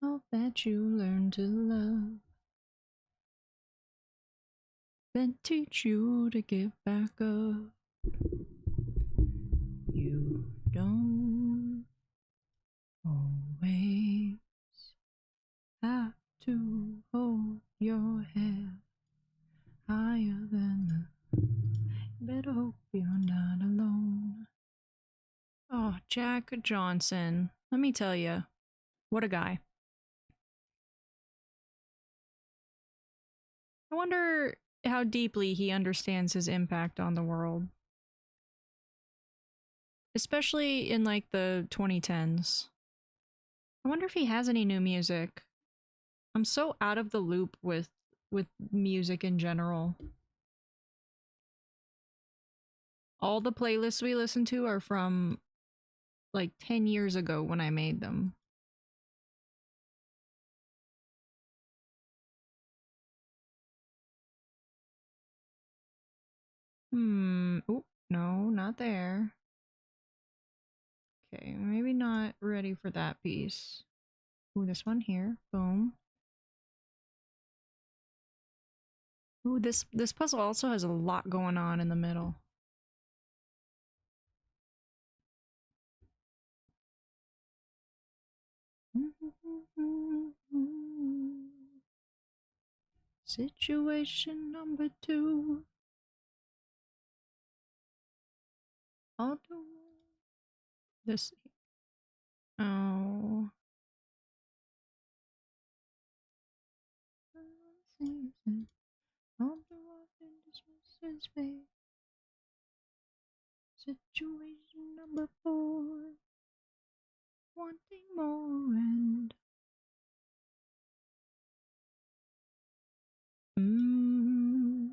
Hope that you learn to love. then teach you to give back up. You don't always have to hold your head higher than the. Better hope you're not alone. Oh, Jack Johnson. Let me tell you, what a guy. I wonder how deeply he understands his impact on the world. Especially in like the 2010s. I wonder if he has any new music. I'm so out of the loop with music in general. All the playlists we listen to are from like 10 years ago when I made them. Oh, no, not there. Okay, maybe not ready for that piece. Ooh, this one here. Boom. Ooh, this puzzle also has a lot going on in the middle. Situation number 2. I'll do this. Oh. Situation number 4. Wanting more and. Mm.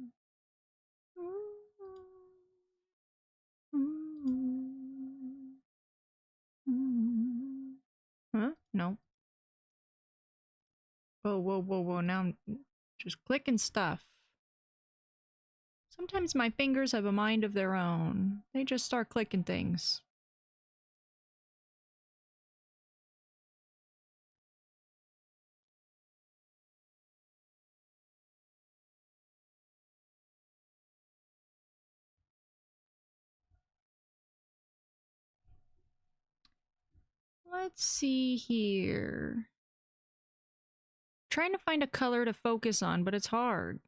Huh? No. Whoa, whoa, whoa, whoa. Now I'm just clicking stuff. Sometimes my fingers have a mind of their own. They just start clicking things. Let's see here. Trying to find a color to focus on, but it's hard.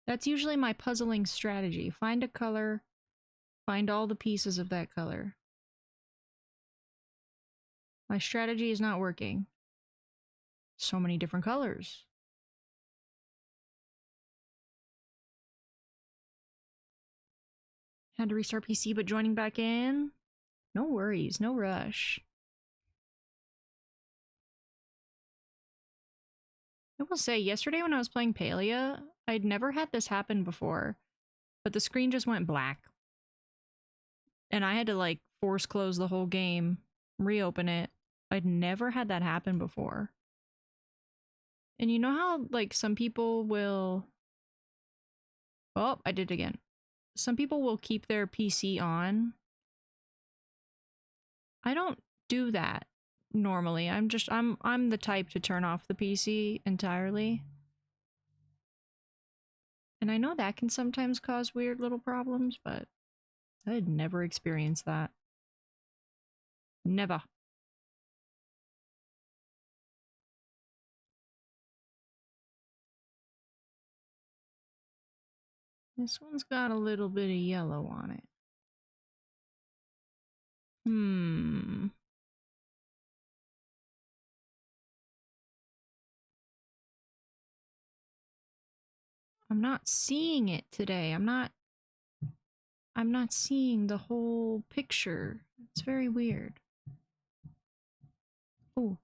That's usually my puzzling strategy. Find a color, find all the pieces of that color. My strategy is not working. So many different colors. Had to restart PC, but joining back in? No worries, no rush. I will say, yesterday when I was playing Palia, I'd never had this happen before, but the screen just went black. And I had to like force close the whole game, reopen it. I'd never had that happen before. And you know how like some people will... Oh, I did it again. Some people will keep their PC on. I don't do that normally. I'm the type to turn off the PC entirely. And I know that can sometimes cause weird little problems, but I had never experienced that. Never. This one's got a little bit of yellow on it. Hmm. I'm not seeing it today. I'm not seeing the whole picture. It's very weird. Oh.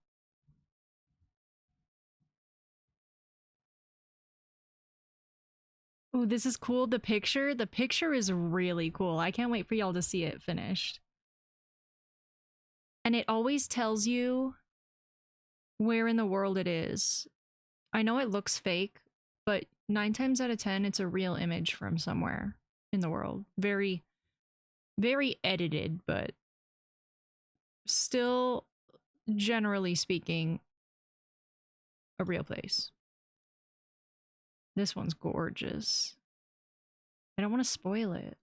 Oh, this is cool. The picture is really cool. I can't wait for y'all to see it finished. And it always tells you where in the world it is. I know it looks fake, but 9 times out of 10, it's a real image from somewhere in the world. Very, very edited, but still, generally speaking, a real place. This one's gorgeous. I don't want to spoil it.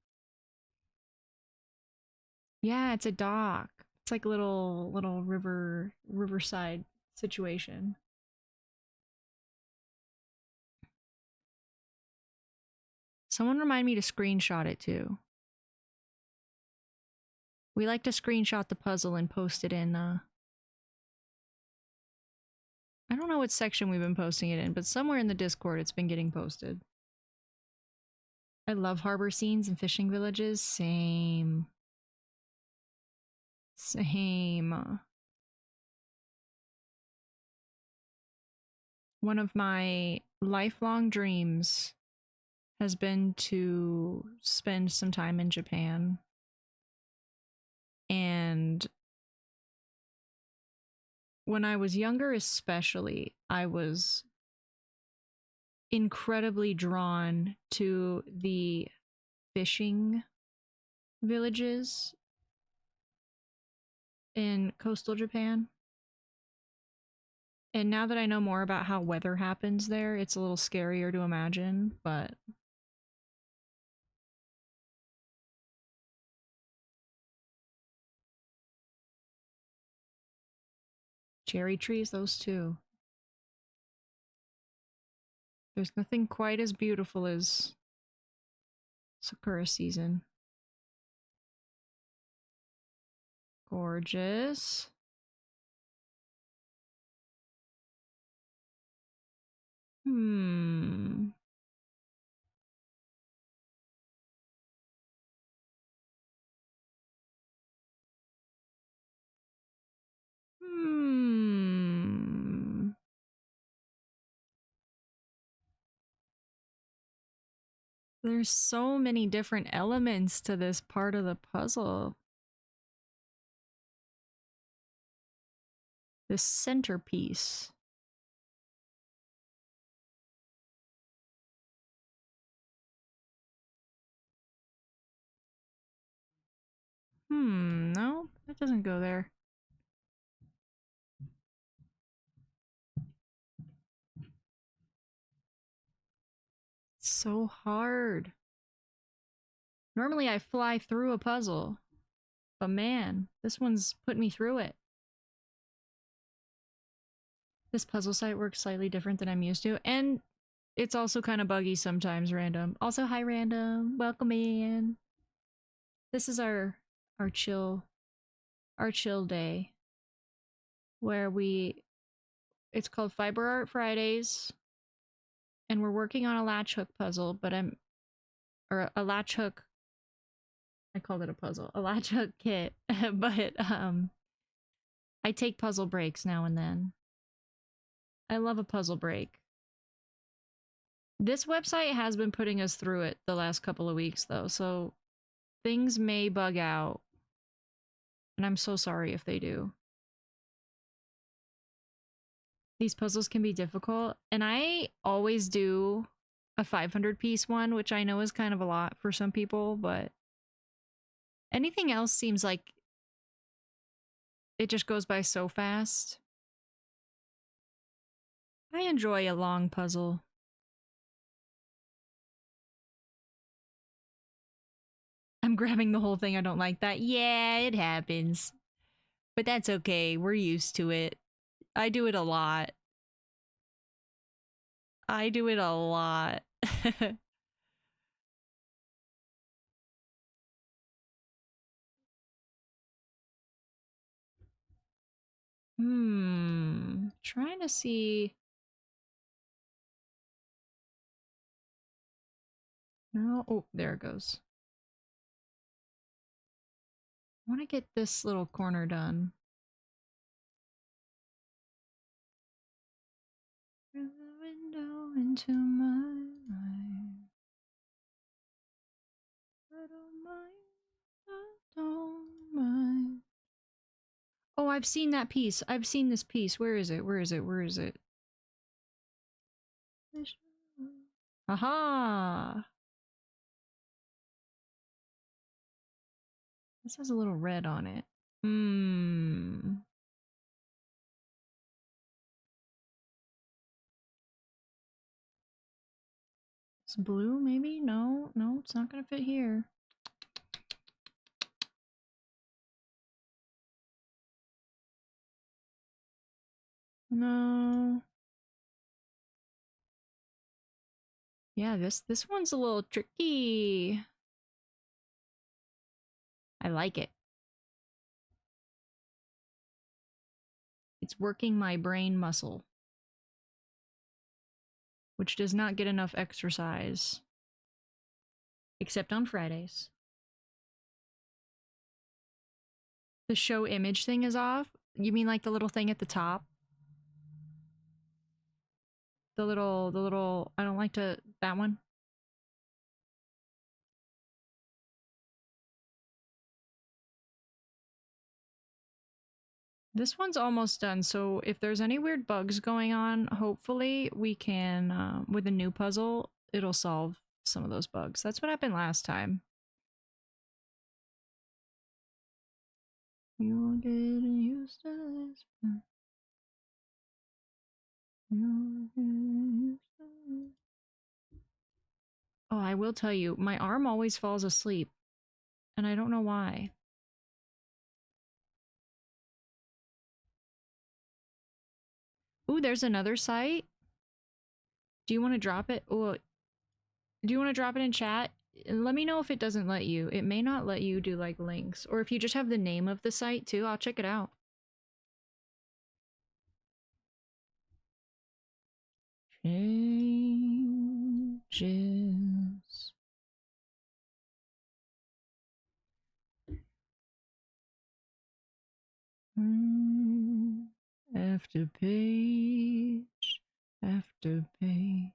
Yeah, it's a dock. It's like a little riverside situation. Someone remind me to screenshot it too. We like to screenshot the puzzle and post it in I don't know what section we've been posting it in, but somewhere in the Discord it's been getting posted. I love harbor scenes and fishing villages. Same. Same. One of my lifelong dreams has been to spend some time in Japan. And when I was younger, especially, I was incredibly drawn to the fishing villages in coastal Japan. And now that I know more about how weather happens there, it's a little scarier to imagine, but cherry trees, those two. There's nothing quite as beautiful as Sakura season. Gorgeous. Hmm. Hmm. There's so many different elements to this part of the puzzle. This centerpiece. No, that doesn't go there. It's so hard. Normally I fly through a puzzle, but man, this one's put me through it. This puzzle site works slightly different than I'm used to, and it's also kind of buggy sometimes, Random. Also, hi Random, welcome in. This is our chill our chill day where it's called Fiber Art Fridays, and we're working on a latch hook puzzle, but or a latch hook, I called it a puzzle, a latch hook kit, but I take puzzle breaks now and then. I love a puzzle break. This website has been putting us through it the last couple of weeks though, so things may bug out, and I'm so sorry if they do. These puzzles can be difficult, and I always do a 500 piece one, which I know is kind of a lot for some people, but anything else seems like it just goes by so fast. I enjoy a long puzzle. I'm grabbing the whole thing. I don't like that. Yeah, it happens. But that's okay. We're used to it. I do it a lot. I do it a lot. Trying to see. No. Oh, there it goes. I want to get this little corner done. Through the window into my life. I don't mind. I don't mind. Oh, I've seen that piece. I've seen this piece. Where is it? Where is it? Where is it? Aha! This has a little red on it. Hmm. It's blue, maybe? No, no, it's not gonna fit here. No. Yeah, this one's a little tricky. I like it. It's working my brain muscle, which does not get enough exercise. Except on Fridays. The show image thing is off? You mean like the little thing at the top? I don't like to, that one? This one's almost done, so if there's any weird bugs going on, hopefully we can, with a new puzzle, it'll solve some of those bugs. That's what happened last time. You're getting used to this. You're getting used to this. Oh, I will tell you, my arm always falls asleep, and I don't know why. Ooh, there's another site. Do you want to drop it? Oh, do you want to drop it in chat? Let me know if it doesn't let you. It may not let you do like links. Or if you just have the name of the site too, I'll check it out. Changes. After page, after page.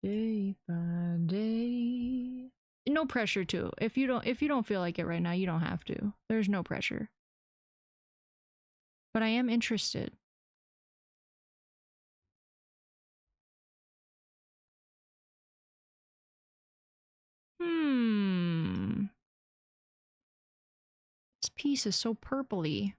Day by day. No pressure to. If you don't feel like it right now, you don't have to. There's no pressure. But I am interested. Hmm. This piece is so purpley.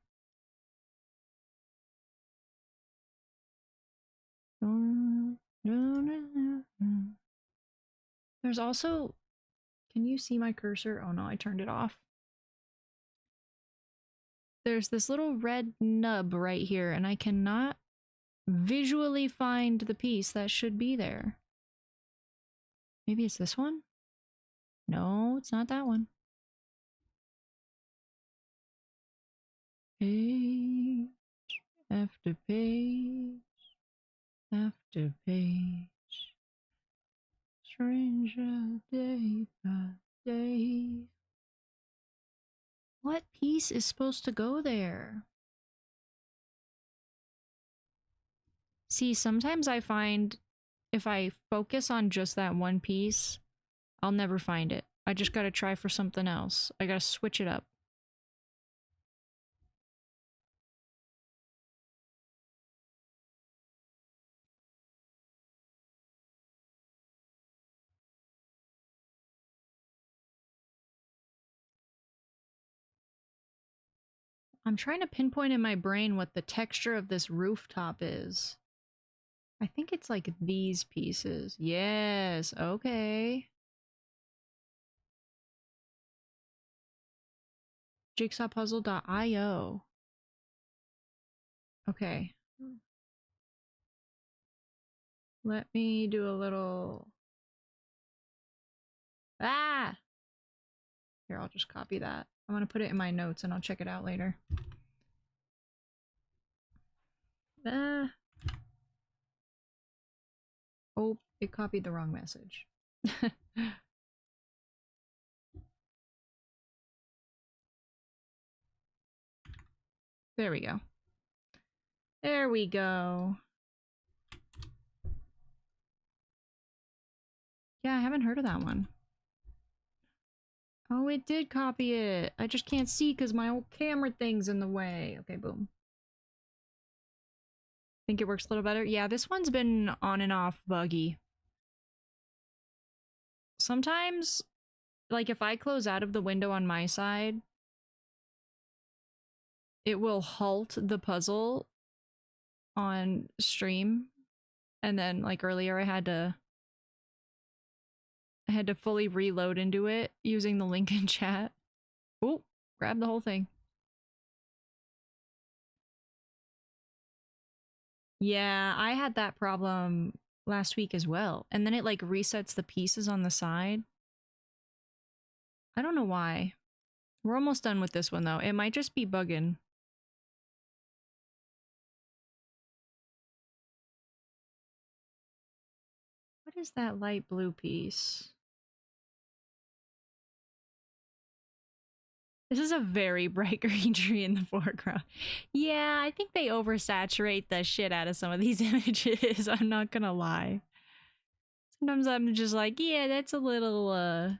There's also, can you see my cursor? Oh no, I turned it off. There's this little red nub right here, and I cannot visually find the piece that should be there. Maybe it's this one? No, it's not that one. Page after page after page. Stranger day by day. What piece is supposed to go there? See, sometimes I find if I focus on just that one piece, I'll never find it. I just gotta try for something else. I gotta switch it up. I'm trying to pinpoint in my brain what the texture of this rooftop is. I think it's like these pieces. Yes, okay. Jigsawpuzzle.io. Okay. Let me do a little... Ah! Here, I'll just copy that. I'm gonna put it in my notes and I'll check it out later. Ah. Oh, it copied the wrong message. There we go. There we go. Yeah, I haven't heard of that one. Oh, it did copy it. I just can't see because my old camera thing's in the way. Okay, boom. Think it works a little better? Yeah, this one's been on and off buggy. Sometimes, like if I close out of the window on my side, it will halt the puzzle on stream And then like earlier I had to fully reload into it using the link in chat. Oh, grab the whole thing. Yeah, I had that problem last week as well. And then it like resets the pieces on the side. I don't know why. We're almost done with this one though. It might just be bugging. What is that light blue piece? This is a very bright green tree in the foreground. Yeah, I think they oversaturate the shit out of some of these images. I'm not gonna lie. Sometimes I'm just like, yeah, that's a little,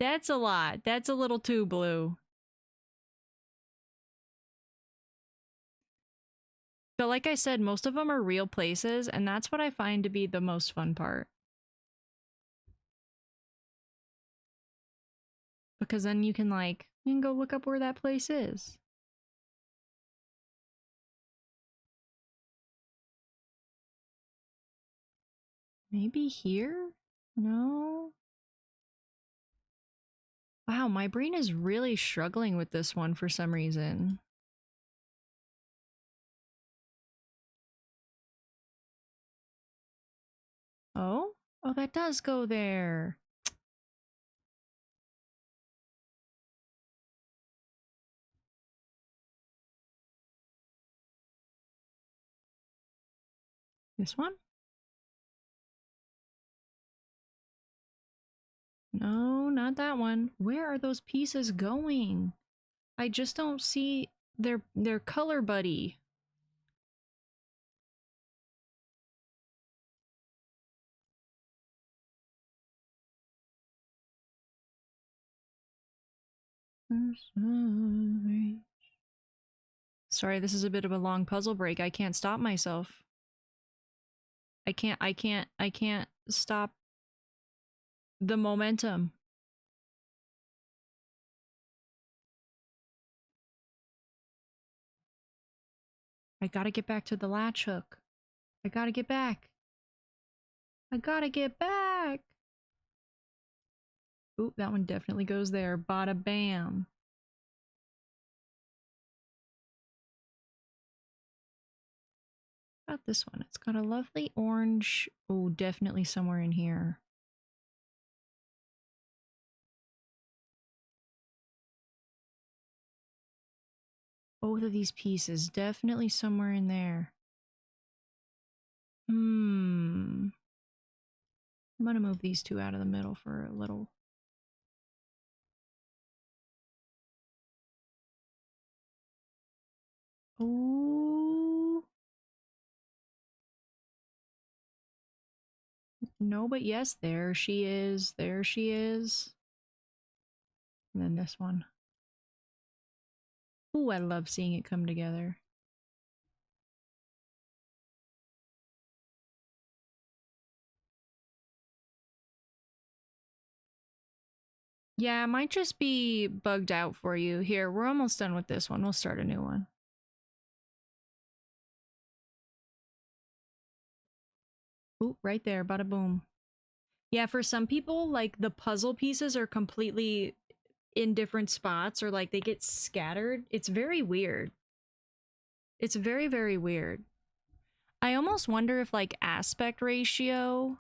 that's a lot. That's a little too blue. But like I said, most of them are real places, and that's what I find to be the most fun part. Because then you can go look up where that place is. Maybe here? No? Wow, my brain is really struggling with this one for some reason. Oh? Oh, that does go there. This one? No, not that one. Where are those pieces going? I just don't see their color buddy. Sorry, this is a bit of a long puzzle break. I can't stop myself. I can't stop the momentum. I gotta get back to the latch hook. I gotta get back. I gotta get back. Ooh, that one definitely goes there. Bada bam. How about this one? It's got a lovely orange. Oh, definitely somewhere in here. Both of these pieces, definitely somewhere in there. I'm gonna move these two out of the middle for a little. Oh. No, but yes, there she is. There she is. And then this one. Ooh, I love seeing it come together. Yeah, it might just be bugged out for you. Here, we're almost done with this one. We'll start a new one. Ooh, right there. Bada boom. Yeah, for some people, like the puzzle pieces are completely in different spots or like they get scattered. It's very weird. It's very, very weird. I almost wonder if like aspect ratio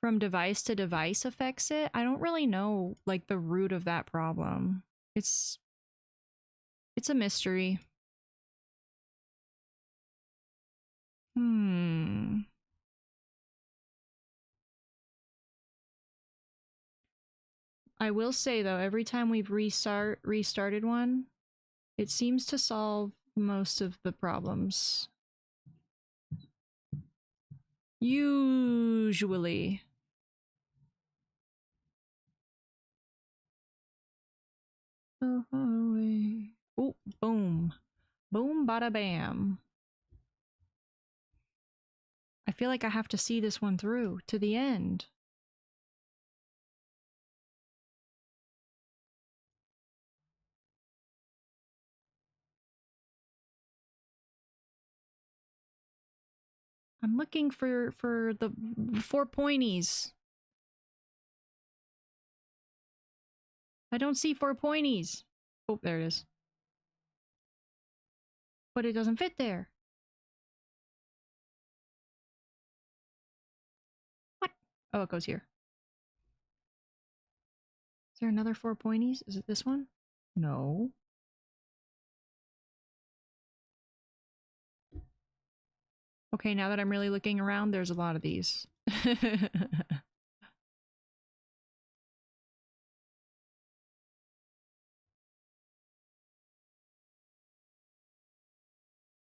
from device to device affects it. I don't really know like the root of that problem. It's it's a mystery. Hmm. I will say though, every time we've restarted one, it seems to solve most of the problems. Usually. Oh, oh, boom. Boom, bada bam. I feel like I have to see this one through to the end. I'm looking for the 4 pointies. I don't see 4 pointies. Oh, there it is. But it doesn't fit there. What? Oh, it goes here. Is there another 4 pointies? Is it this one? No. Okay, now that I'm really looking around, there's a lot of these.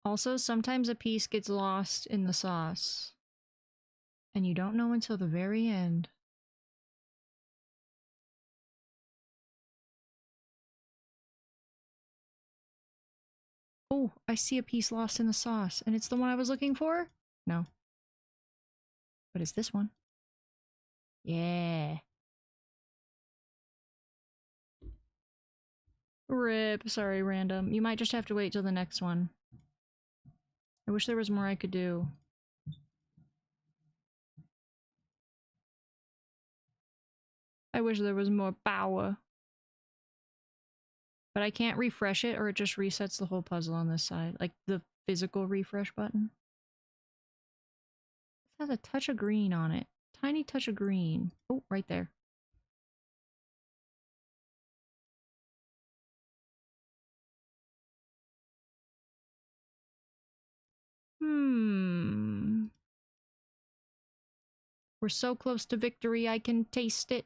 Also, sometimes a piece gets lost in the sauce. And you don't know until the very end. Oh, I see a piece lost in the sauce. And it's the one I was looking for? No. But it's this one. Yeah. Rip. Sorry, random. You might just have to wait till the next one. I wish there was more I could do. I wish there was more power. But I can't refresh it or it just resets the whole puzzle on this side. Like the physical refresh button. This has a touch of green on it. Tiny touch of green. Oh, right there. We're so close to victory, I can taste it.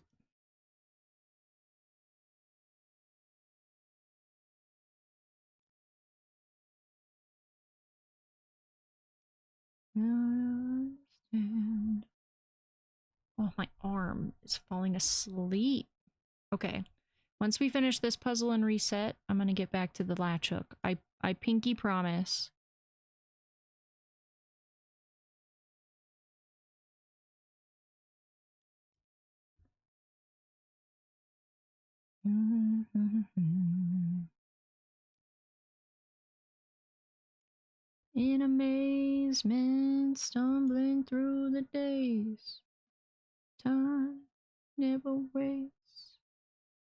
Understand. Oh, my arm is falling asleep. Okay. Once we finish this puzzle and reset, I'm gonna get back to the latch hook. I pinky promise. In amazement, stumbling through the days. Time never waits.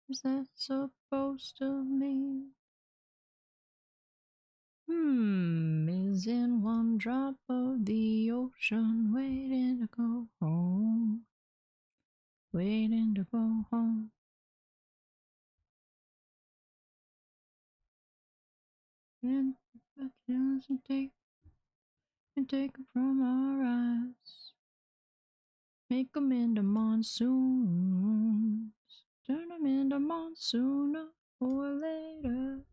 Is that supposed to mean? Is in one drop of the ocean, waiting to go home. Waiting to go home. And take them from our eyes. Make them into monsoons. Turn them into monsoon or later.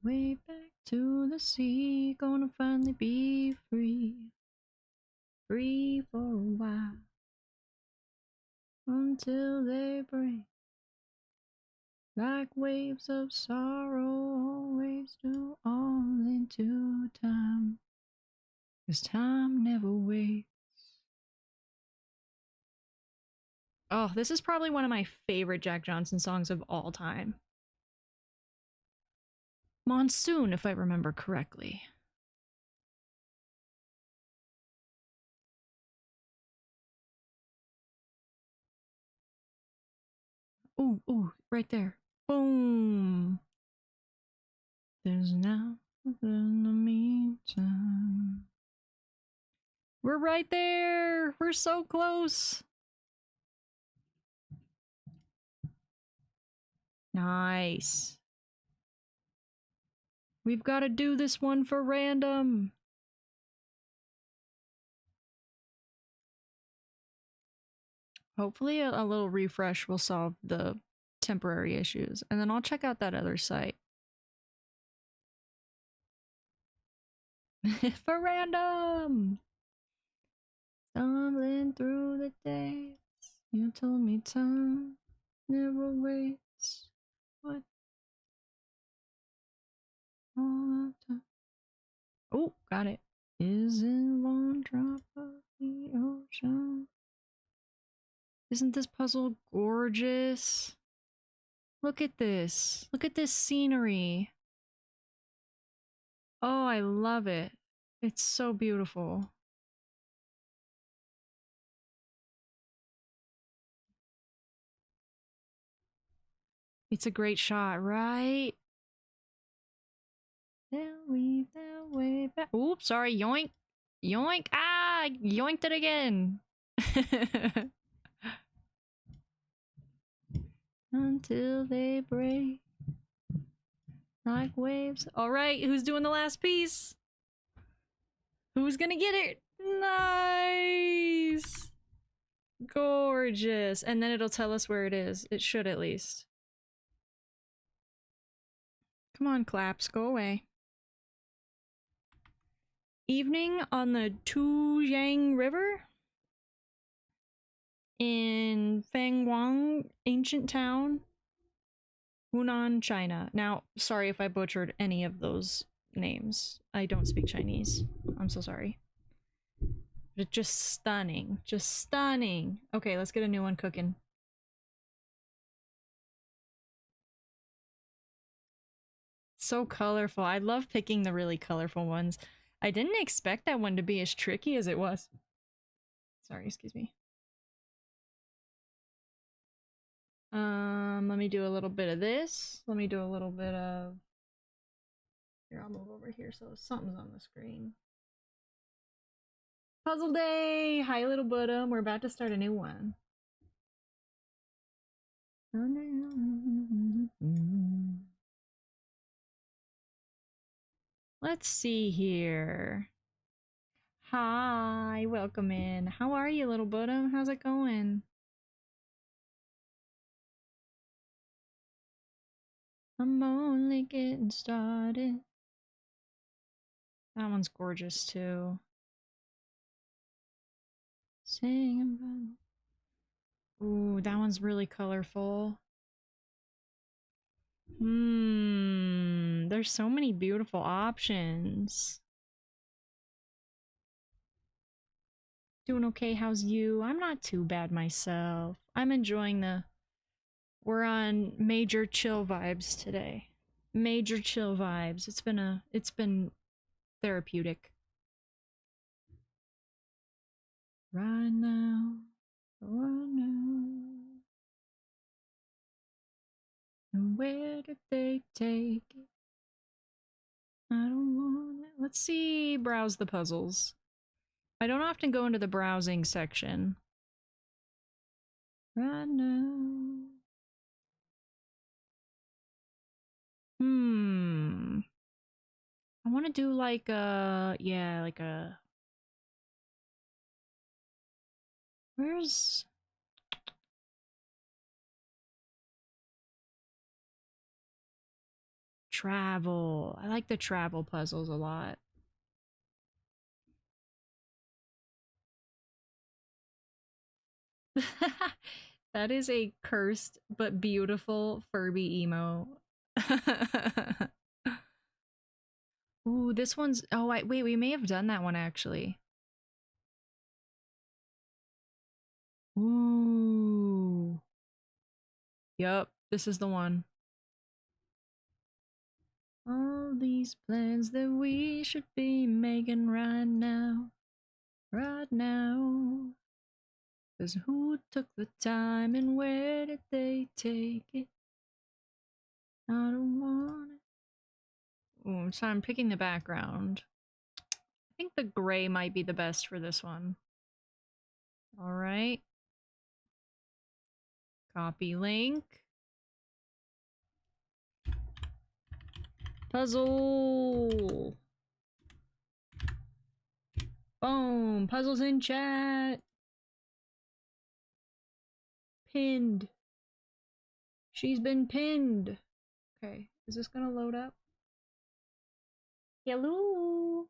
Way back to the sea. Gonna finally be free. Free for a while. Until they break. Like waves of sorrow always do, all into time. 'Cause time never waits. Oh, this is probably one of my favorite Jack Johnson songs of all time. Monsoon, if I remember correctly. Ooh, ooh, right there. Boom. There's now in the meantime. We're right there. We're so close. Nice. We've got to do this one for random. Hopefully a little refresh will solve the temporary issues. And then I'll check out that other site. For random! Stumbling through the days. You told me time never waits. What? All the time. Oh, got it. Is in one drop of the ocean. Isn't this puzzle gorgeous? Look at this. Look at this scenery. Oh, I love it. It's so beautiful. It's a great shot, right? They'll weave their way back. Oops, sorry, yoink. Yoink. Ah, yoinked it again. Until they break like waves. All right, who's doing the last piece? Who's gonna get it? Nice. Gorgeous. And then it'll tell us where it is. It should at least. Come on, claps, go away. Evening on the Tuyang River in Fangwang, ancient town, Hunan, China. Now, sorry if I butchered any of those names. I don't speak Chinese. I'm so sorry. But just stunning. Just stunning. Okay, let's get a new one cooking. So colorful. I love picking the really colorful ones. I didn't expect that one to be as tricky as it was. Sorry, excuse me. Let me do a little bit of this. Let me do a little bit of... Here, I'll move over here so something's on the screen. Puzzle day! Hi, little Buddha. We're about to start a new one. Let's see here. Hi, welcome in. How are you, little Buddha? How's it going? I'm only getting started. That one's gorgeous too. Singing. Ooh, that one's really colorful. There's so many beautiful options. Doing okay, how's you? I'm not too bad myself. I'm enjoying the... We're on major chill vibes today. Major chill vibes. It's been therapeutic. Right now. Right now. And where did they take it? I don't want it. Let's see. Browse the puzzles. I don't often go into the browsing section. Right now. I want to do like a... Yeah, like a... Where's... Travel. I like the travel puzzles a lot. That is a cursed but beautiful Furby emo. Ooh, this one's... Oh, wait, we may have done that one actually. Ooh. Yup, this is the one. All these plans that we should be making right now. Right now. 'Cause who took the time and where did they take it? I don't want it. Ooh, so I'm picking the background. I think the gray might be the best for this one. Alright. Copy link. Puzzle! Boom! Puzzles in chat! Pinned. She's been pinned. Okay, is this gonna load up? Hello?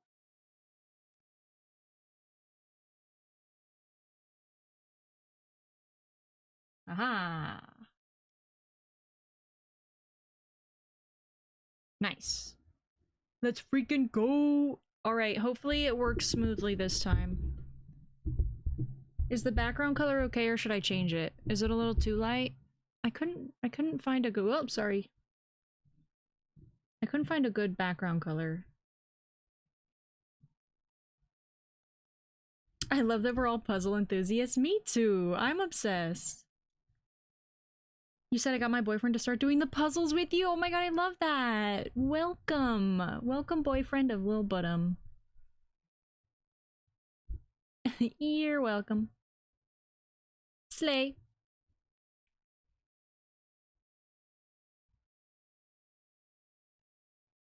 Aha! Nice. Let's freaking go! Alright, hopefully it works smoothly this time. Is the background color okay or should I change it? Is it a little too light? I couldn't find a good... Oh, sorry. I couldn't find a good background color. I love that we're all puzzle enthusiasts. Me too. I'm obsessed. You said I got my boyfriend to start doing the puzzles with you. Oh my god, I love that. Welcome. Welcome, boyfriend of Lil Bottom. You're welcome. Slay.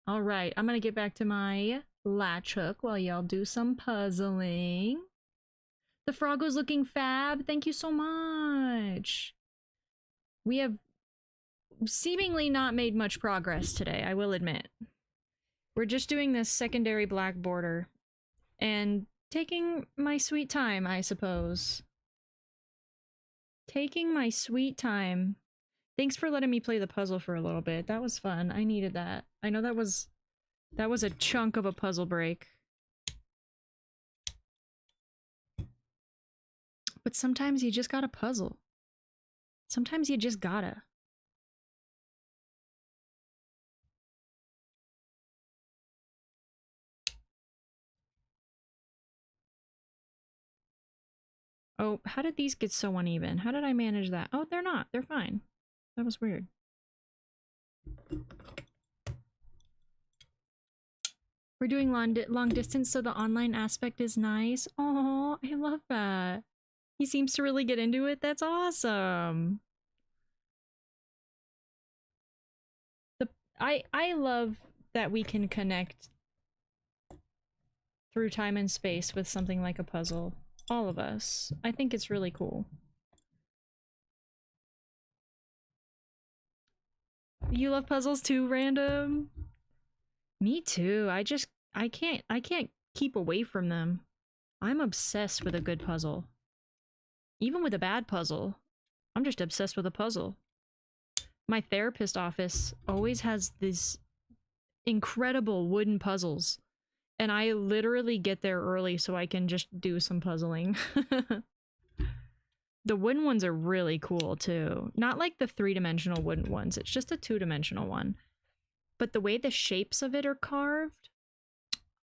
Alright, I'm gonna get back to my latch hook while y'all do some puzzling. The Froggo's looking fab. Thank you so much. We have seemingly not made much progress today, I will admit. We're just doing this secondary black border and taking my sweet time, I suppose. Taking my sweet time. Thanks for letting me play the puzzle for a little bit. That was fun. I needed that. I know that was a chunk of a puzzle break. But sometimes you just gotta puzzle. Sometimes you just gotta. Oh, how did these get so uneven? How did I manage that? Oh, they're not. They're fine. That was weird. We're doing long distance, so the online aspect is nice. Oh, I love that. He seems to really get into it. That's awesome. I love that we can connect through time and space with something like a puzzle. All of us. I think it's really cool. You love puzzles too, Random? Me too. I can't keep away from them. I'm obsessed with a good puzzle. Even with a bad puzzle. I'm just obsessed with a puzzle. My therapist office always has these incredible wooden puzzles. And I literally get there early so I can just do some puzzling. The wooden ones are really cool too. Not like the three-dimensional wooden ones. It's just a two-dimensional one. But the way the shapes of it are carved,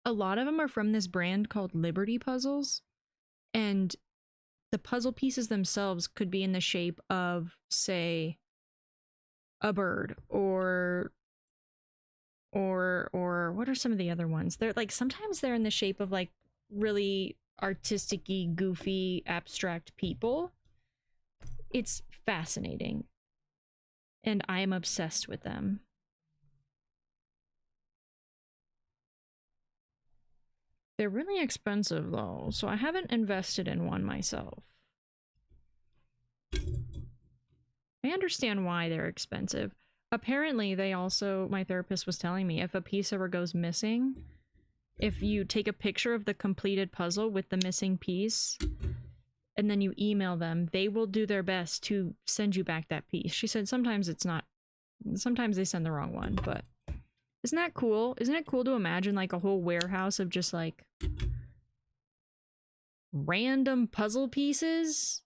a lot of them are from this brand called Liberty Puzzles. And the puzzle pieces themselves could be in the shape of, say, a bird or what are some of the other ones? They're like, sometimes they're in the shape of like really artistic-y, goofy, abstract people. It's fascinating. And I am obsessed with them. They're really expensive though, so I haven't invested in one myself. I understand why they're expensive. Apparently, they also, my therapist was telling me, if a piece ever goes missing, if you take a picture of the completed puzzle with the missing piece, and then you email them, they will do their best to send you back that piece. She said sometimes it's not, sometimes they send the wrong one, but isn't that cool? Isn't it cool to imagine like a whole warehouse of just like random puzzle pieces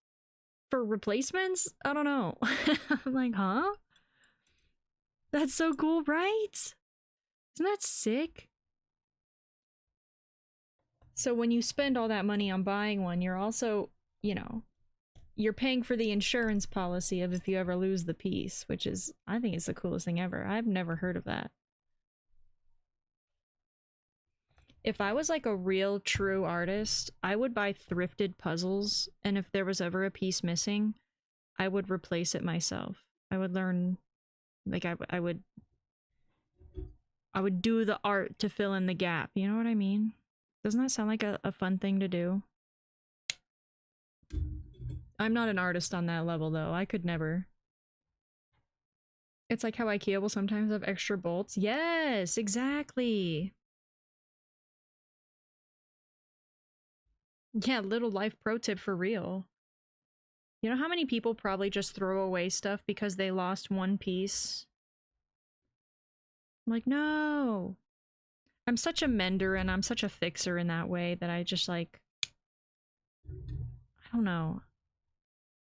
for replacements? I don't know. I'm like, huh? That's so cool, right? Isn't that sick? So when you spend all that money on buying one, you're also, you know, you're paying for the insurance policy of if you ever lose the piece, which is, I think it's the coolest thing ever. I've never heard of that. If I was like a real true artist, I would buy thrifted puzzles, and if there was ever a piece missing, I would replace it myself. I would learn, like I would do the art to fill in the gap. You know what I mean? Doesn't that sound like a fun thing to do? I'm not an artist on that level though. I could never. It's like how IKEA will sometimes have extra bolts. Yes, exactly. Yeah, little life pro tip for real. You know how many people probably just throw away stuff because they lost one piece? I'm like, no. I'm such a mender and I'm such a fixer in that way that I just like, I don't know.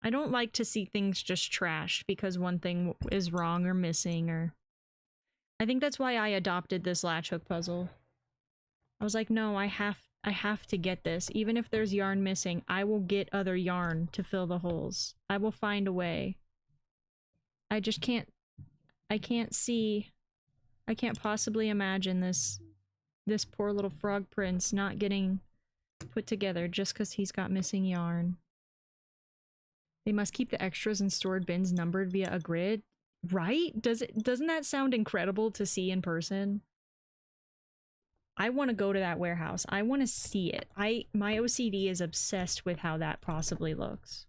I don't like to see things just trashed because one thing is wrong or missing, or I think that's why I adopted this latch hook puzzle. I was like, no, I have to get this. Even if there's yarn missing, I will get other yarn to fill the holes. I will find a way. I just can't, I can't see, I can't possibly imagine this poor little frog prince not getting put together just because he's got missing yarn. They must keep the extras in stored bins numbered via a grid. Right? Doesn't that sound incredible to see in person? I want to go to that warehouse. I want to see it. My OCD is obsessed with how that possibly looks.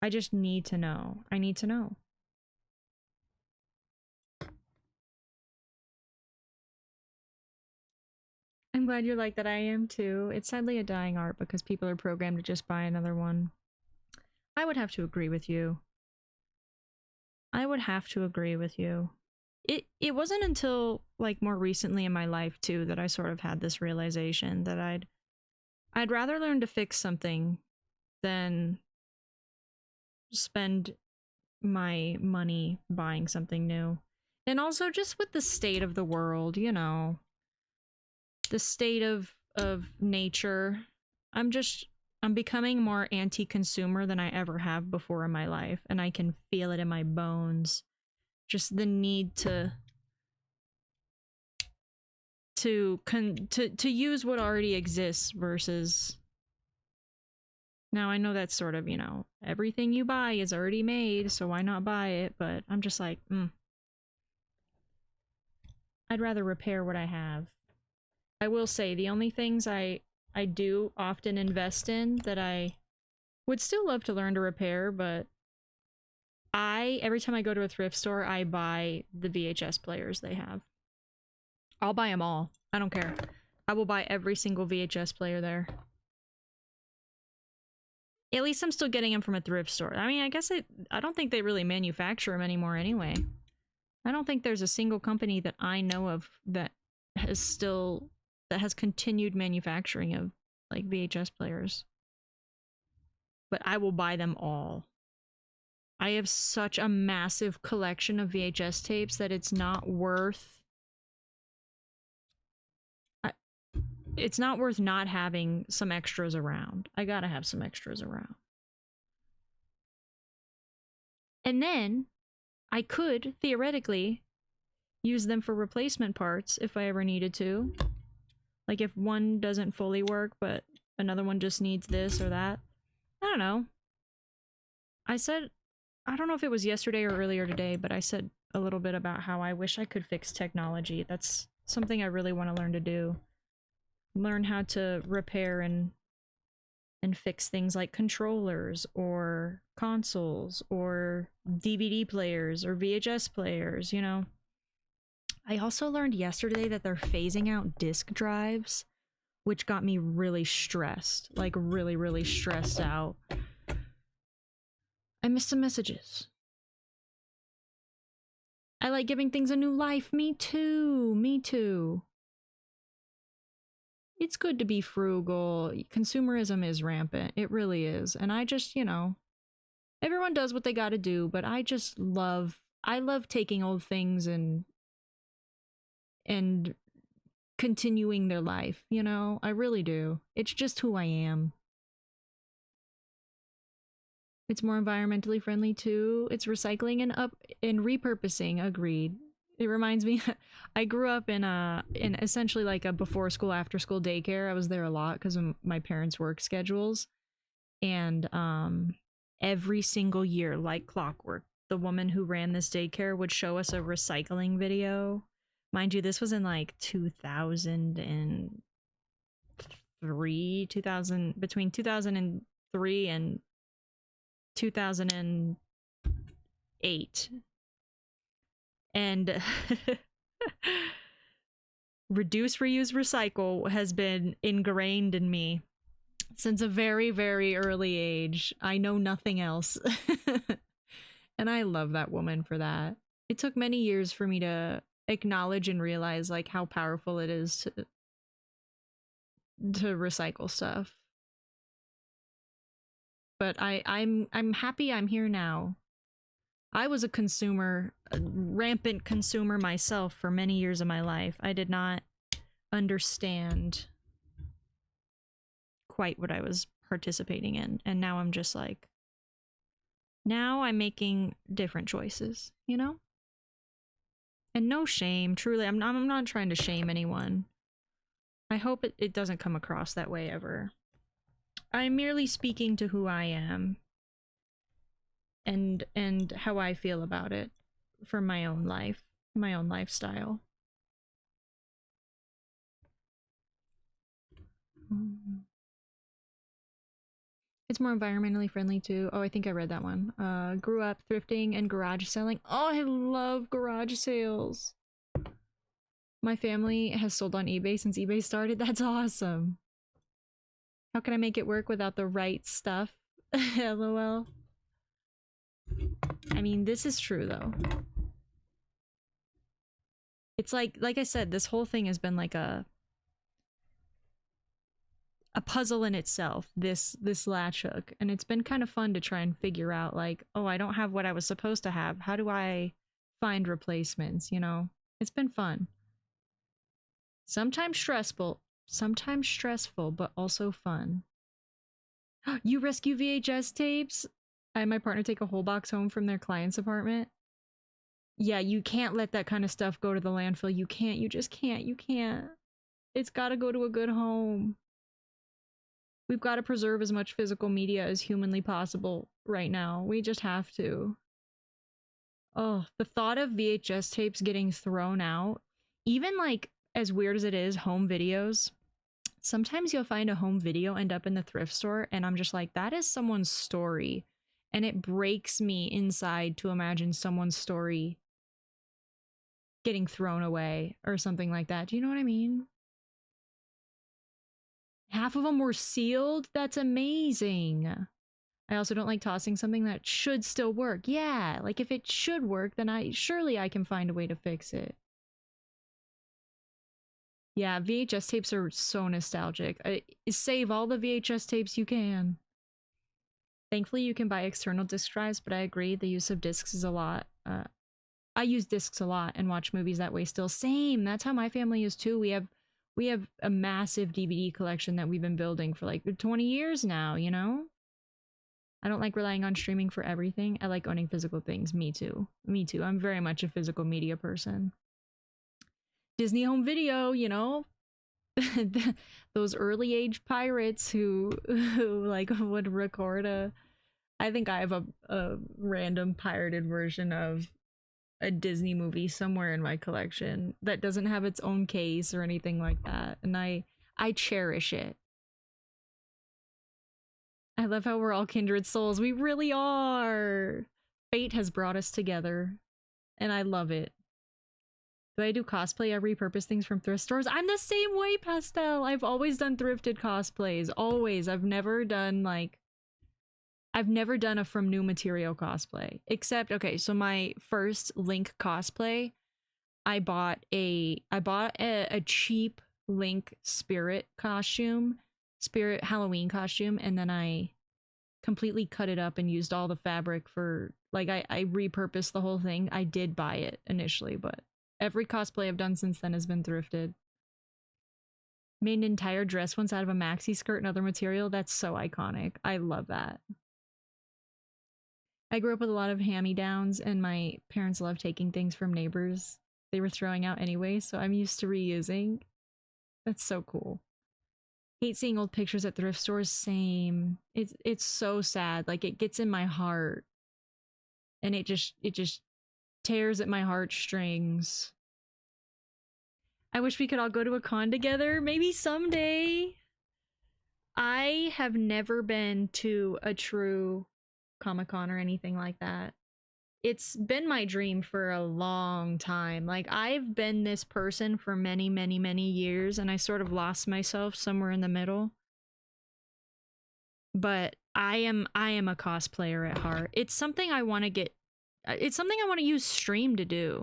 I just need to know. I need to know. I'm glad you're like that. I am too. It's sadly a dying art because people are programmed to just buy another one. I would have to agree with you. I would have to agree with you. It wasn't until like more recently in my life too that I sort of had this realization that I'd rather learn to fix something than spend my money buying something new. And also just with the state of the world, you know, the state of nature. I'm becoming more anti-consumer than I ever have before in my life, and I can feel it in my bones. Just the need to use what already exists versus now I know that's sort of, you know, everything you buy is already made, so why not buy it? But I'm just like, I'd rather repair what I have. I will say the only things I do often invest in that I would still love to learn to repair, but every time I go to a thrift store, I buy the VHS players they have. I'll buy them all. I don't care. I will buy every single VHS player there. At least I'm still getting them from a thrift store. I mean, I don't think they really manufacture them anymore anyway. I don't think there's a single company that I know of that has continued manufacturing of like VHS players. But I will buy them all. I have such a massive collection of VHS tapes that it's not worth it's not worth not having some extras around. I gotta have some extras around. And then I could theoretically use them for replacement parts if I ever needed to. Like if one doesn't fully work, but another one just needs this or that. I don't know. I said, I don't know if it was yesterday or earlier today, but I said a little bit about how I wish I could fix technology. That's something I really want to learn to do. Learn how to repair and fix things like controllers or consoles or DVD players or VHS players, you know. I also learned yesterday that they're phasing out disk drives, which got me really stressed, like really, really stressed out. I missed some messages. I like giving things a new life. Me too. Me too. It's good to be frugal. Consumerism is rampant. It really is. And I just, you know, everyone does what they got to do, but I love taking old things and continuing their life, you know? I really do. It's just who I am. It's more environmentally friendly too. It's recycling and repurposing, agreed. It reminds me I grew up in essentially like a before school after school daycare. I was there a lot because of my parents' work schedules. And every single year, like clockwork, the woman who ran this daycare would show us a recycling video. Mind you, this was in like 2003, 2000, between 2003 and 2008. And reduce, reuse, recycle has been ingrained in me since a very, very early age. I know nothing else. And I love that woman for that. It took many years for me to acknowledge and realize like how powerful it is to recycle stuff. But I'm happy I'm here now. I was a consumer, a rampant consumer myself for many years of my life. I did not understand quite what I was participating in, and now I'm just like, Now I'm making different choices, you know? And no shame, truly. I'm not trying to shame anyone. I hope it doesn't come across that way ever. I'm merely speaking to who I am and how I feel about it for my own life, my own lifestyle. It's more environmentally friendly too. Oh, I think I read that one. Grew up thrifting and garage selling. Oh, I love garage sales. My family has sold on eBay since eBay started. That's awesome. How can I make it work without the right stuff? LOL. I mean, this is true though. It's like I said, this whole thing has been like a puzzle in itself, this latch hook, and it's been kind of fun to try and figure out like, oh, I don't have what I was supposed to have. How do I find replacements, you know? It's been fun. Sometimes stressful, but also fun. You rescue VHS tapes? I had my partner take a whole box home from their client's apartment. Yeah, you can't let that kind of stuff go to the landfill. You can't. You just can't. You can't. It's got to go to a good home. We've got to preserve as much physical media as humanly possible right now. We just have to. Oh, the thought of VHS tapes getting thrown out, even like as weird as it is, home videos. Sometimes you'll find a home video end up in the thrift store, and I'm just like, that is someone's story. And it breaks me inside to imagine someone's story getting thrown away or something like that. Do you know what I mean? Half of them were sealed. That's amazing. I also don't like tossing something that should still work. Yeah, like if it should work, then surely I can find a way to fix it. Yeah, VHS tapes are so nostalgic. Save all the VHS tapes you can. Thankfully, you can buy external disc drives, but I agree the use of discs is a lot. I use discs a lot and watch movies that way still. Same. That's how my family is too. We have a massive DVD collection that we've been building for like 20 years now, you know? I don't like relying on streaming for everything. I like owning physical things. Me too. Me too. I'm very much a physical media person. Disney Home Video, you know? Those early age pirates who like would record a I think I have a random pirated version of a Disney movie somewhere in my collection that doesn't have its own case or anything like that. And I cherish it. I love how we're all kindred souls. We really are. Fate has brought us together, and I love it. Do I do cosplay? I repurpose things from thrift stores. I'm the same way, Pastel. I've always done thrifted cosplays. Always. I've never done a from new material cosplay. Except, okay, so my first Link cosplay, I bought a cheap Link spirit costume, spirit Halloween costume, and then I completely cut it up and used all the fabric for like I repurposed the whole thing. I did buy it initially, but every cosplay I've done since then has been thrifted. Made an entire dress once out of a maxi skirt and other material. That's so iconic. I love that. I grew up with a lot of hand-me-downs, and my parents love taking things from neighbors they were throwing out anyway, so I'm used to reusing. That's so cool. Hate seeing old pictures at thrift stores. Same. It's so sad. Like it gets in my heart, and it just tears at my heartstrings. I wish we could all go to a con together. Maybe someday. I have never been to a true Comic-Con or anything like that. It's been my dream for a long time. Like I've been this person for many, many, many years, and I sort of lost myself somewhere in the middle. But I am a cosplayer at heart. It's something I want to get it's something I want to use stream to do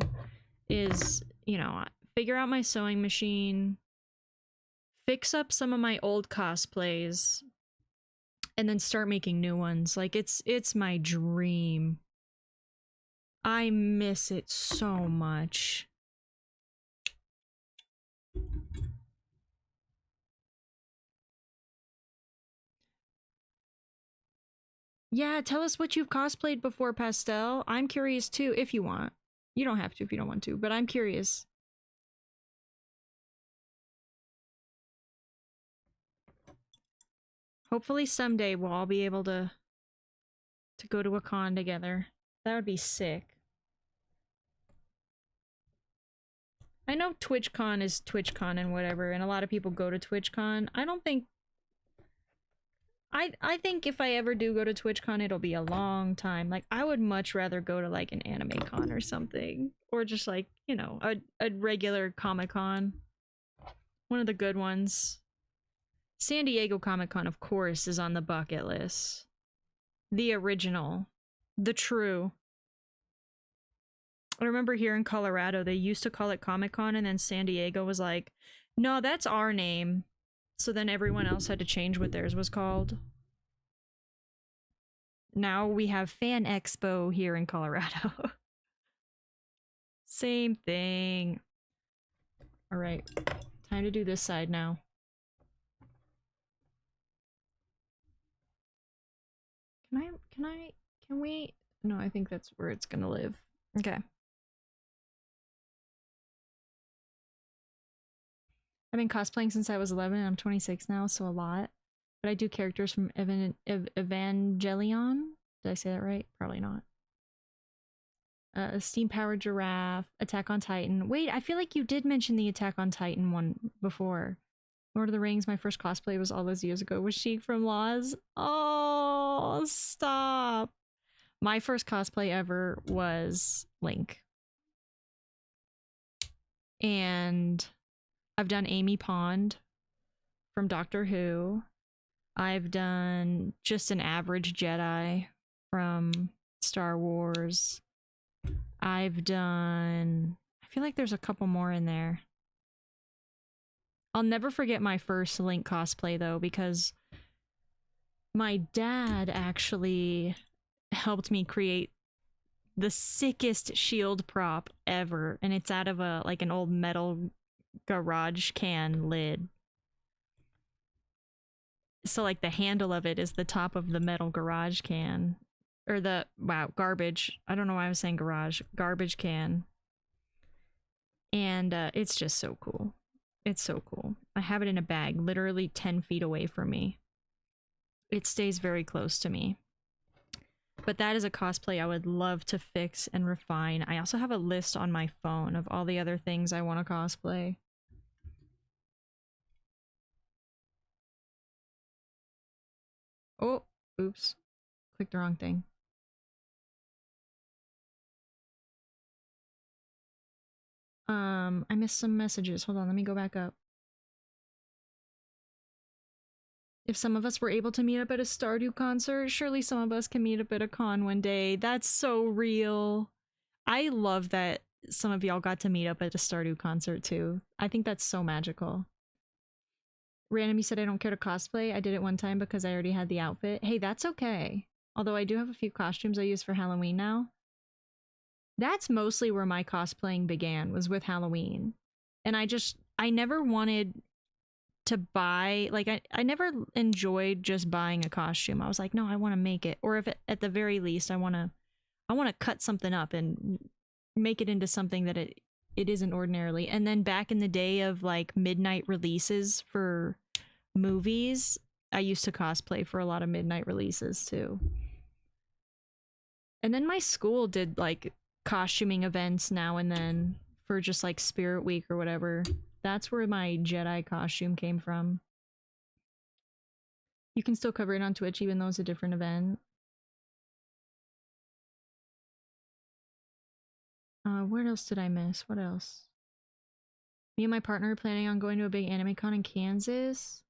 is, you know, figure out my sewing machine, fix up some of my old cosplays, and then start making new ones. Like it's my dream. I miss it so much. Yeah, tell us what you've cosplayed before, Pastel. I'm curious too, if you want. You don't have to if you don't want to, but I'm curious. Hopefully someday we'll all be able to go to a con together. That would be sick. I know TwitchCon is TwitchCon and whatever, and a lot of people go to TwitchCon. I don't think I think if I ever do go to TwitchCon, it'll be a long time. Like, I would much rather go to like an anime con or something, or just like, you know, a regular Comic Con, one of the good ones. San Diego Comic Con, of course, is on the bucket list. The original, the true. I remember here in Colorado, they used to call it Comic Con, and then San Diego was like, "No, that's our name." So then everyone else had to change what theirs was called. Now we have Fan Expo here in Colorado. Same thing. All right, time to do this side now. Can we? No, I think that's where it's gonna live. Okay. I've been cosplaying since I was 11 and I'm 26 now, so a lot. But I do characters from Evangelion. Did I say that right? Probably not. Steam Powered Giraffe, Attack on Titan. Wait, I feel like you did mention the Attack on Titan one before. Lord of the Rings, my first cosplay was all those years ago. Was Sheik from Laws? Oh, stop. My first cosplay ever was Link. And I've done Amy Pond from Doctor Who. I've done just an average Jedi from Star Wars. I've done... I feel like there's a couple more in there. I'll never forget my first Link cosplay, though, because my dad actually helped me create the sickest shield prop ever, and it's out of a like an old metal garage can lid. So like the handle of it is the top of the metal garage can, or the garbage. I don't know why I was saying garage. Garbage can. And it's just so cool. It's so cool. I have it in a bag, literally 10 feet away from me. It stays very close to me. But that is a cosplay I would love to fix and refine. I also have a list on my phone of all the other things I want to cosplay. Oh, oops. Clicked the wrong thing. I missed some messages. Hold on, let me go back up. If some of us were able to meet up at a Stardew concert, surely some of us can meet up at a con one day. That's so real. I love that some of y'all got to meet up at a Stardew concert too. I think that's so magical. Random, you said I don't care to cosplay. I did it one time because I already had the outfit. Hey, that's okay. Although I do have a few costumes I use for Halloween now. That's mostly where my cosplaying began, was with Halloween. And I never wanted to buy, like, I never enjoyed just buying a costume. I was like, no, I want to make it. Or if at the very least, I want to cut something up and make it into something that it isn't ordinarily. And then back in the day of like midnight releases for movies, I used to cosplay for a lot of midnight releases too. And then my school did like costuming events now and then for just like Spirit Week or whatever. That's where my Jedi costume came from. You can still cover it on Twitch even though it's a different event. What else did I miss? What else? Me and my partner are planning on going to a big anime con in Kansas.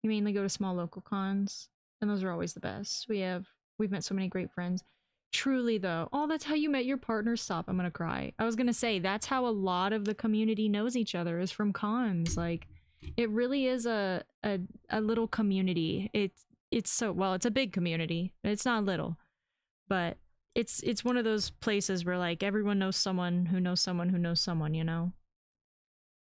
We mainly go to small local cons, and those are always the best. We've met so many great friends. Truly though, oh, that's how you met your partner. Stop, I'm gonna cry. I was gonna say that's how a lot of the community knows each other, is from cons. Like, it really is a little community. It's so, well, it's a big community. It's not little, but it's one of those places where like everyone knows someone who knows someone who knows someone, you know?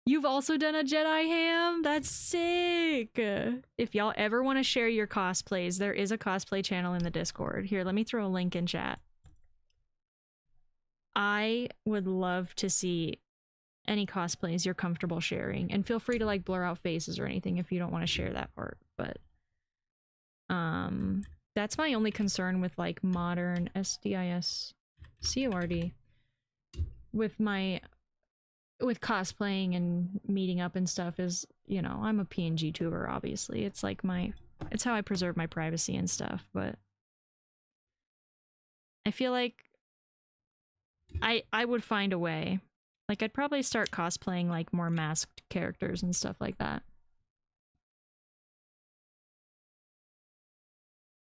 You've also done a Jedi ham? That's sick! If y'all ever want to share your cosplays, there is a cosplay channel in the Discord. Here, let me throw a link in chat. I would love to see any cosplays you're comfortable sharing, and feel free to like blur out faces or anything if you don't want to share that part, but that's my only concern with like modern SDISCORD with my cosplaying and meeting up and stuff is, you know, I'm a PNG tuber, obviously. It's like it's how I preserve my privacy and stuff, but I feel like I would find a way. Like, I'd probably start cosplaying like more masked characters and stuff like that.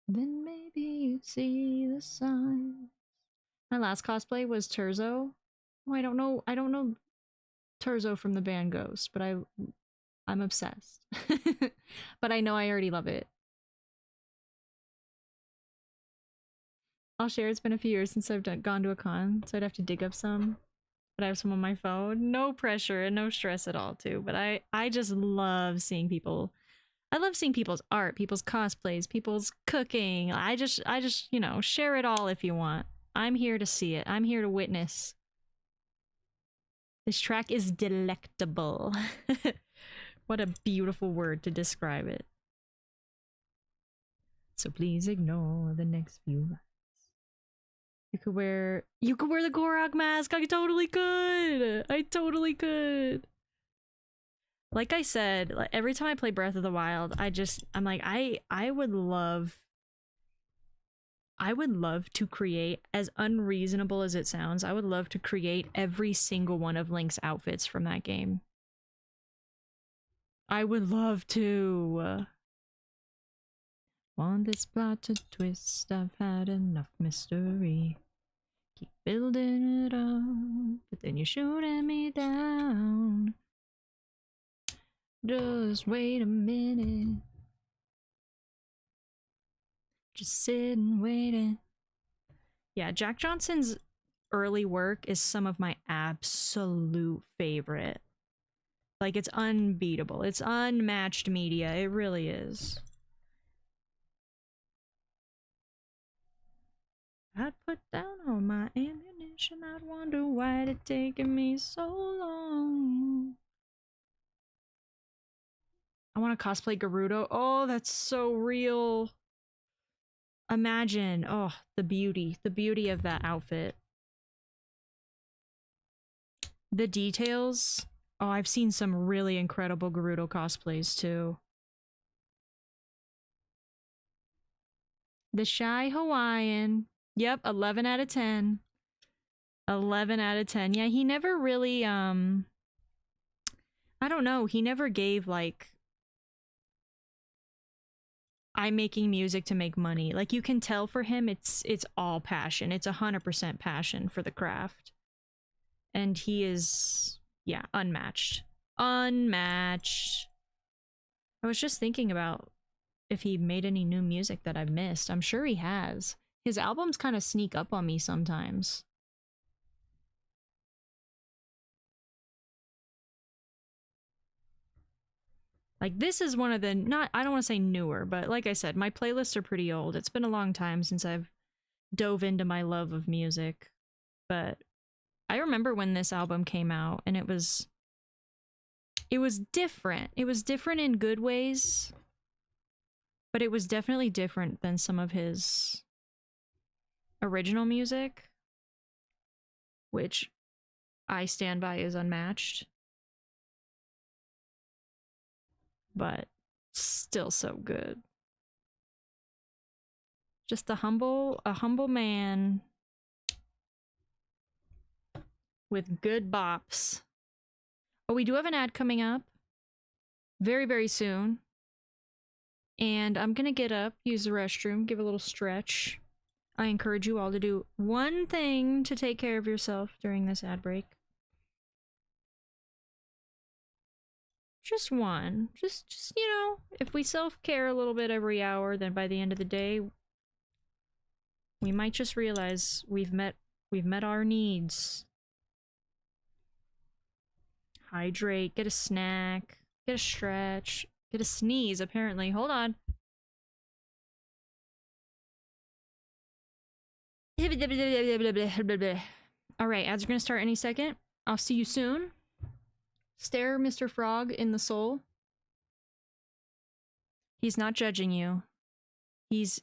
Then maybe you see the sign. My last cosplay was Turzo. Oh, I don't know Turzo from the band Ghost, but I'm obsessed. But I know I already love it. I'll share, it's been a few years since I've gone to a con, so I'd have to dig up some. But I have some on my phone. No pressure and no stress at all, too. But I just love seeing people. I love seeing people's art, people's cosplays, people's cooking. I just, you know, share it all if you want. I'm here to see it. I'm here to witness. This track is delectable. What a beautiful word to describe it. So please ignore the next few lines. You could wear the Gorog mask. I totally could. I totally could. Like I said, like, every time I play Breath of the Wild, I'm like, I would love to create, as unreasonable as it sounds, I would love to create every single one of Link's outfits from that game. I would love to. Want this plot to twist, I've had enough mystery. Keep building it up, but then you're shooting me down. Just wait a minute. Just sitting waiting. Yeah, Jack Johnson's early work is some of my absolute favorite. Like, it's unbeatable. It's unmatched media. It really is. I'd put down all my ammunition. I'd wonder why it taken me so long. I want to cosplay Gerudo. Oh, that's so real. Imagine, oh, the beauty of that outfit. The details. Oh, I've seen some really incredible Gerudo cosplays too. The Shy Hawaiian. Yep, 11 out of 10. 11 out of 10. Yeah, he never really, I don't know, he never gave, like, I'm making music to make money. Like, you can tell for him, it's all passion. It's 100% passion for the craft. And he is, yeah, unmatched. Unmatched. I was just thinking about if he made any new music that I've missed. I'm sure he has. His albums kind of sneak up on me sometimes. Like, this is one of the, not, I don't want to say newer, but like I said, my playlists are pretty old. It's been a long time since I've dove into my love of music. But I remember when this album came out, and it was different. It was different in good ways, but it was definitely different than some of his original music, which I stand by is unmatched. But still so good. Just a humble man with good bops. Oh, we do have an ad coming up very, very soon. And I'm gonna get up, use the restroom, give a little stretch. I encourage you all to do one thing to take care of yourself during this ad break. Just one. Just, you know, if we self-care a little bit every hour, then by the end of the day, we might just realize we've met our needs. Hydrate, get a snack, get a stretch, get a sneeze, apparently. Hold on. Alright, ads are gonna start any second. I'll see you soon. Stare Mr. Frog in the soul. He's not judging you. He's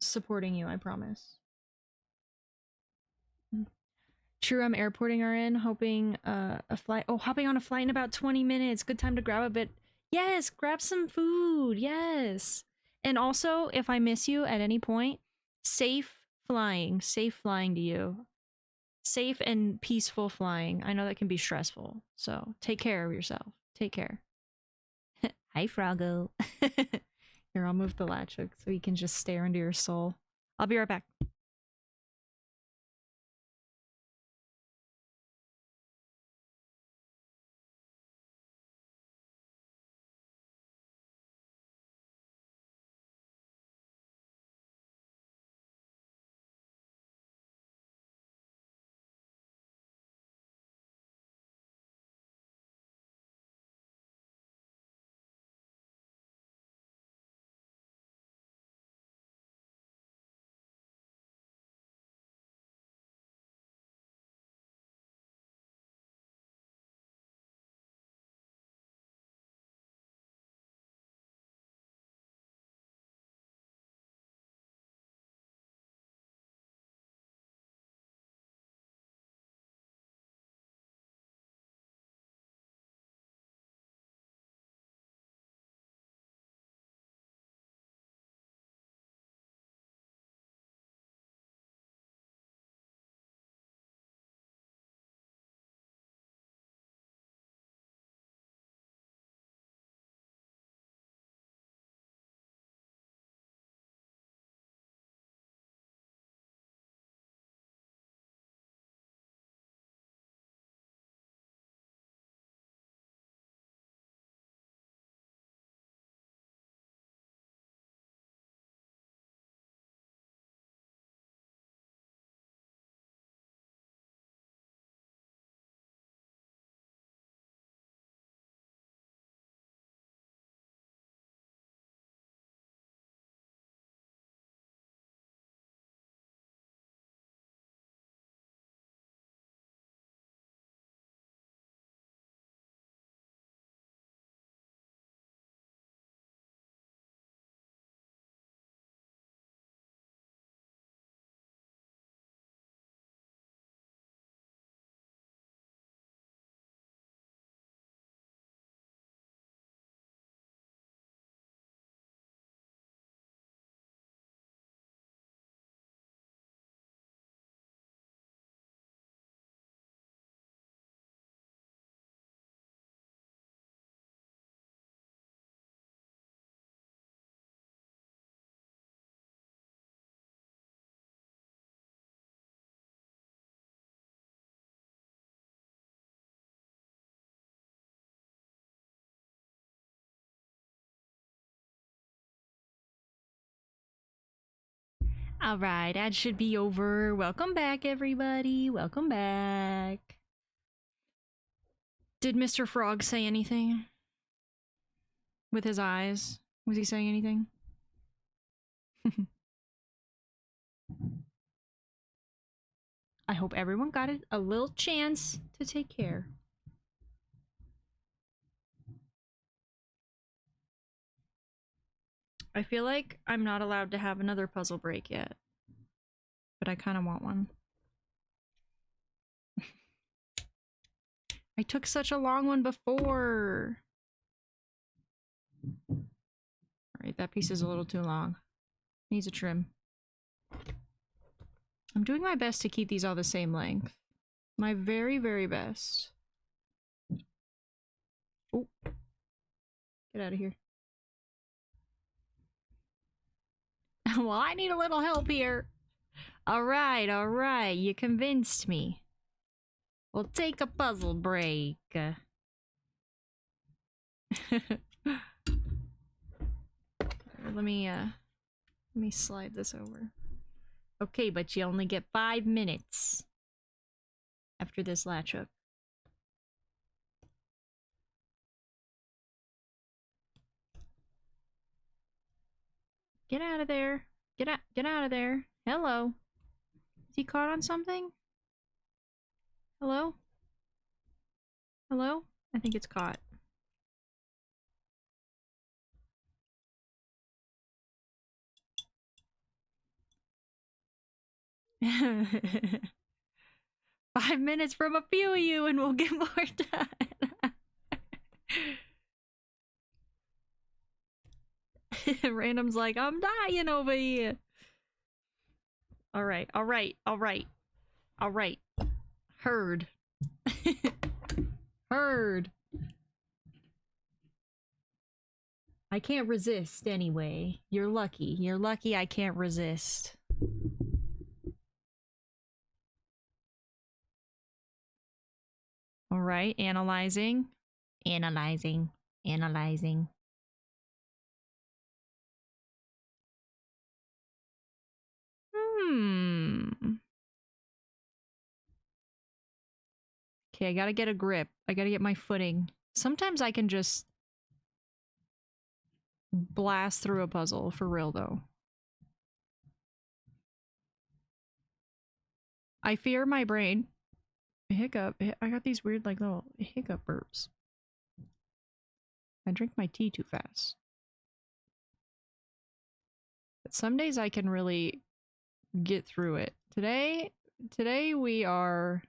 supporting you, I promise. True, I'm airporting RN, hoping a flight. Oh, hopping on a flight in about 20 minutes. Good time to grab a bit. Yes, grab some food. Yes. And also, if I miss you at any point, safe flying. Safe flying to you. Safe and peaceful flying. I know that can be stressful. So take care of yourself. Take care. Hi, Froggo. Here, I'll move the latch hook so you can just stare into your soul. I'll be right back. All right, ad should be over. Welcome back, everybody. Welcome back. Did Mr. Frog say anything? With his eyes? Was he saying anything? I hope everyone got a little chance to take care. I feel like I'm not allowed to have another puzzle break yet. But I kind of want one. I took such a long one before. Alright, that piece is a little too long. Needs a trim. I'm doing my best to keep these all the same length. My very, very best. Oh. Get out of here. Well, I need a little help here. Alright, alright. You convinced me. We'll take a puzzle break. Let me slide this over. Okay, but you only get 5 minutes after this latch hook. Get out of there. Get out of there. Hello. Is he caught on something? Hello? Hello? I think it's caught. Five minutes from a few of you and we'll get more done. Random's like, I'm dying over here. Alright, alright, alright. Alright. Heard. Heard. I can't resist anyway. You're lucky. You're lucky I can't resist. Alright, analyzing. Analyzing. Analyzing. Okay, I gotta get a grip. I gotta get my footing. Sometimes I can just blast through a puzzle, for real though. I fear my brain. Hiccup. I got these weird, like, little hiccup burps. I drink my tea too fast. But some days I can really get through it. Today we are...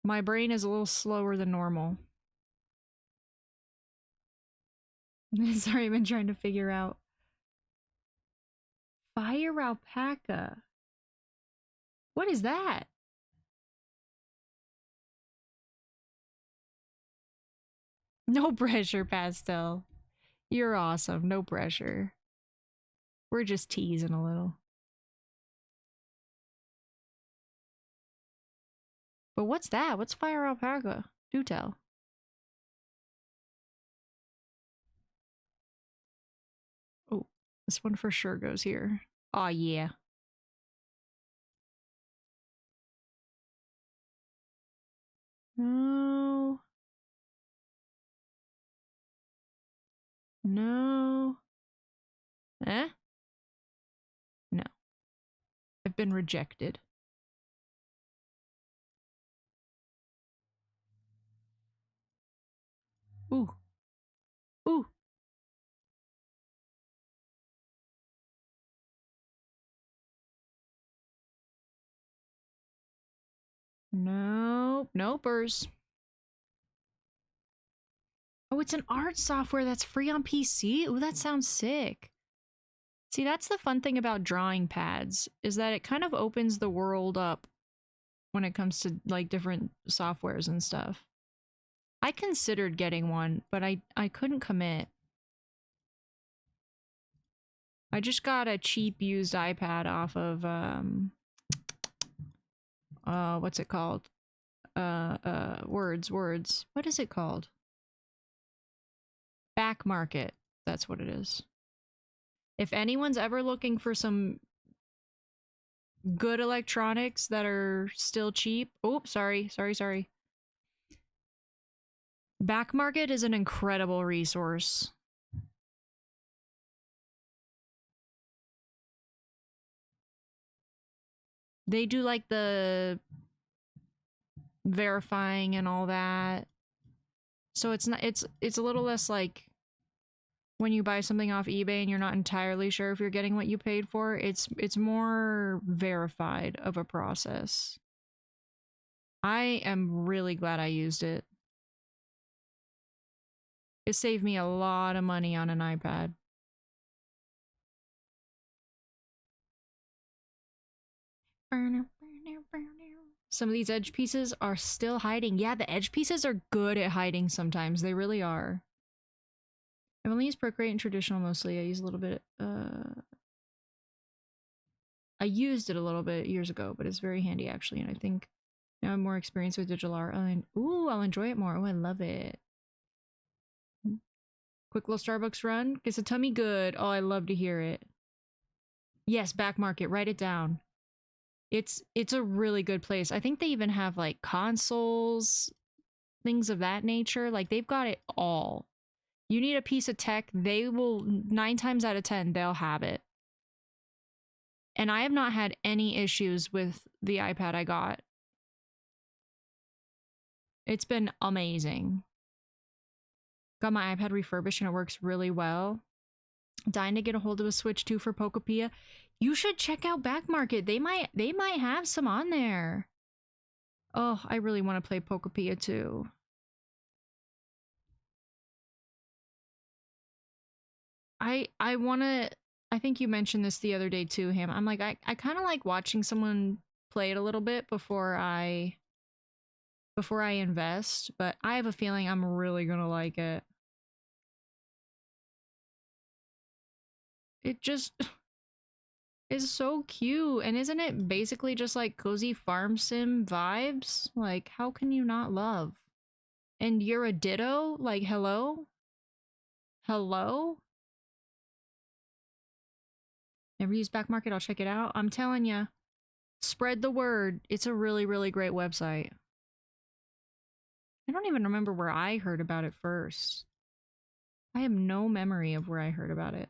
My brain is a little slower than normal. Sorry, I've been trying to figure out. Fire alpaca. What is that? No pressure, Pastel. You're awesome. No pressure. We're just teasing a little. But what's that? What's fire alpaca? Do tell. Oh, this one for sure goes here. Aw, yeah. No. No. Eh? No. I've been rejected. Ooh. Ooh. Nope. Nopers. Oh, it's an art software that's free on PC? Ooh, that sounds sick. See, that's the fun thing about drawing pads, is that it kind of opens the world up when it comes to, like, different softwares and stuff. I considered getting one, but I couldn't commit. I just got a cheap used iPad off of, what's it called? Words. What is it called? Back Market. That's what it is. If anyone's ever looking for some good electronics that are still cheap. Oh, sorry. Back Market is an incredible resource. They do like the verifying and all that. So it's not it's a little less like when you buy something off eBay and you're not entirely sure if you're getting what you paid for. It's more verified of a process. I am really glad I used it. It saved me a lot of money on an iPad. Some of these edge pieces are still hiding. Yeah, the edge pieces are good at hiding sometimes. They really are. I've only used Procreate and Traditional mostly. I use a little bit, I used it a little bit years ago, but it's very handy actually, and I think now I'm more experienced with digital art. Ooh, I'll enjoy it more. Oh, I love it. Quick little Starbucks run. Gets a tummy good. Oh, I love to hear it. Yes, Back Market. Write it down. It's a really good place. I think they even have like consoles, things of that nature. Like they've got it all. You need a piece of tech, they will, 9 times out of 10, they'll have it. And I have not had any issues with the iPad I got. It's been amazing. Got my iPad refurbished and it works really well. Dying to get a hold of a Switch 2 for Pokopia. You should check out Back Market. They might have some on there. Oh, I really want to play Pokopia too. I want to, I think you mentioned this the other day too, Ham. I'm like, I kind of like watching someone play it a little bit before I invest, but I have a feeling I'm really gonna like it. It just is so cute, and isn't it basically just like cozy farm sim vibes? Like, how can you not love? And you're a ditto? Like, hello? Hello? Never used Back Market, I'll check it out. I'm telling ya, spread the word. It's a really, really great website. I don't even remember where I heard about it first. I have no memory of where I heard about it.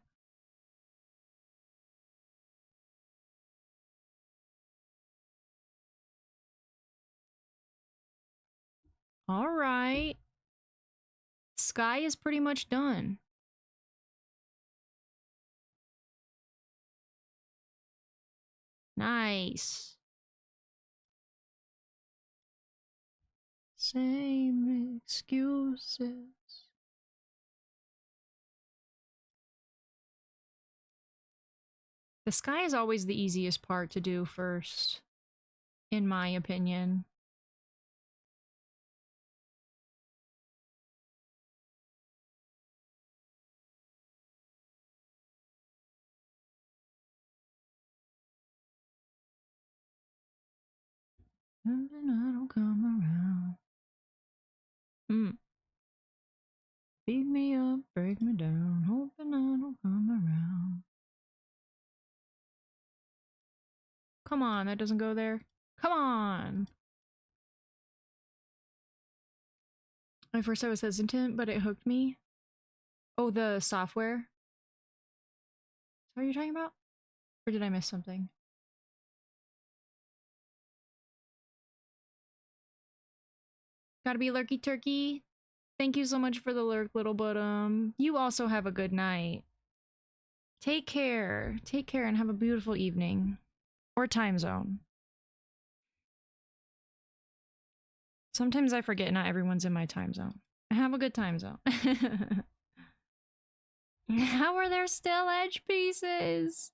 All right. Sky is pretty much done. Nice. Same excuses. The sky is always the easiest part to do first, in my opinion. And I don't come around. Beat me up, break me down, hoping I don't come around. Come on, that doesn't go there. Come on! At first I was hesitant, but it hooked me. Oh, the software? What are you talking about? Or did I miss something? Gotta be lurky turkey. Thank you so much for the lurk, little bottom. You also have a good night. Take care. Take care and have a beautiful evening. Or time zone. Sometimes I forget not everyone's in my time zone. Have a good time zone. How are there still edge pieces?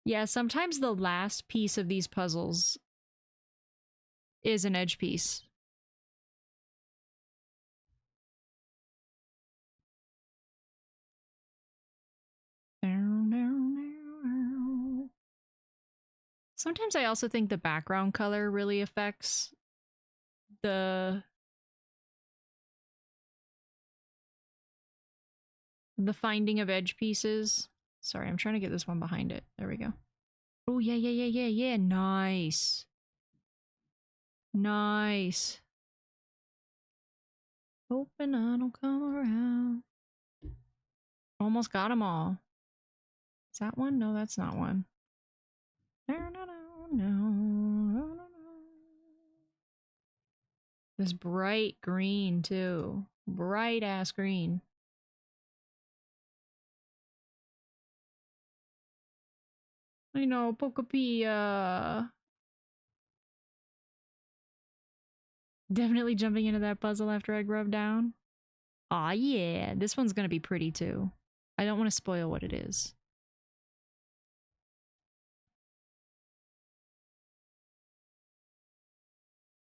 Yeah, sometimes the last piece of these puzzles is an edge piece. Sometimes I also think the background color really affects the finding of edge pieces. Sorry, I'm trying to get this one behind it. There we go. Oh, yeah, yeah, yeah, yeah, yeah. Nice. Nice. Hoping I don't come around. Almost got them all. Is that one? No, that's not one. This bright green, too. Bright ass green. I know, Pokopia. Definitely jumping into that puzzle after I grub down. Aw, yeah. This one's gonna be pretty, too. I don't want to spoil what it is.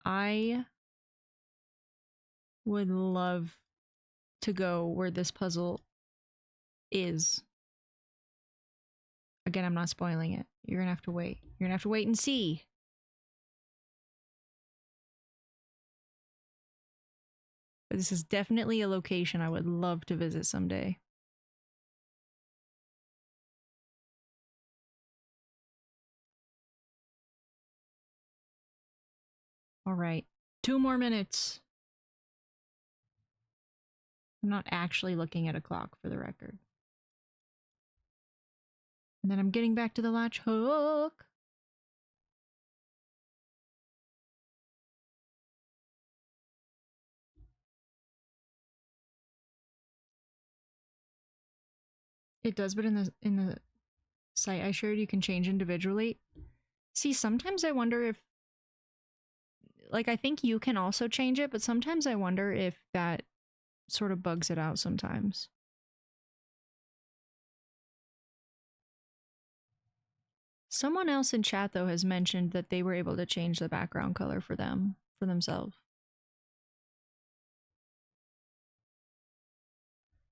I would love to go where this puzzle is. Again, I'm not spoiling it. You're gonna have to wait. You're gonna have to wait and see. But this is definitely a location I would love to visit someday. All right. 2 more minutes. I'm not actually looking at a clock, for the record. And then I'm getting back to the latch hook. It does, but in the site I shared, you can change individually. See, sometimes I wonder if, like, I think you can also change it, but sometimes I wonder if that sort of bugs it out sometimes. Someone else in chat, though, has mentioned that they were able to change the background color for themselves.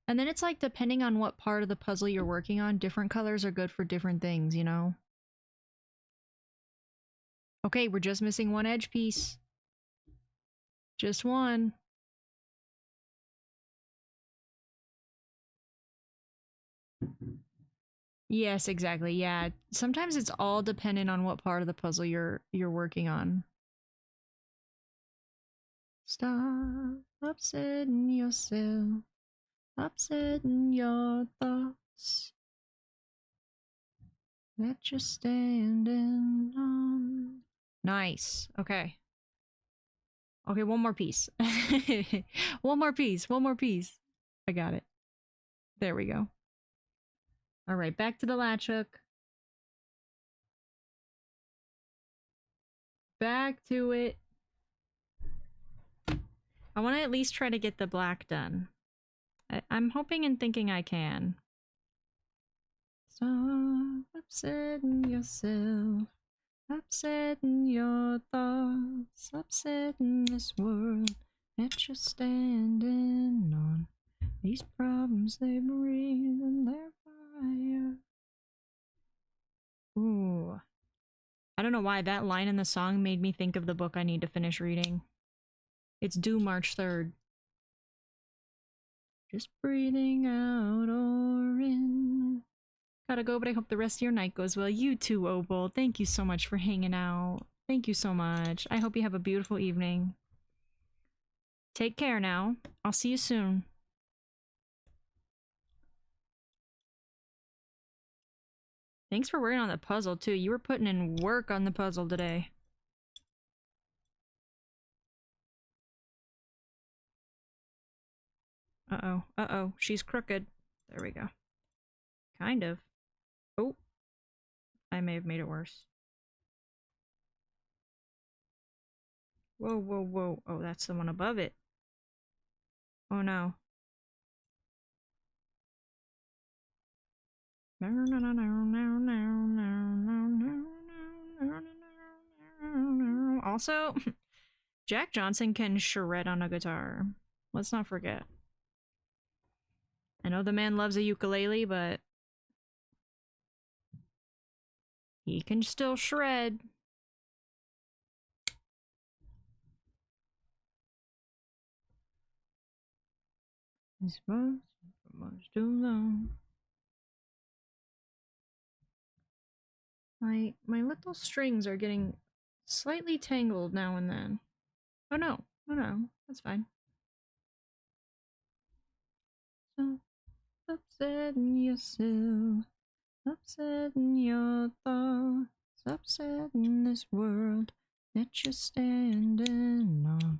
And then it's like, depending on what part of the puzzle you're working on, different colors are good for different things, you know? Okay, we're just missing one edge piece. Just one. Yes, exactly. Yeah. Sometimes it's all dependent on what part of the puzzle you're working on. Stop upsetting yourself. Upsetting your thoughts that you're standing on. Nice. Okay. Okay, one more piece. One more piece. One more piece. I got it. There we go. All right, back to the latch hook. Back to it. I want to at least try to get the black done. I'm hoping and thinking I can. Stop upsetting yourself. Upsetting your thoughts. Upsetting this world that you're standing on. These problems they breathe in their fire. Ooh. I don't know why that line in the song made me think of the book I need to finish reading. It's due March 3rd. Just breathing out or in. Gotta go, but I hope the rest of your night goes well. You too, Opal. Thank you so much for hanging out. Thank you so much. I hope you have a beautiful evening. Take care now. I'll see you soon. Thanks for working on the puzzle, too. You were putting in work on the puzzle today. Uh-oh. Uh-oh. She's crooked. There we go. Kind of. Oh. I may have made it worse. Whoa, whoa, whoa. Oh, that's the one above it. Oh, no. Also, Jack Johnson can shred on a guitar. Let's not forget. I know the man loves a ukulele, but he can still shred. This was much too long. My little strings are getting slightly tangled now and then. Oh no, oh no, that's fine. So upsetting yourself, upsetting your thoughts, upsetting this world that you're standing on.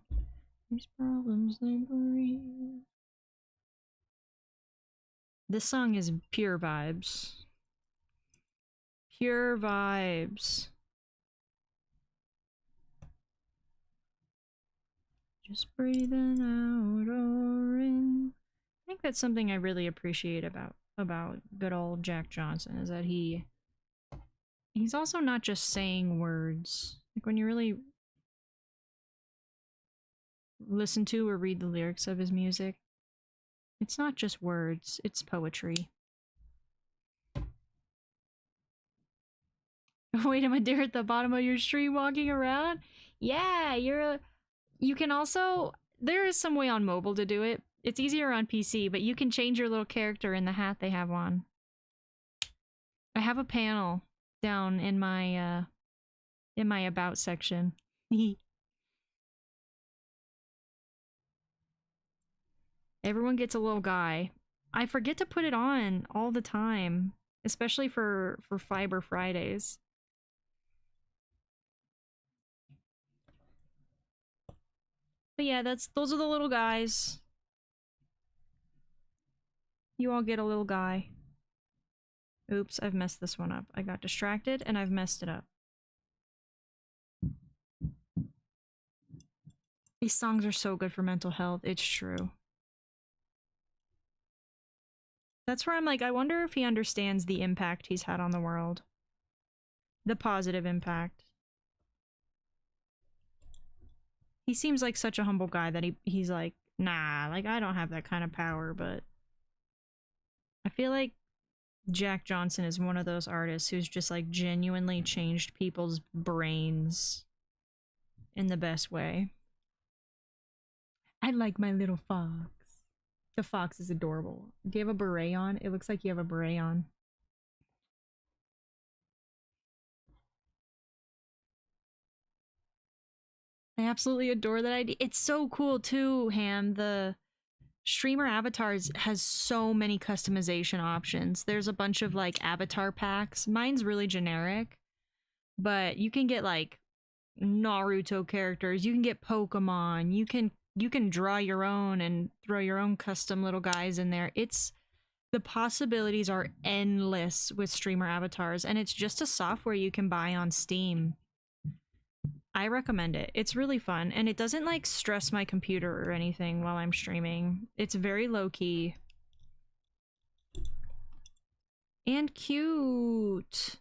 These problems they breathe. This song is pure vibes. Pure vibes. Just breathing out or in. I think that's something I really appreciate about good old Jack Johnson, is that he's also not just saying words. Like when you really listen to or read the lyrics of his music, it's not just words, it's poetry. Wait, am I there at the bottom of your stream walking around? Yeah, you can also, there is some way on mobile to do it. It's easier on PC, but you can change your little character in the hat they have on. I have a panel down in my about section. Everyone gets a little guy. I forget to put it on all the time, especially for Fiber Fridays. But yeah, those are the little guys. You all get a little guy. Oops, I've messed this one up. I got distracted and I've messed it up. These songs are so good for mental health. It's true. That's where I'm like, I wonder if he understands the impact he's had on the world. The positive impact. He seems like such a humble guy that he's like, nah, like I don't have that kind of power, but I feel like Jack Johnson is one of those artists who's just like genuinely changed people's brains in the best way. I like my little fox. The fox is adorable. Do you have a beret on? It looks like you have a beret on. I absolutely adore that idea. It's so cool too, Ham. The streamer avatars has so many customization options. There's a bunch of like avatar packs. Mine's really generic, but you can get like Naruto characters, you can get Pokemon, you can draw your own and throw your own custom little guys in there. It's the possibilities are endless with streamer avatars, and it's just a software you can buy on Steam. I recommend it. It's really fun, and it doesn't like stress my computer or anything while I'm streaming. It's very low key and cute.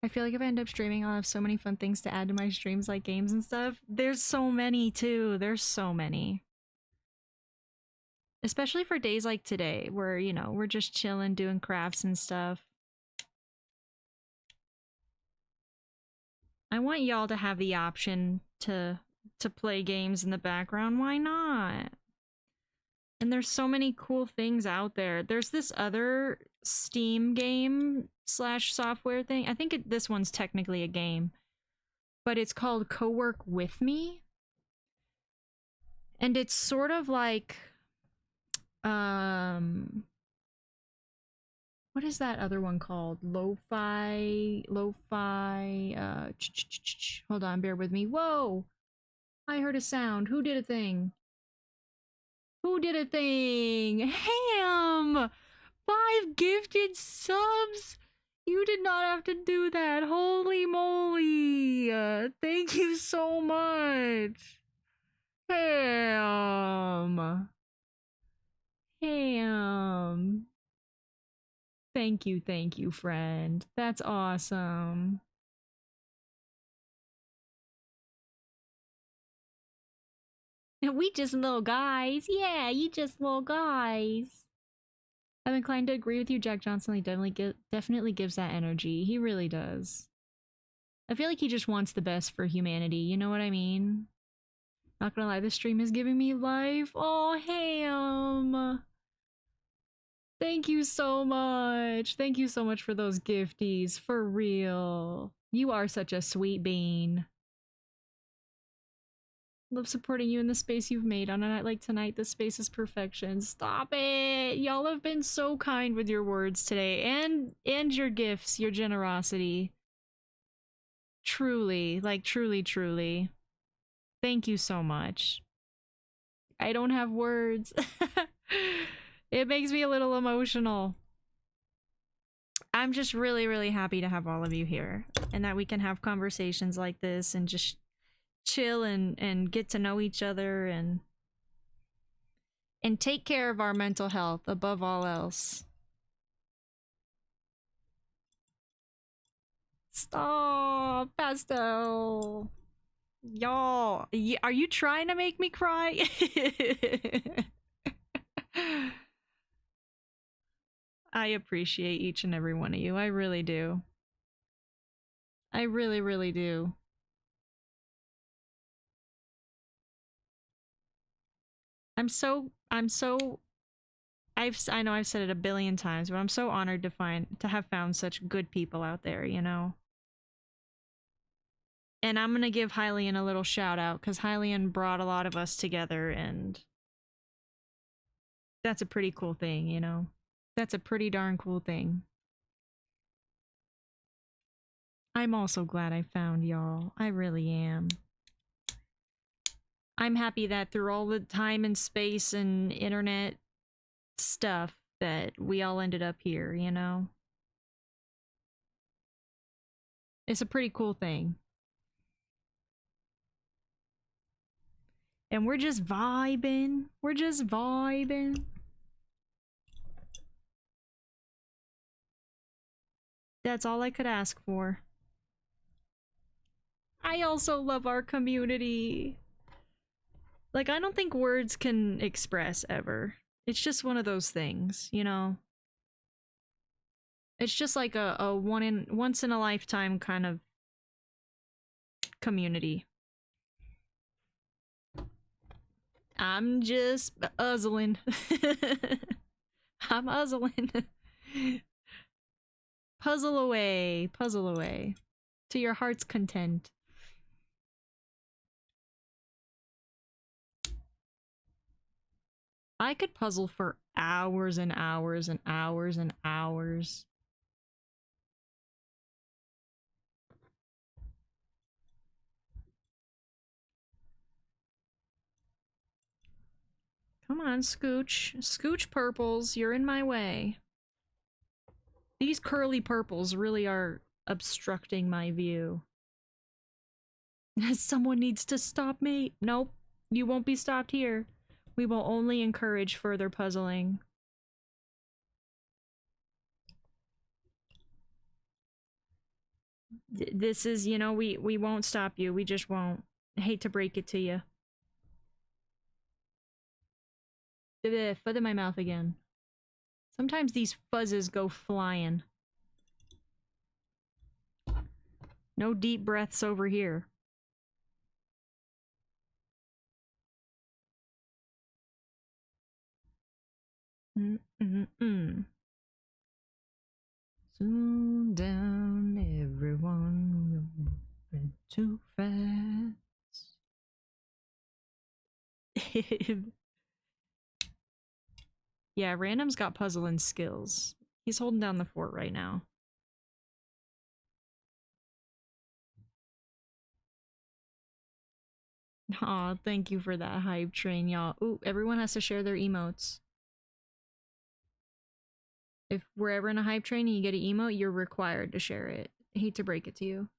I feel like if I end up streaming, I'll have so many fun things to add to my streams, like games and stuff. There's so many too. There's so many. Especially for days like today, where, you know, we're just chilling, doing crafts and stuff. I want y'all to have the option to play games in the background. Why not? And there's so many cool things out there. There's this other Steam game slash software thing. I think this one's technically a game, but it's called Co-work With Me. And it's sort of like um what is that other one called? Lo-fi hold on, bear with me. Whoa, I heard a sound. Who did a thing? Who did a thing? Ham! 5 gifted subs. You did not have to do that. Holy moly. Thank you so much. Ham. Ham. Thank you, friend. That's awesome. And we just little guys. Yeah, you just little guys. I'm inclined to agree with you. Jack Johnson definitely gives that energy. He really does. I feel like he just wants the best for humanity. You know what I mean? Not gonna lie, this stream is giving me life. Oh, Ham. Thank you so much. Thank you so much for those gifties. For real. You are such a sweet bean. Love supporting you in the space you've made on a night like tonight. This space is perfection. Stop it. Y'all have been so kind with your words today and your gifts, your generosity. Truly, like truly, truly. Thank you so much. I don't have words. It makes me a little emotional. I'm just really, really happy to have all of you here and that we can have conversations like this and just chill and get to know each other and take care of our mental health above all else. Stop, Pastel. Y'all, are you trying to make me cry? I appreciate each and every one of you. I really do. I really, really do. I'm so I know I've said it a billion times, but I'm so honored to have found such good people out there, you know. And I'm gonna give Hylian a little shout out because Hylian brought a lot of us together, and that's a pretty cool thing, you know. That's a pretty darn cool thing. I'm also glad I found y'all. I really am. I'm happy that through all the time and space and internet stuff that we all ended up here, you know? It's a pretty cool thing. And we're just vibing. We're just vibing. That's all I could ask for. I also love our community. Like, I don't think words can express ever. It's just one of those things, you know? It's just like a once in a lifetime kind of community. I'm just uzzling. I'm uzzling. Puzzle away, to your heart's content. I could puzzle for hours and hours and hours and hours. Come on, Scooch. Scooch purples, you're in my way. These curly purples really are obstructing my view. Someone needs to stop me. Nope, you won't be stopped here. We will only encourage further puzzling. This is, you know, we won't stop you. We just won't. I hate to break it to you. Foot in my mouth again. Sometimes these fuzzes go flying. No deep breaths over here. Soon down, everyone moving too fast. Yeah, Random's got puzzling skills. He's holding down the fort right now. Aw, thank you for that hype train, y'all. Ooh, everyone has to share their emotes. If we're ever in a hype train and you get an emote, you're required to share it. I hate to break it to you.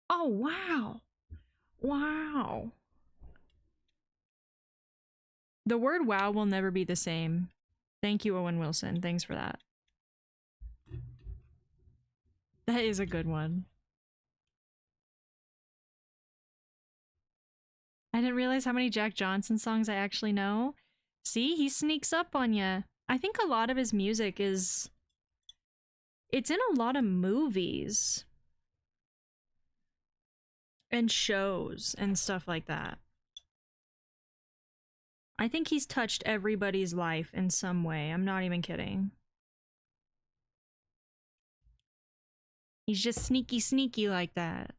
Oh, wow. Wow. The word wow will never be the same. Thank you, Owen Wilson. Thanks for that. That is a good one. I didn't realize how many Jack Johnson songs I actually know. See, he sneaks up on you. I think a lot of his music is... It's in a lot of movies. And shows and stuff like that. I think he's touched everybody's life in some way. I'm not even kidding. He's just sneaky like that.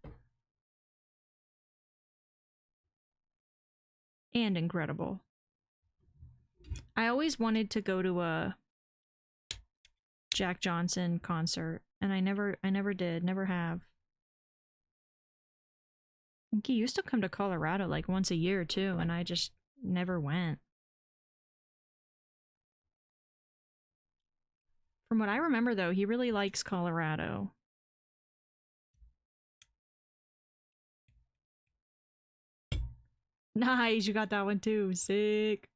And incredible. I always wanted to go to a Jack Johnson concert, and I never did, never have. I think he used to come to Colorado like once a year too, and I just never went. From what I remember though, he really likes Colorado. Nice, you got that one too. Sick.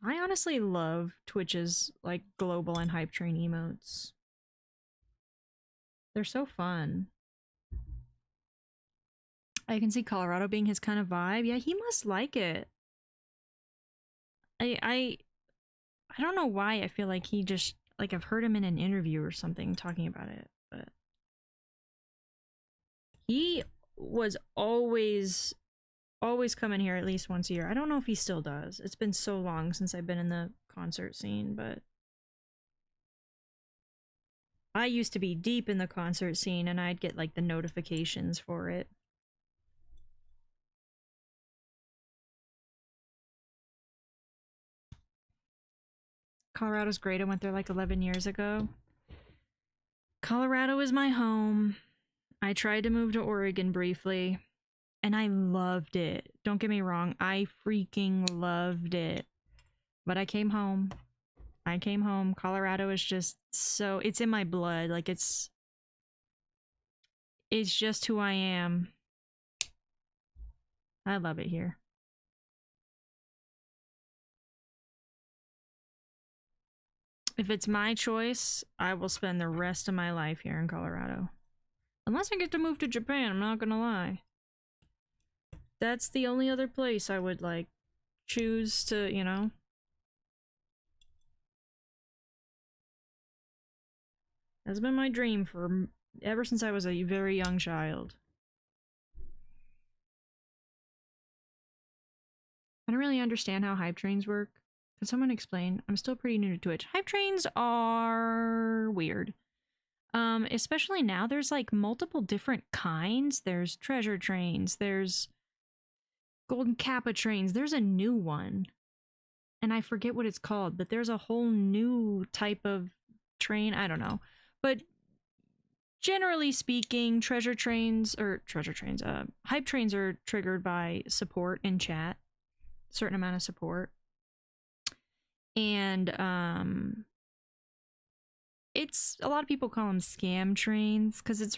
I honestly love Twitch's like global and hype train emotes. They're so fun. I can see Colorado being his kind of vibe. Yeah, he must like it. I don't know why I feel like he just like I've heard him in an interview or something talking about it, but he was always always come in here at least once a year. I don't know if he still does. It's been so long since I've been in the concert scene, but I used to be deep in the concert scene and I'd get like the notifications for it. Colorado's great. I went there like 11 years ago. Colorado is my home. I tried to move to Oregon briefly, and I loved it. Don't get me wrong, I freaking loved it. But I came home. I came home. Colorado is just so, it's in my blood. Like it's just who I am. I love it here. If it's my choice, I will spend the rest of my life here in Colorado. Unless I get to move to Japan, I'm not gonna lie. That's the only other place I would, like, choose to, you know? That's been my dream for ever since I was a very young child. I don't really understand how hype trains work. Could someone explain? I'm still pretty new to Twitch. Hype trains are weird. Especially now, there's like multiple different kinds. There's treasure trains, there's golden kappa trains, there's a new one. And I forget what it's called, but there's a whole new type of train. I don't know. But generally speaking, hype trains are triggered by support in chat, certain amount of support. And it's, a lot of people call them scam trains because it's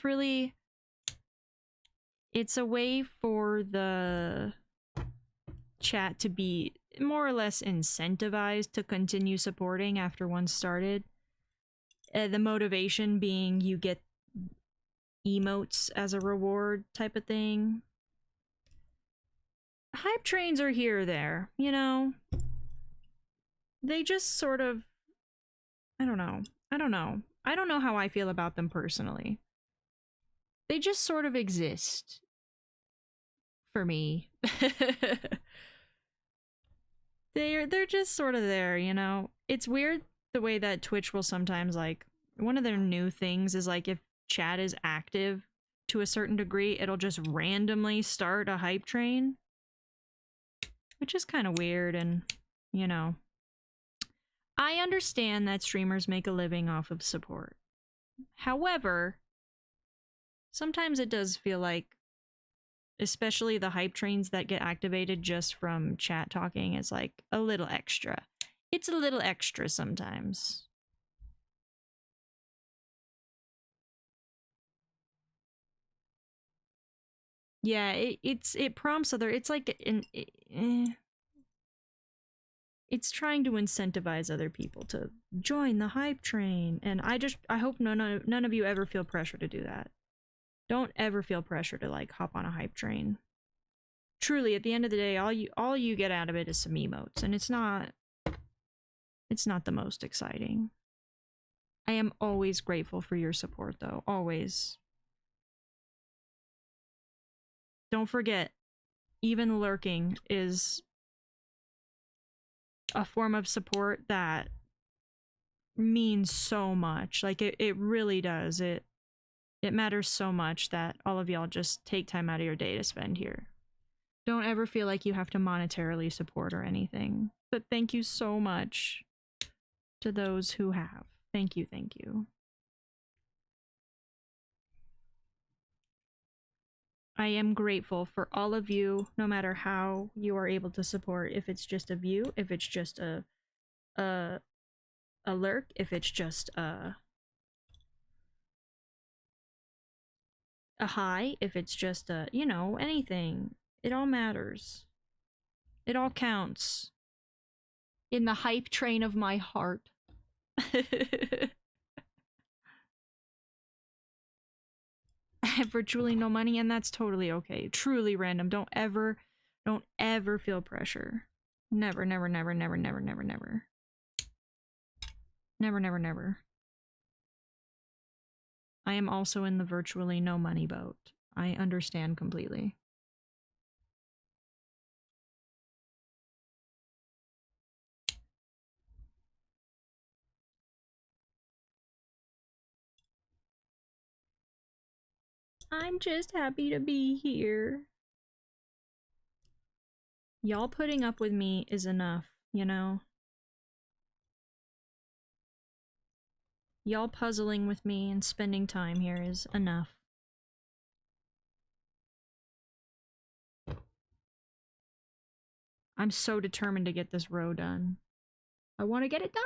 a way for the chat to be more or less incentivized to continue supporting after one started. The motivation being you get emotes as a reward type of thing. Hype trains are here or there, you know? They just sort of, I don't know. I don't know how I feel about them personally. They just sort of exist for me. They're just sort of there, you know? It's weird the way that Twitch will sometimes, like, one of their new things is like if chat is active to a certain degree, it'll just randomly start a hype train, which is kind of weird. And, you know, I understand that streamers make a living off of support. However, sometimes it does feel like, especially the hype trains that get activated just from chat talking, is like a little extra. It's a little extra sometimes. Yeah, it prompts other, it's like it's trying to incentivize other people to join the hype train, and I hope none of you ever feel pressure to do that. Don't ever feel pressure to, like, hop on a hype train. Truly, at the end of the day, all you get out of it is some emotes, and it's not the most exciting. I am always grateful for your support, though. Always. Don't forget, even lurking is a form of support that means so much. Like, it really does. It matters so much that all of y'all just take time out of your day to spend here. Don't ever feel like you have to monetarily support or anything. But thank you so much to those who have. Thank you, thank you. I am grateful for all of you, no matter how you are able to support. If it's just a view, if it's just a lurk, if it's just a hi, if it's just a, you know, anything. It all matters. It all counts. In the hype train of my heart. I have virtually no money, and that's totally okay. Truly random. Don't ever feel pressure. Never, never, never, never, never, never, never. Never, never, never. I am also in the virtually no money boat. I understand completely. I'm just happy to be here. Y'all putting up with me is enough, you know? Y'all puzzling with me and spending time here is enough. I'm so determined to get this row done. I want to get it done!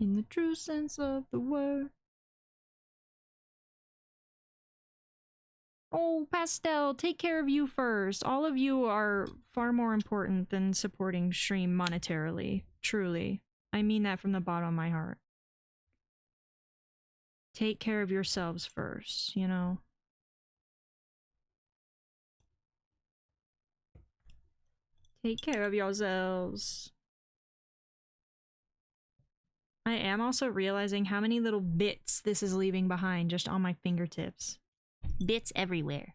In the true sense of the word. Oh, Pastel, take care of you first. All of you are far more important than supporting stream monetarily. Truly. I mean that from the bottom of my heart. Take care of yourselves first, you know? Take care of yourselves. I am also realizing how many little bits this is leaving behind just on my fingertips. Bits everywhere.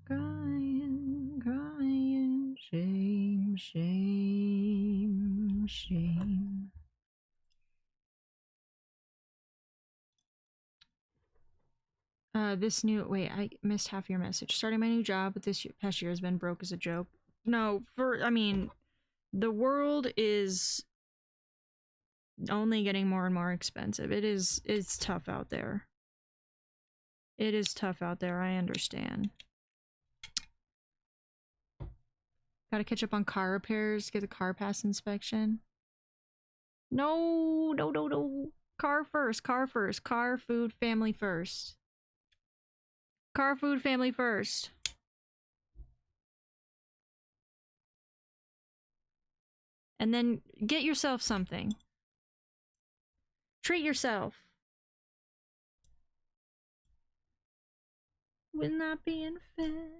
Crying, crying, shame, shame, shame. Wait, I missed half your message. Starting my new job, but this past year has been broke as a joke. No, I mean, the world is only getting more and more expensive. It's tough out there. It is tough out there, I understand. Gotta catch up on car repairs, get a car pass inspection. No, no, no, no. Car first, car first. Car, food, family first. Car, food, family first. And then get yourself something. Treat yourself. With not being fed,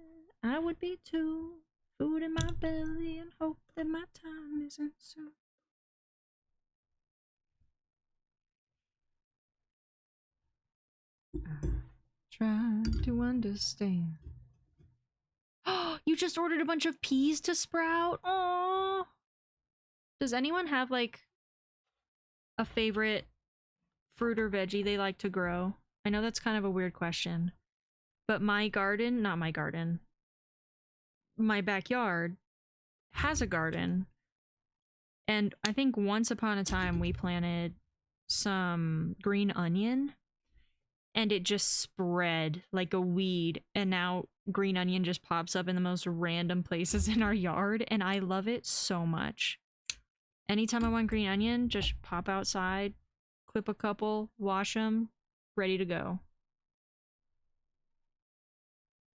I would be too. Food in my belly and hope that my time isn't soon. Try to understand. Oh, you just ordered a bunch of peas to sprout? Oh. Does anyone have like a favorite fruit or veggie they like to grow? I know that's kind of a weird question, but my garden, not my garden, my backyard has a garden. And I think once upon a time we planted some green onion and it just spread like a weed. And now green onion just pops up in the most random places in our yard. And I love it so much. Anytime I want green onion, just pop outside, clip a couple, wash them, ready to go.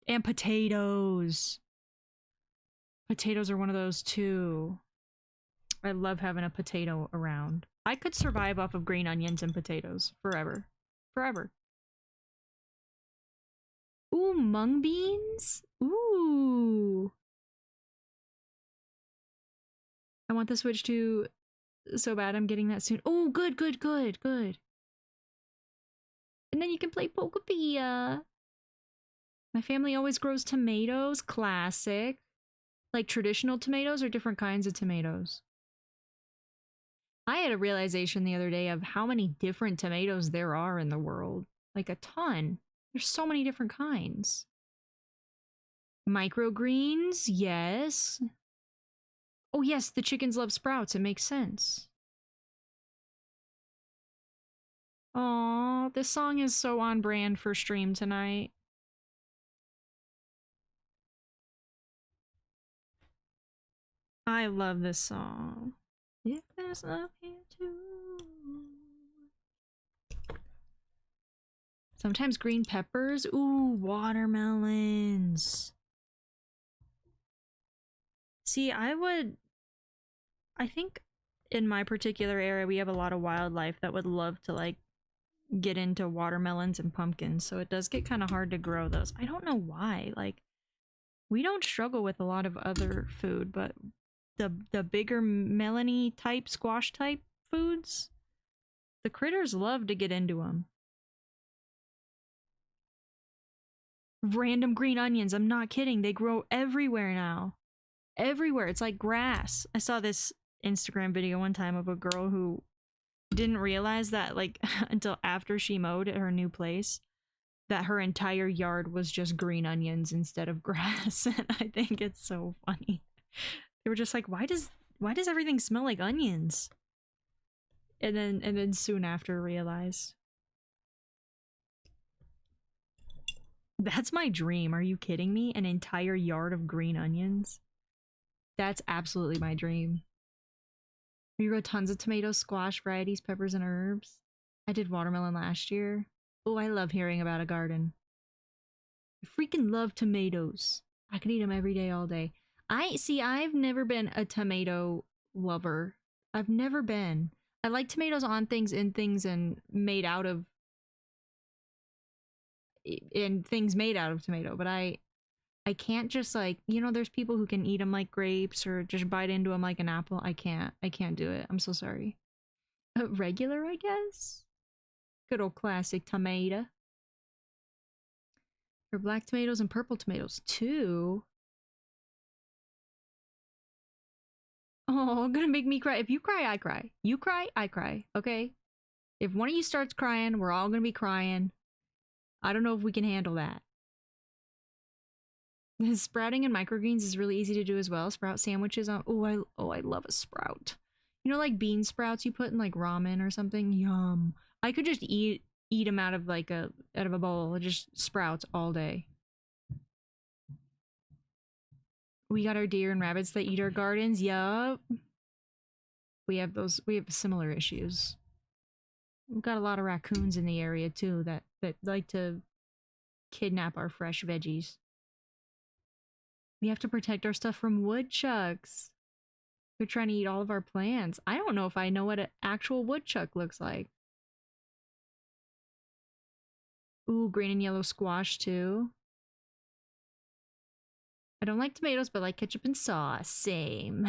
And potatoes. Potatoes are one of those too. I love having a potato around. I could survive off of green onions and potatoes forever. Forever. Ooh, mung beans? Ooh. I want the Switch to so bad. I'm getting that soon. Oh, good, good, good, good. And then you can play Pokepia. My family always grows tomatoes. Classic. Like traditional tomatoes or different kinds of tomatoes? I had a realization the other day of how many different tomatoes there are in the world. Like a ton. There's so many different kinds. Microgreens, yes. Oh yes, the chickens love sprouts. It makes sense. Aw, this song is so on brand for stream tonight. I love this song. If there's love here too. Sometimes green peppers. Ooh, watermelons. See, I think in my particular area, we have a lot of wildlife that would love to like get into watermelons and pumpkins. So it does get kind of hard to grow those. I don't know why. Like, we don't struggle with a lot of other food, but the bigger melony type, squash type foods, the critters love to get into them. Random green onions, I'm not kidding, they grow everywhere now. everywhere. It's like grass. I saw this Instagram video one time of a girl who didn't realize that like until after she mowed at her new place that her entire yard was just green onions instead of grass. And I think it's so funny. They were just like, why does everything smell like onions? And then soon after realized. That's my dream. Are you kidding me? An entire yard of green onions? That's absolutely my dream. We grow tons of tomatoes, squash, varieties, peppers, and herbs. I did watermelon last year. Oh, I love hearing about a garden. I freaking love tomatoes. I could eat them every day, all day. I've never been a tomato lover. I've never been. I like tomatoes on things, in things, and made out of in things made out of tomato, but I can't just like, there's people who can eat them like grapes or just bite into them like an apple. I can't do it. I'm so sorry. Regular, I guess. Good old classic tomato. There are black tomatoes and purple tomatoes too. Oh, gonna make me cry. If you cry, I cry. You cry, I cry. Okay? If one of you starts crying, we're all gonna be crying. I don't know if we can handle that. Sprouting and microgreens is really easy to do as well. Sprout sandwiches on. I love a sprout. Like bean sprouts you put in like ramen or something. Yum. I could just eat them out of like out of a bowl. Just sprouts all day. We got our deer and rabbits that eat our gardens. Yup. We have similar issues. We've got a lot of raccoons in the area too that like to kidnap our fresh veggies. We have to protect our stuff from woodchucks. They're trying to eat all of our plants. I don't know if I know what an actual woodchuck looks like. Ooh, green and yellow squash too. I don't like tomatoes, but like ketchup and sauce. Same.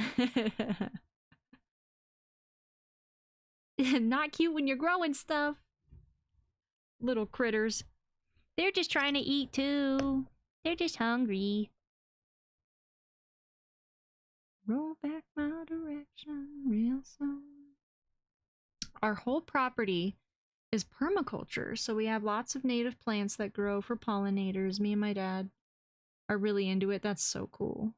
Not cute when you're growing stuff. Little critters. They're just trying to eat too. They're just hungry. Roll back my direction real soon. Our whole property is permaculture, so we have lots of native plants that grow for pollinators. Me and my dad are really into it. That's so cool.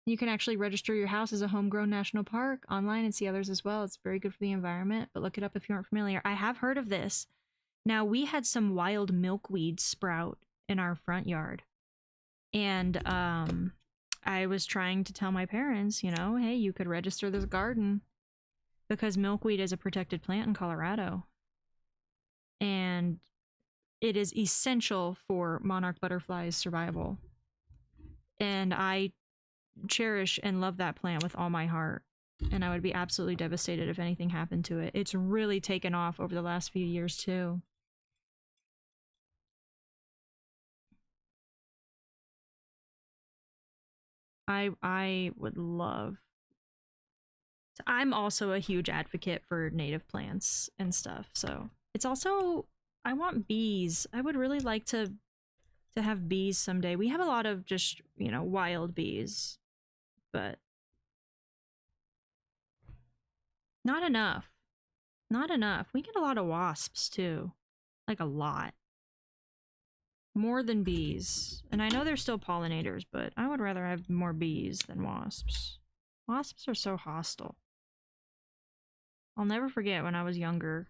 You can actually register your house as a homegrown national park online and see others as well. It's very good for the environment, but look it up if you aren't familiar. I have heard of this. Now, we had some wild milkweed sprout in our front yard. And I was trying to tell my parents, hey, you could register this garden because milkweed is a protected plant in Colorado. And it is essential for monarch butterflies' survival. And I cherish and love that plant with all my heart. And I would be absolutely devastated if anything happened to it. It's really taken off over the last few years too. I would love. I'm also a huge advocate for native plants and stuff. So it's also, I want bees. I would really like to have bees someday. We have a lot of just, wild bees, but not enough. Not enough. We get a lot of wasps too. Like a lot. More than bees. And I know they're still pollinators, but I would rather have more bees than wasps. Wasps are so hostile. I'll never forget when I was younger.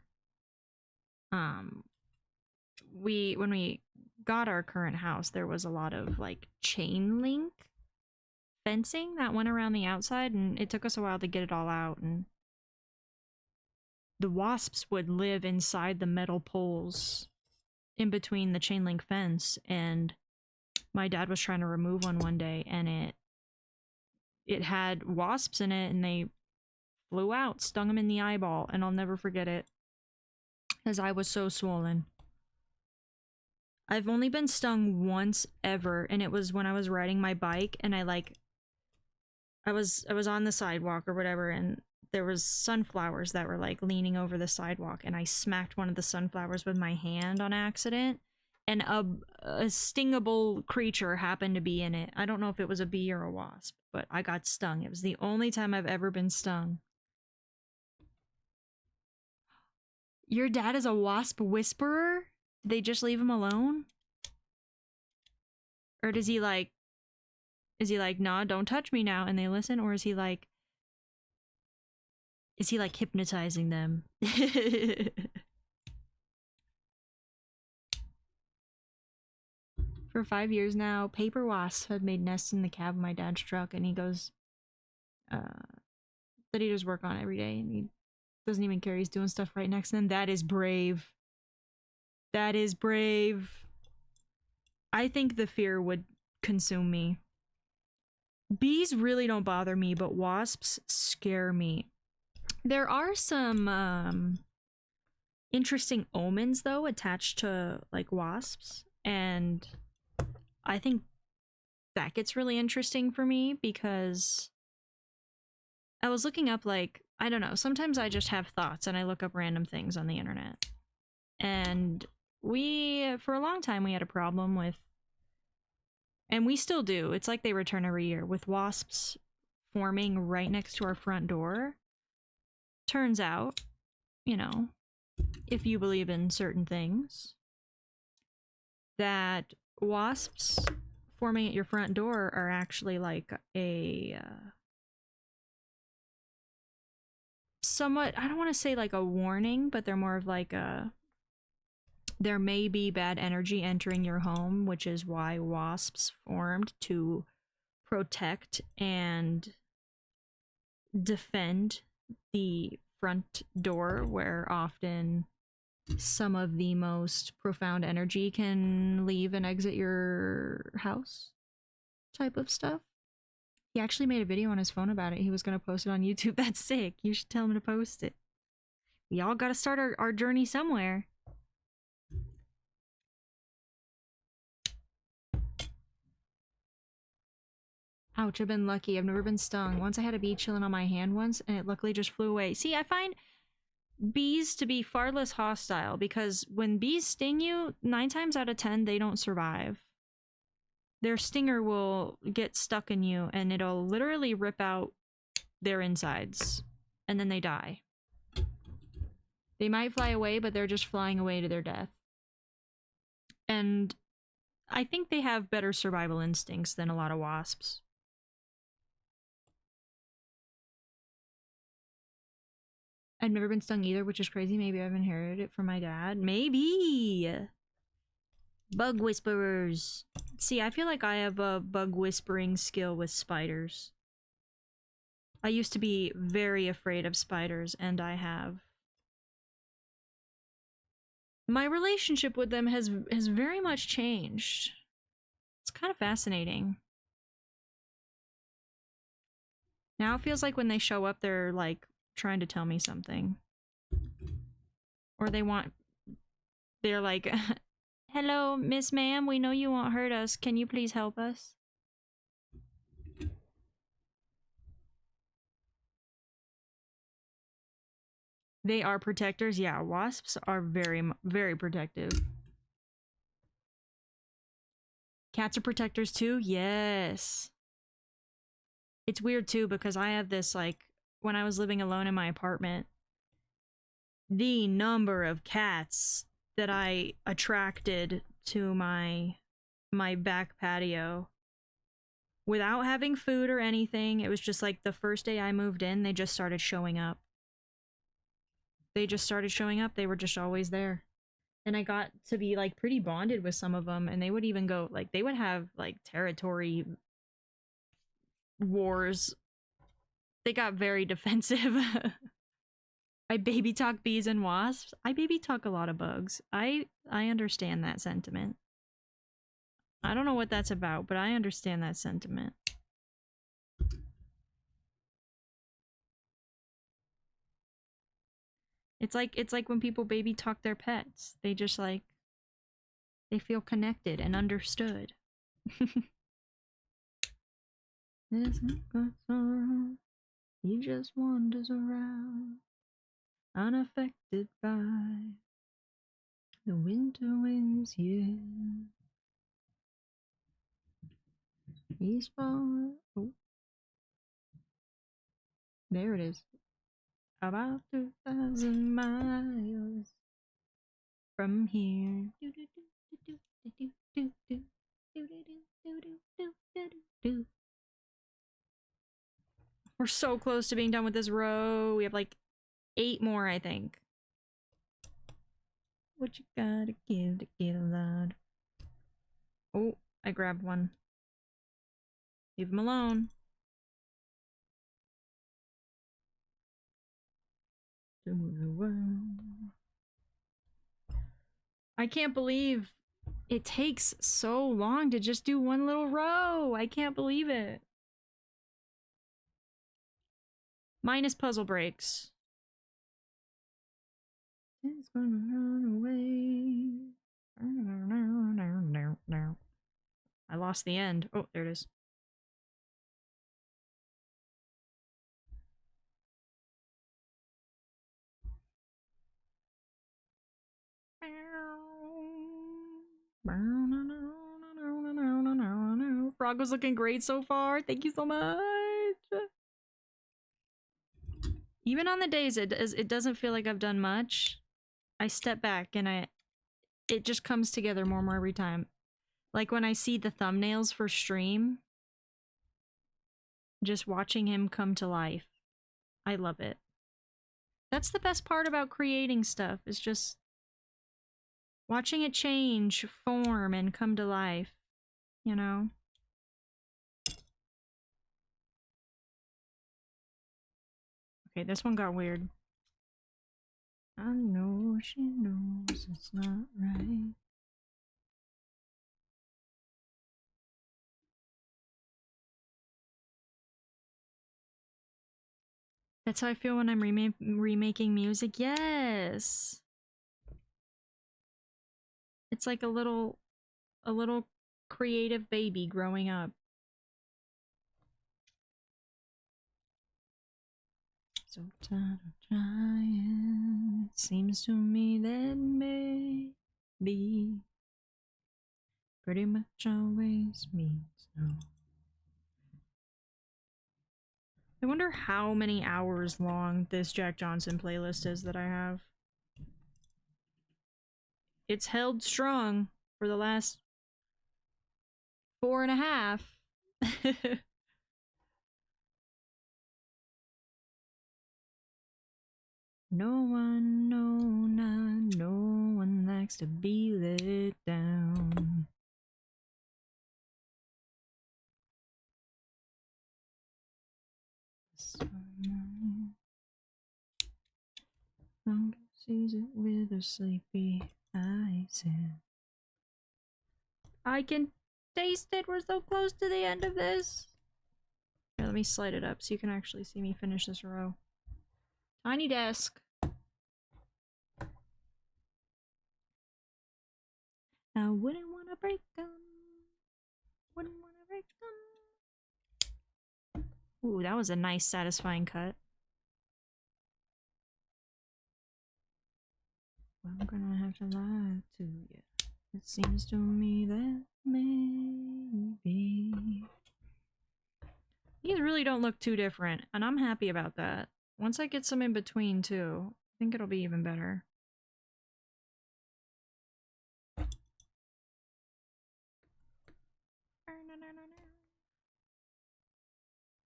When we got our current house, there was a lot of like chain link fencing that went around the outside, and it took us a while to get it all out, and the wasps would live inside the metal poles in between the chain link fence, and my dad was trying to remove one day, and it had wasps in it, and they flew out, stung him in the eyeball, and I'll never forget it because I was so swollen. I've only been stung once ever, and it was when I was riding my bike, and I was on the sidewalk or whatever, and there was sunflowers that were like leaning over the sidewalk, and I smacked one of the sunflowers with my hand on accident, and a stingable creature happened to be in it. I don't know if it was a bee or a wasp, but I got stung. It was the only time I've ever been stung. Your dad is a wasp whisperer? Did they just leave him alone? Or does he like, is he like, nah, don't touch me now, and they listen? Or is he like hypnotizing them? For 5 years now, paper wasps have made nests in the cab of my dad's truck, and he goes, that he does work on every day, and he doesn't even care he's doing stuff right next to them. That is brave. That is brave. I think the fear would consume me. Bees really don't bother me, but wasps scare me. There are some interesting omens though attached to like wasps, and I think that gets really interesting for me because I was looking up, like, I don't know, sometimes I just have thoughts and I look up random things on the internet. And we, for a long time, we had a problem with, and we still do, it's like they return every year, with wasps forming right next to our front door. Turns out, you know, if you believe in certain things, that wasps forming at your front door are actually like a somewhat, I don't want to say like a warning, but they're more of like a, there may be bad energy entering your home, which is why wasps formed to protect and defend the front door, where often some of the most profound energy can leave and exit your house, type of stuff. He actually made a video on his phone about it. He was going to post it on YouTube. That's sick. You should tell him to post it. We all got to start our journey somewhere. Ouch, I've been lucky. I've never been stung. Once I had a bee chilling on my hand once, and it luckily just flew away. See, I find bees to be far less hostile, because when bees sting you, 9 times out of 10, they don't survive. Their stinger will get stuck in you, and it'll literally rip out their insides, and then they die. They might fly away, but they're just flying away to their death. And I think they have better survival instincts than a lot of wasps. I've never been stung either, which is crazy. Maybe I've inherited it from my dad. Maybe. Bug whisperers. See, I feel like I have a bug whispering skill with spiders. I used to be very afraid of spiders, and I have. My relationship with them has very much changed. It's kind of fascinating. Now it feels like when they show up, they're like trying to tell me something. Or they're like, hello, Miss Ma'am, we know you won't hurt us. Can you please help us? They are protectors. Yeah, wasps are very, very protective. Cats are protectors too? Yes. It's weird too, because I have this, like, when I was living alone in my apartment, the number of cats that I attracted to my back patio without having food or anything. It was just like the first day I moved in, they just started showing up. They just started showing up. They were just always there. And I got to be like pretty bonded with some of them, and they would even go, like, they would have like territory wars. They got very defensive. I baby talk bees and wasps. I baby talk a lot of bugs. I understand that sentiment. I don't know what that's about, but I understand that sentiment. It's like when people baby talk their pets. They just like, they feel connected and understood. This sorrow, he just wanders around, unaffected by The winter winds, yeah. He's far. Oh, there it is. About 2,000 miles from here. We're so close to being done with this row. We have like 8 more, I think. What you gotta give to get a lot? Oh, I grabbed one. Leave him alone. I can't believe it takes so long to just do one little row. I can't believe it. Minus puzzle breaks. It's gonna run away. I lost the end. Oh, there it is. Frog was looking great so far. Thank you so much. Even on the days it doesn't feel like I've done much, I step back and it just comes together more and more every time. Like when I see the thumbnails for stream, just watching him come to life. I love it. That's the best part about creating stuff, is just watching it change form and come to life, you know? Okay, this one got weird. I know she knows it's not right. That's how I feel when I'm remaking music. Yes! It's like a little creative baby growing up. So tired of trying. It seems to me that maybe pretty much always means no. I wonder how many hours long this Jack Johnson playlist is that I have. It's held strong for the last 4.5. No one, no, not, no one likes to be let down. Hunger sees it with her sleepy eyes. I can taste it. We're so close to the end of this. Here, let me slide it up so you can actually see me finish this row. Tiny desk. I wouldn't want to break them. Wouldn't want to break them. Ooh, that was a nice, satisfying cut. Well, I'm gonna have to lie to you. It seems to me that maybe these really don't look too different, and I'm happy about that. Once I get some in between too, I think it'll be even better.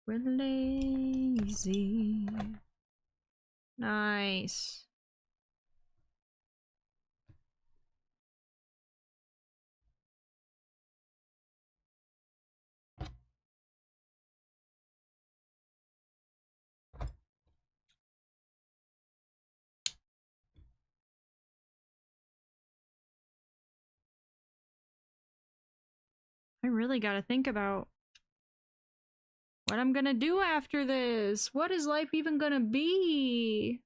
We're lazy. Nice. I really gotta think about what I'm gonna do after this. What is life even gonna be?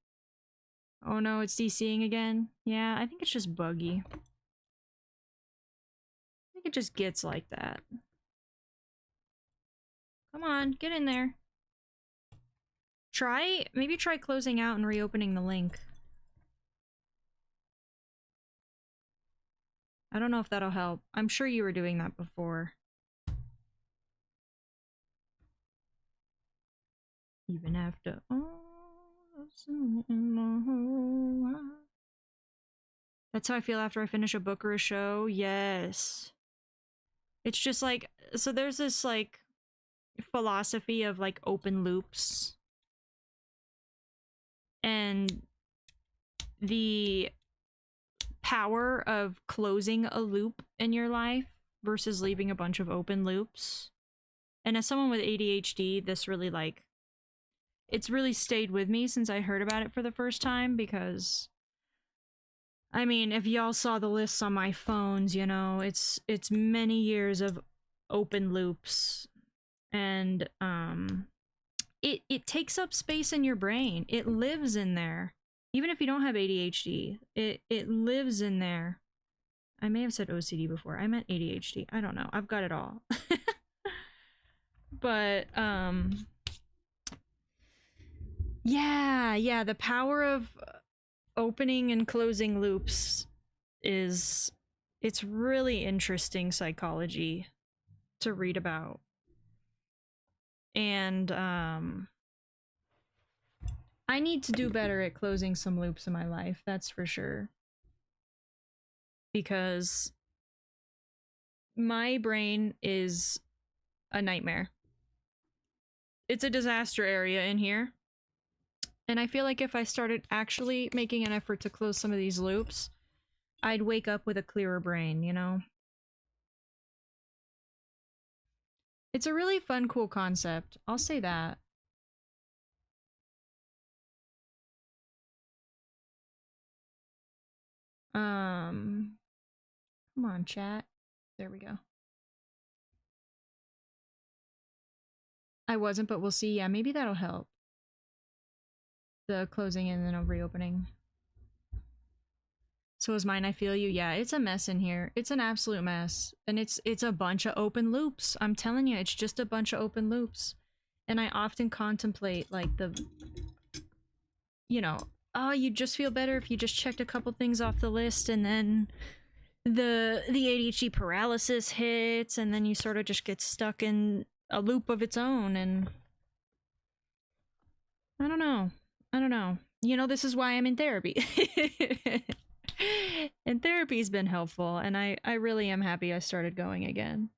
Oh no, it's DCing again. Yeah, I think it's just buggy. I think it just gets like that. Come on, get in there. Maybe try closing out and reopening the link. I don't know if that'll help. I'm sure you were doing that before. Even after that's how I feel after I finish a book or a show. Yes. It's just like, so there's this like philosophy of like open loops and the power of closing a loop in your life versus leaving a bunch of open loops. And as someone with ADHD, this really like, it's really stayed with me since I heard about it for the first time because I mean, if y'all saw the lists on my phones, you know, it's many years of open loops and it takes up space in your brain. It lives in there. Even if you don't have ADHD, it lives in there. I may have said OCD before. I meant ADHD. I don't know. I've got it all. But yeah, the power of opening and closing loops is it's really interesting psychology to read about. And I need to do better at closing some loops in my life, that's for sure. Because my brain is a nightmare. It's a disaster area in here. And I feel like if I started actually making an effort to close some of these loops, I'd wake up with a clearer brain, you know? It's a really fun, cool concept. I'll say that. Um, Come on, chat. There we go. I wasn't, but we'll see. Yeah, maybe that'll help. The closing and then a reopening. So is mine. I feel you. Yeah, it's a mess in here. It's an absolute mess. And it's a bunch of open loops. I'm telling you, it's just a bunch of open loops. And I often contemplate like the you know, oh, you just feel better if you just checked a couple things off the list and then the ADHD paralysis hits and then you sort of just get stuck in a loop of its own and I don't know. I don't know. You know, this is why I'm in therapy. And therapy's been helpful, and I really am happy I started going again.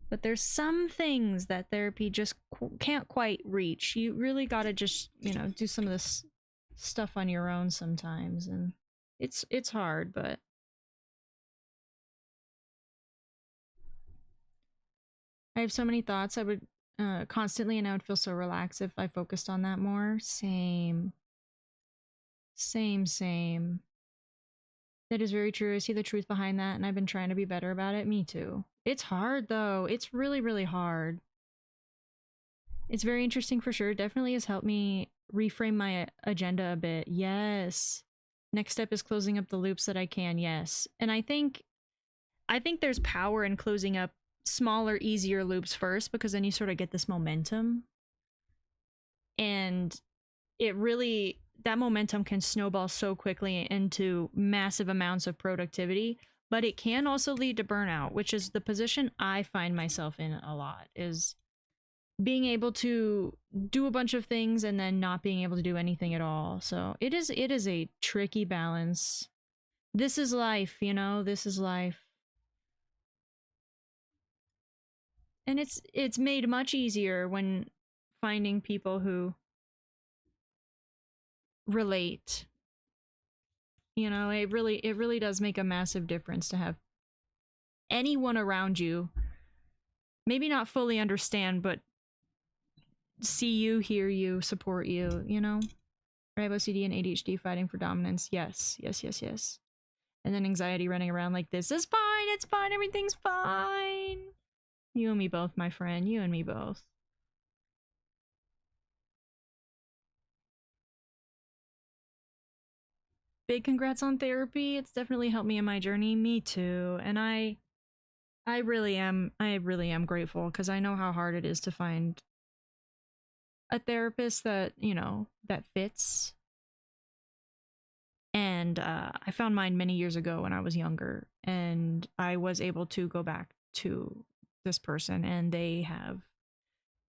But there's some things that therapy just can't quite reach. You really gotta just, you know, do some of this stuff on your own sometimes, and it's hard, but I have so many thoughts. I would constantly, and I would feel so relaxed if I focused on that more. Same. Same, same. That is very true. I see the truth behind that, and I've been trying to be better about it. Me too. It's hard, though. It's really, really hard. It's very interesting for sure. Definitely has helped me reframe my agenda a bit. Yes. Next step is closing up the loops that I can. Yes. And I think there's power in closing up smaller, easier loops first because then you sort of get this momentum. And it really that momentum can snowball so quickly into massive amounts of productivity, but it can also lead to burnout, which is the position I find myself in a lot, is being able to do a bunch of things and then not being able to do anything at all. So it is a tricky balance. This is life, you know, this is life. And it's made much easier when finding people who relate. You know, it really does make a massive difference to have anyone around you maybe not fully understand but see you, hear you, support you, you know? I have OCD and ADHD fighting for dominance. Yes, yes, yes, yes. And then anxiety running around like this is fine, it's fine, everything's fine. You and me both, my friend. You and me both. Big congrats on therapy. It's definitely helped me in my journey. Me too. And I really am grateful because I know how hard it is to find a therapist that, you know, that fits. And I found mine many years ago when I was younger, and I was able to go back to this person, and they have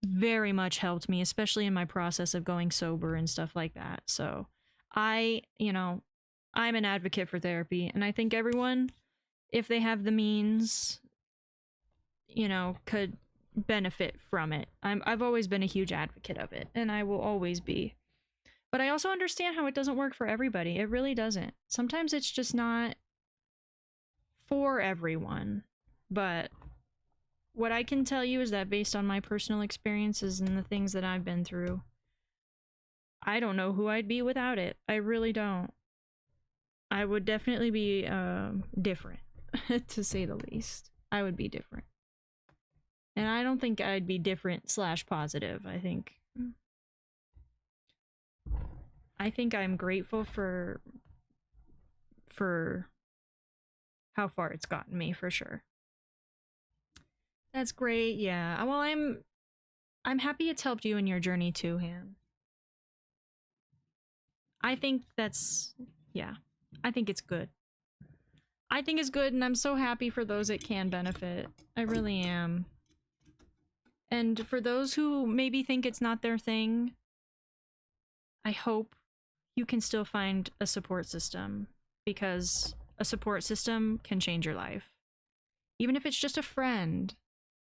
very much helped me, especially in my process of going sober and stuff like that. So I'm an advocate for therapy, and I think everyone, if they have the means, could benefit from it. I've always been a huge advocate of it, and I will always be. But I also understand how it doesn't work for everybody. It really doesn't. Sometimes it's just not for everyone. But what I can tell you is that based on my personal experiences and the things that I've been through, I don't know who I'd be without it. I really don't. I would definitely be different, to say the least. I would be different. And I don't think I'd be different slash positive. I think I'm grateful for how far it's gotten me, for sure. That's great. Yeah. Well, I'm happy it's helped you in your journey too, Han. I think that's yeah. I think it's good. I think it's good, and I'm so happy for those it can benefit. I really am. And for those who maybe think it's not their thing, I hope you can still find a support system, because a support system can change your life. Even if it's just a friend,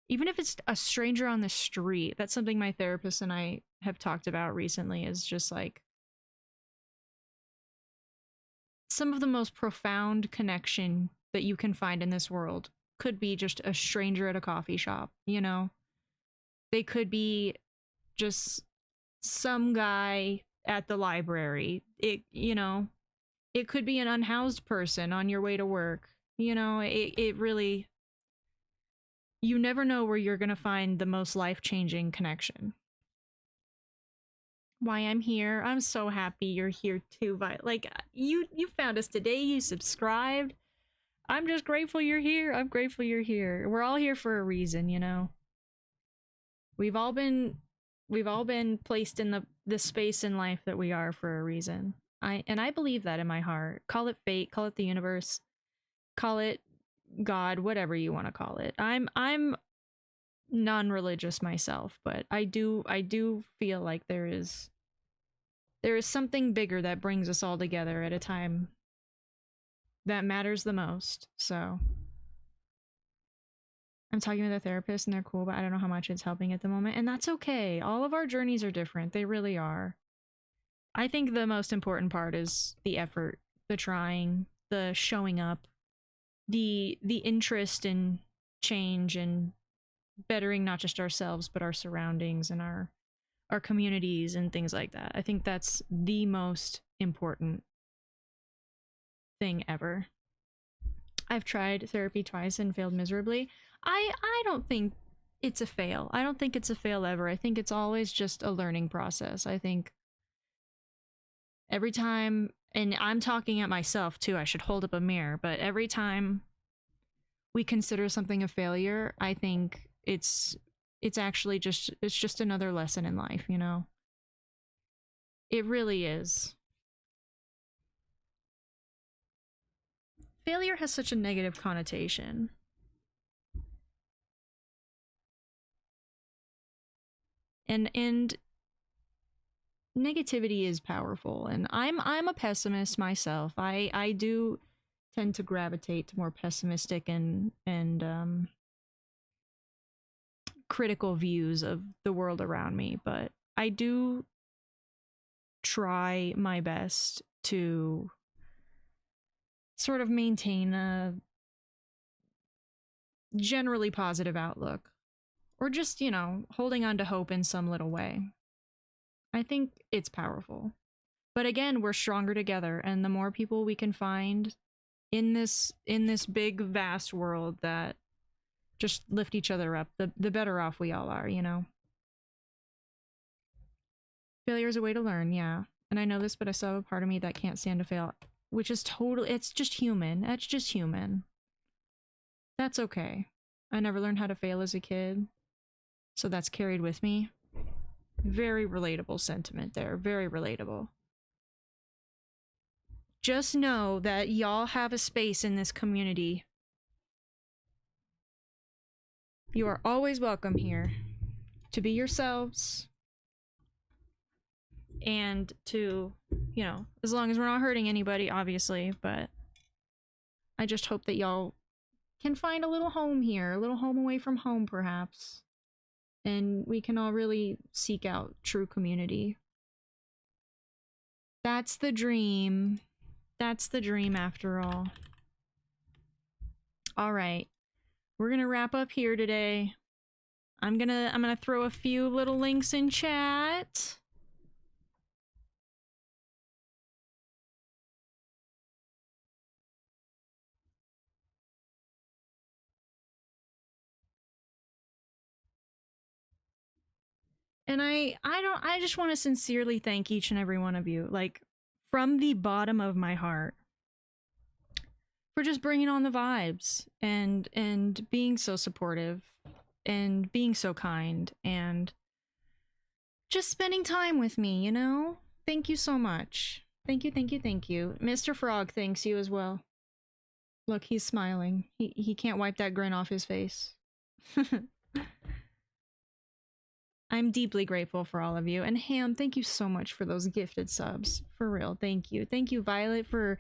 even if it's a stranger on the street. That's something my therapist and I have talked about recently, is just like some of the most profound connection that you can find in this world could be just a stranger at a coffee shop. They could be just some guy at the library. It could be an unhoused person on your way to work. It really, you never know where you're going to find the most life-changing connection. Why I'm here. I'm so happy you're here too. Like, you found us today, you subscribed. I'm just grateful you're here. I'm grateful you're here. We're all here for a reason. We've all been placed in the space in life that we are for a reason. I believe that in my heart. Call it fate, call it the universe, call it God, whatever you want to call it. I'm non-religious myself, but I do feel like there is something bigger that brings us all together at a time that matters the most. So I'm talking with a therapist and they're cool, but I don't know how much it's helping at the moment. And that's okay. All of our journeys are different. They really are. I think the most important part is the effort, the trying, the showing up, the interest in change and bettering not just ourselves but our surroundings and our communities and things like that. I think that's the most important thing ever. I've tried therapy twice and failed miserably. I don't think it's a fail. I don't think it's a fail ever. I think it's always just a learning process. I think every time, and I'm talking at myself too, I should hold up a mirror, but every time we consider something a failure, I think it's actually just another lesson in life. It really is. Failure has such a negative connotation. And negativity is powerful, and I'm a pessimist myself. I do tend to gravitate to more pessimistic and critical views of the world around me, but I do try my best to sort of maintain a generally positive outlook, or just, holding on to hope in some little way. I think it's powerful. But again, we're stronger together, and the more people we can find in this big vast world that just lift each other up, the better off we all are. Failure is a way to learn, yeah. And I know this, but I still have a part of me that can't stand to fail, which is totally, it's just human. That's just human. That's okay. I never learned how to fail as a kid, so that's carried with me. Very relatable sentiment there. Very relatable. Just know that y'all have a space in this community. You are always welcome here to be yourselves and to, you know, as long as we're not hurting anybody, obviously, but I just hope that y'all can find a little home here, a little home away from home, perhaps. And we can all really seek out true community. That's the dream. That's the dream after all. All right. We're going to wrap up here today. I'm going to throw a few little links in chat. And I just want to sincerely thank each and every one of you, like from the bottom of my heart, for just bringing on the vibes and being so supportive and being so kind and just spending time with me, you know? Thank you so much. Thank you, thank you, thank you. Mr. Frog thanks you as well. Look, he's smiling. He can't wipe that grin off his face. I'm deeply grateful for all of you. And Ham, thank you so much for those gifted subs. For real, thank you. Thank you, Violet, for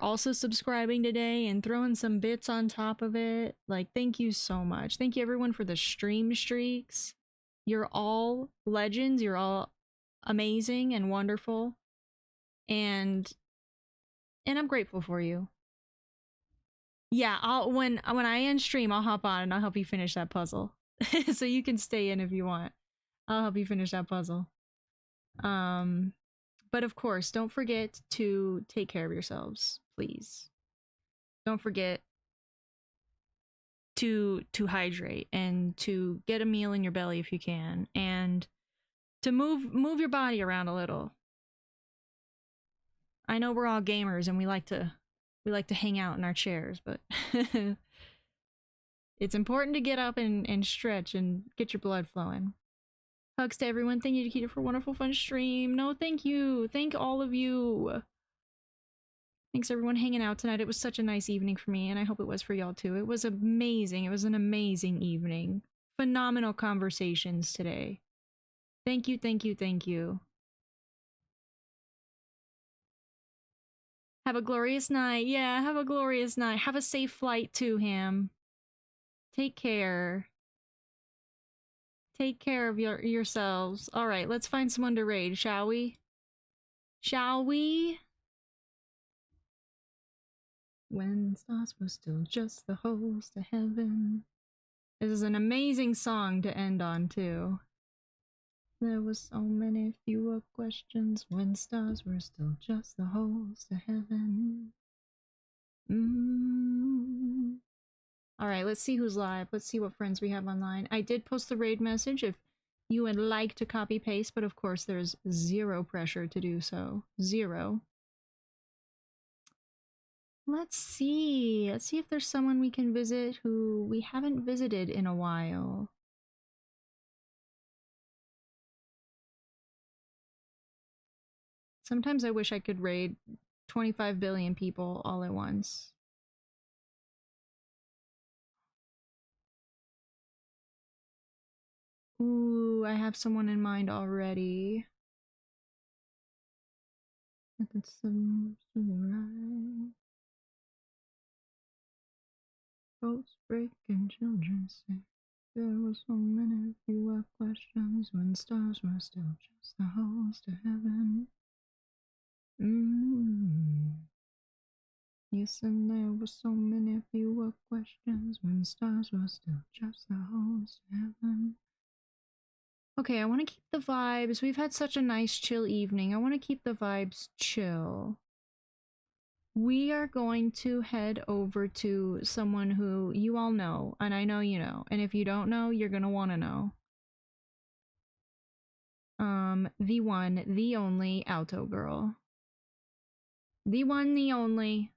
also subscribing today and throwing some bits on top of it. Like, thank you so much. Thank you everyone for the stream streaks. You're all legends. You're all amazing and wonderful. And I'm grateful for you. Yeah, I'll when I end stream, I'll hop on and I'll help you finish that puzzle. So you can stay in if you want. I'll help you finish that puzzle. But of course, don't forget to take care of yourselves, please. Don't forget to hydrate and to get a meal in your belly if you can, and to move your body around a little. I know we're all gamers and we like to hang out in our chairs, but it's important to get up and stretch and get your blood flowing. Hugs to everyone. Thank you, Nikita, for a wonderful, fun stream. No, thank you. Thank all of you. Thanks, everyone, hanging out tonight. It was such a nice evening for me, and I hope it was for y'all, too. It was amazing. It was an amazing evening. Phenomenal conversations today. Thank you, thank you, thank you. Have a glorious night. Yeah, have a glorious night. Have a safe flight, too, Ham. Take care. Take care of yourselves. All right, let's find someone to raid, shall we? Shall we? When stars were still just the holes to heaven. This is an amazing song to end on, too. There were so many fewer questions when stars were still just the holes to heaven. Alright, let's see who's live. Let's see what friends we have online. I did post the raid message if you would like to copy paste, but of course there's zero pressure to do so. Zero. Let's see. Let's see if there's someone we can visit who we haven't visited in a while. Sometimes I wish I could raid 25 billion people all at once. Ooh, I have someone in mind already. It's right. Boats break and children sing. There were so many fewer questions when stars were still just the holes to heaven. Yes, and there were so many fewer questions when stars were still just the holes to heaven. Okay, I want to keep the vibes. We've had such a nice chill evening. I want to keep the vibes chill. We are going to head over to someone who you all know, and I know you know, and if you don't know, you're gonna want to know. The one, the only Alto Girl. The one, the only.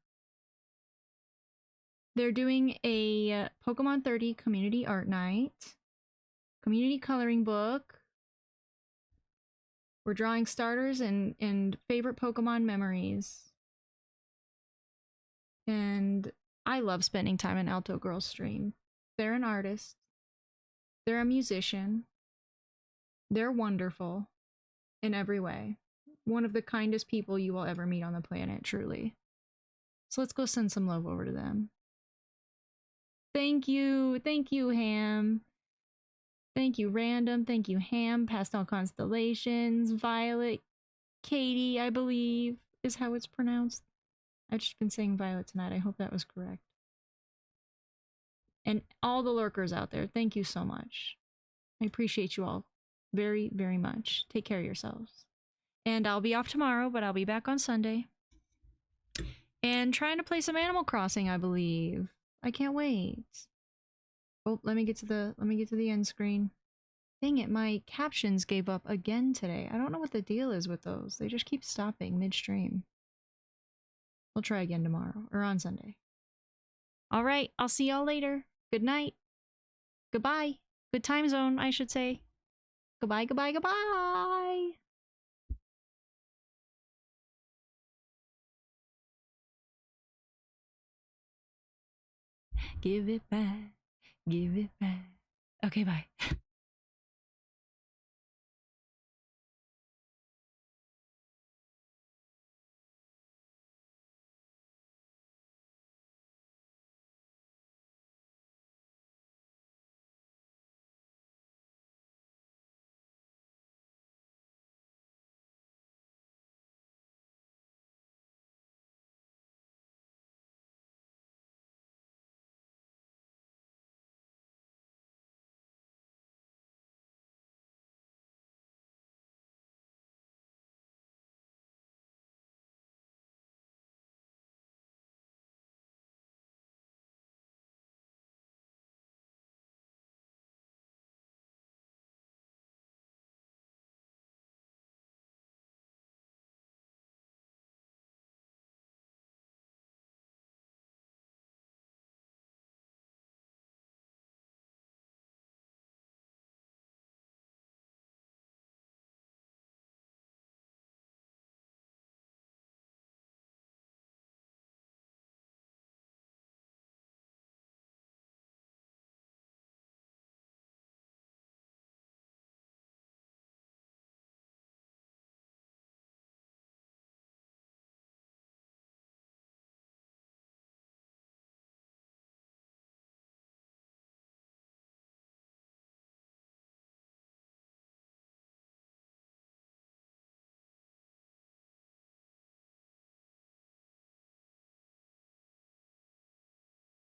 They're doing a Pokemon 30 community art night, community coloring book. We're drawing starters and favorite Pokemon memories. And I love spending time in Alto Girls stream. They're an artist, they're a musician, they're wonderful in every way. One of the kindest people you will ever meet on the planet, truly. So let's go send some love over to them. Thank you. Thank you, Ham. Thank you, Random. Thank you, Ham. Pastel Constellations. Violet. Katie, I believe, is how it's pronounced. I've just been saying Violet tonight. I hope that was correct. And all the lurkers out there, thank you so much. I appreciate you all very, very much. Take care of yourselves. And I'll be off tomorrow, but I'll be back on Sunday. And trying to play some Animal Crossing, I believe. I can't wait. Oh, let me get to the end screen. Dang it, my captions gave up again today. I don't know what the deal is with those. They just keep stopping midstream. We'll try again tomorrow or on Sunday. All right, I'll see y'all later. Good night. Goodbye. Good time zone, I should say. Goodbye, goodbye, goodbye. Give it back. Give it back. Okay, bye.